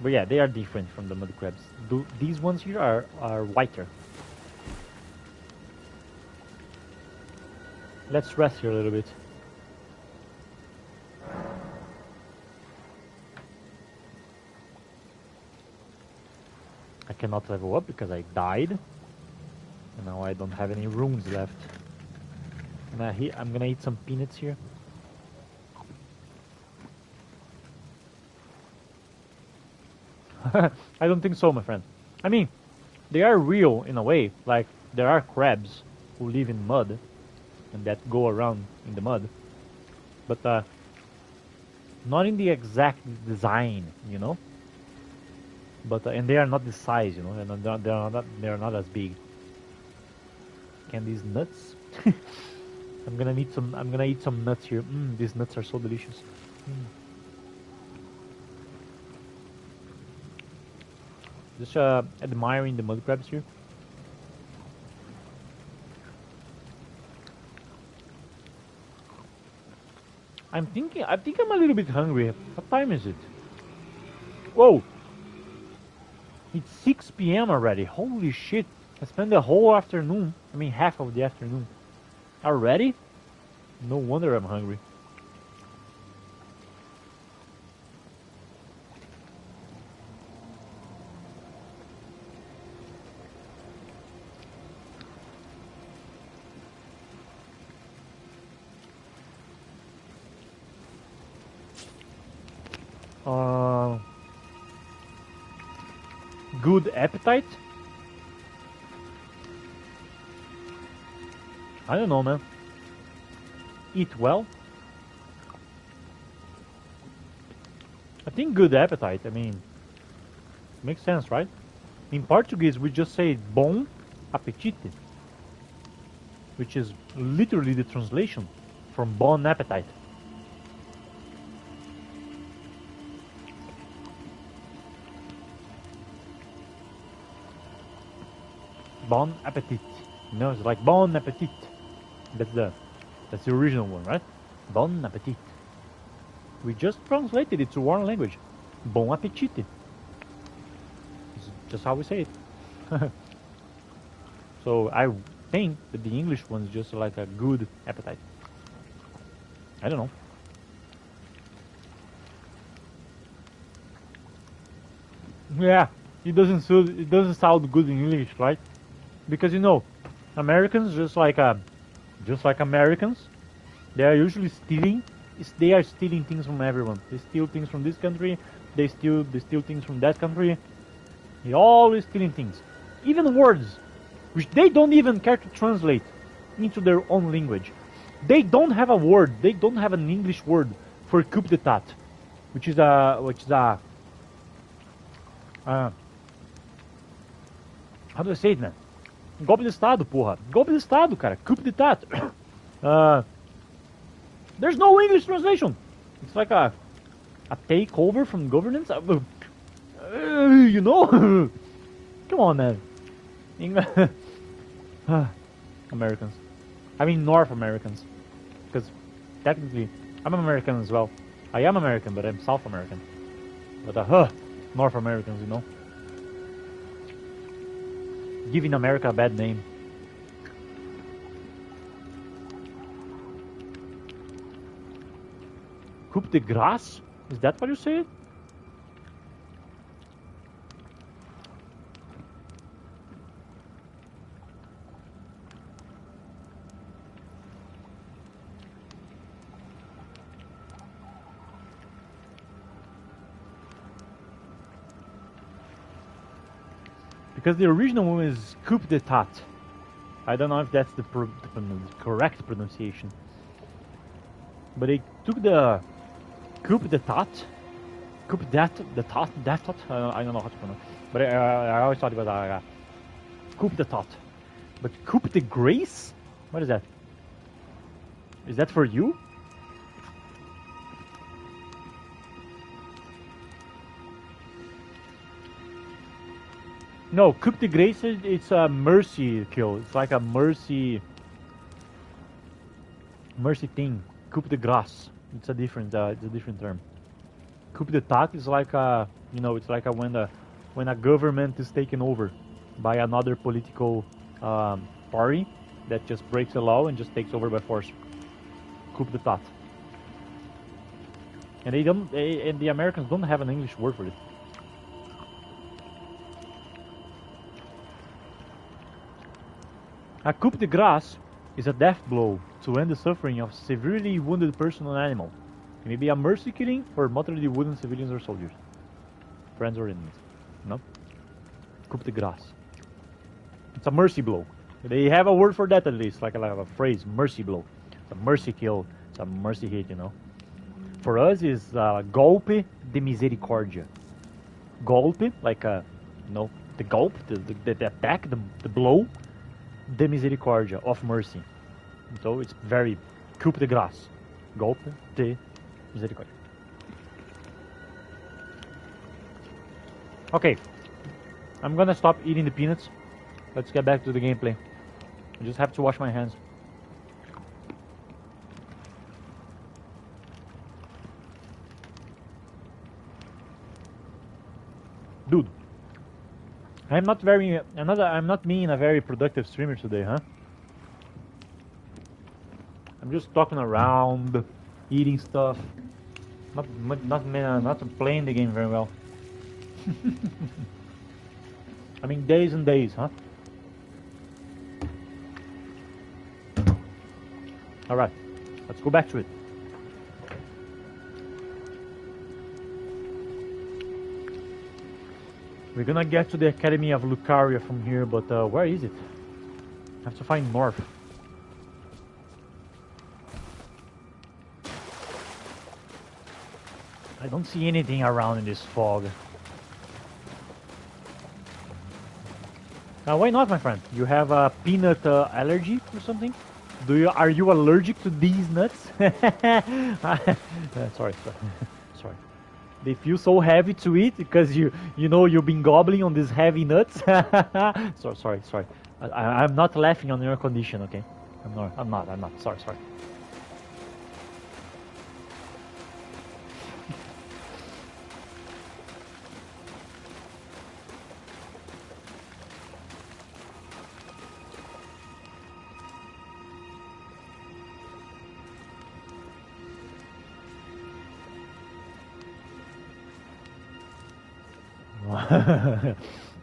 But yeah, they are different from the mud crabs. These ones here are whiter. Let's rest here a little bit. I cannot level up because I died. And now I don't have any runes left. And I'm gonna eat some peanuts here. I don't think so, my friend. I mean, they are real in a way. Like, there are crabs who live in mud and that go around in the mud. But Not in the exact design, you know. But and they are not the size, you know. They are not as big. Can these nuts? I'm gonna need some. I'm gonna eat some nuts here. These nuts are so delicious. Just admiring the mud crabs here. I'm thinking. I think I'm a little bit hungry. What time is it? Whoa! It's 6 p.m. already. Holy shit! I spent the whole afternoon. I mean, half of the afternoon already. No wonder I'm hungry. Good appetite? I don't know, man. Eat well? I think good appetite. I mean, makes sense, right? In Portuguese, we just say bom apetite, which is literally the translation from bon appetite. Bon appetit. You know, it's like bon appetit. That's the original one, right? Bon appetit. We just translated it to our language. Bon appetit. It's just how we say it. So I think that the English one is just like a good appetite. I don't know. Yeah, it doesn't sound good in English, right? Because you know, Americans just like Americans, they are usually stealing. They are stealing things from everyone. They steal things from this country. They steal things from that country. They're always stealing things, even words, which they don't even care to translate into their own language. They don't have a word. They don't have an English word for coup d'état, which is a how do I say it, man? Golpe de Estado, porra. Golpe de Estado, cara. Coup d'état. There's no English translation. It's like a takeover from governance. You know? Come on, man. Americans. I mean North Americans. Because technically, I'm American as well. I am American, but I'm South American. But North Americans, you know? Giving America a bad name. Coup de grace? Is that what you say? Because the original one is coup d'état. I don't know if that's the correct pronunciation. But they took the coup d'état, I don't know how to pronounce. But I always thought it was coup d'état. But coup de grace? What is that? Is that for you? No, coup de grace, it's a mercy kill. It's like a mercy thing. Coup de grace. It's a different term. Coup d'état is like it's like when a government is taken over by another political party that just breaks the law and just takes over by force. Coup d'état. And and the Americans don't have an English word for it. A coup de grace is a death blow to end the suffering of a severely wounded person or animal. It may be a mercy killing or mortally wounded civilians or soldiers, friends or enemies. No? Coup de grace. It's a mercy blow. They have a word for that at least, like a phrase, mercy blow. It's a mercy kill. It's a mercy hit, you know. for us is golpe de misericordia. Golpe, like the gulp, the attack, the blow, de misericordia, of mercy. So it's very coup de grâce. Golpe de misericordia. Okay, I'm gonna stop eating the peanuts. Let's get back to the gameplay. I just have to wash my hands. Dude, I'm not being a very productive streamer today, huh? I'm just talking around, eating stuff, not playing the game very well. I mean, days and days, huh? All right, let's go back to it. We're gonna get to the Academy of Lucaria from here, but where is it? I have to find north. I don't see anything around in this fog. Why not, my friend? You have a peanut allergy or something? Are you allergic to these nuts? Sorry. Sorry. They feel so heavy to eat because you've been gobbling on these heavy nuts. Sorry. I'm not laughing on your condition, okay? I'm not. Sorry.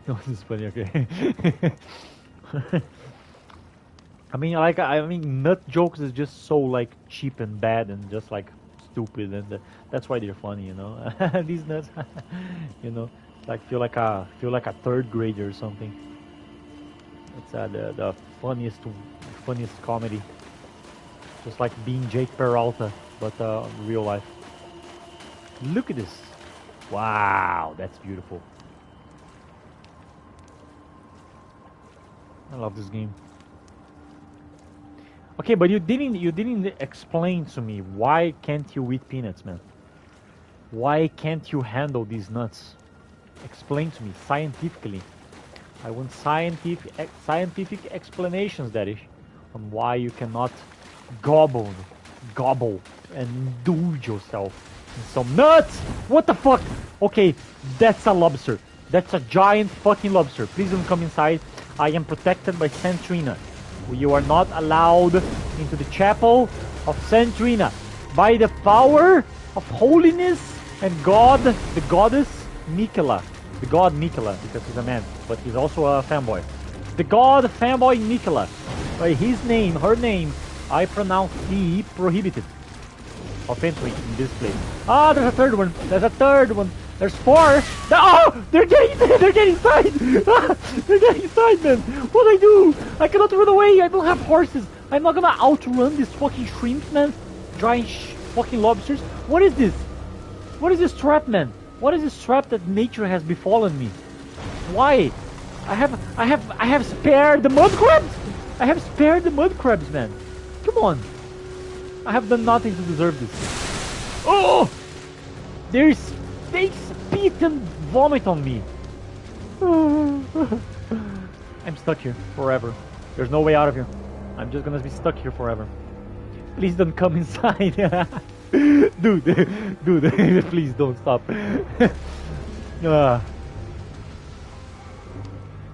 This is funny, okay. I mean, nut jokes is just so like cheap and bad and just like stupid, and that's why they're funny, you know. These nuts, you know, like feel like a third grader or something. It's the funniest comedy, just like being Jake Peralta, but real life. Look at this! Wow, that's beautiful. I love this game. Okay, but you didn't explain to me why can't you eat peanuts, man? Why can't you handle these nuts? Explain to me scientifically. I want scientific explanations, Daddy, on why you cannot gobble and indulge yourself in some nuts. What the fuck? Okay, that's a lobster. That's a giant fucking lobster. Please don't come inside. I am protected by Santrina. You are not allowed into the chapel of Santrina. By the power of holiness and God, the goddess Nicola. The god Nicola, because he's a man, but he's also a fanboy. The god fanboy Nicola. By his name, her name, I pronounce thee prohibited of entering in this place. Ah, there's a third one. There's four. Oh, they're getting inside. They're getting inside, man. What do I do? I cannot run away. I don't have horses. I'm not gonna outrun these fucking shrimps, man. Giant fucking lobsters. What is this? What is this trap, man? What is this trap that nature has befallen me? Why? I have spared the mud crabs. I have spared the mud crabs, man. Come on. I have done nothing to deserve this. Oh! They spit and vomit on me. I'm stuck here forever. There's no way out of here. I'm just gonna be stuck here forever. Please don't come inside. Dude, please don't stop.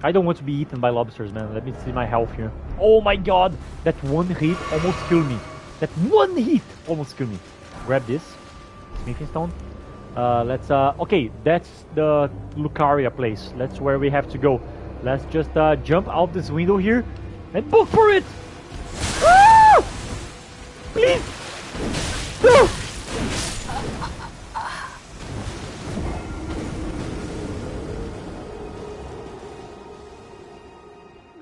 I don't want to be eaten by lobsters, man. Let me see my health here. Oh my god! That one hit almost killed me. That one hit almost killed me. Grab this. Smithing stone. Okay, that's the Lucaria place. That's where we have to go. Let's just jump out this window here and book for it! Ah! Please! No!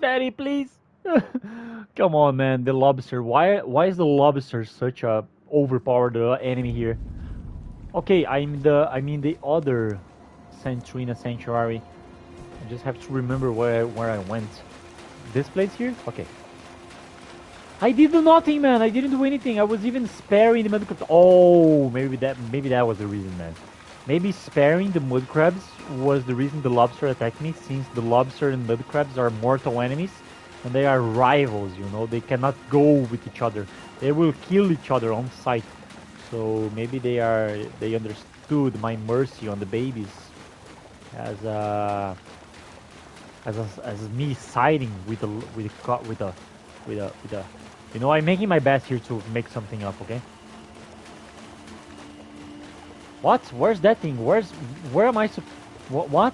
Daddy, please! Come on, man, the lobster. Why is the lobster such a overpowered enemy here? Okay, I'm in the other Centrina sanctuary. I just have to remember where I went. This place here? Okay. I did do nothing, man. I didn't do anything. I was even sparing the mud crabs. Oh, maybe that was the reason, man. Maybe sparing the mud crabs was the reason the lobster attacked me, since the lobster and mud crabs are mortal enemies and they are rivals, you know. They cannot go with each other. They will kill each other on sight. So maybe they understood my mercy on the babies as as me siding with the with the co- with the you know, I'm making my best here to make something up, okay? What? Where's that thing? Where am I what?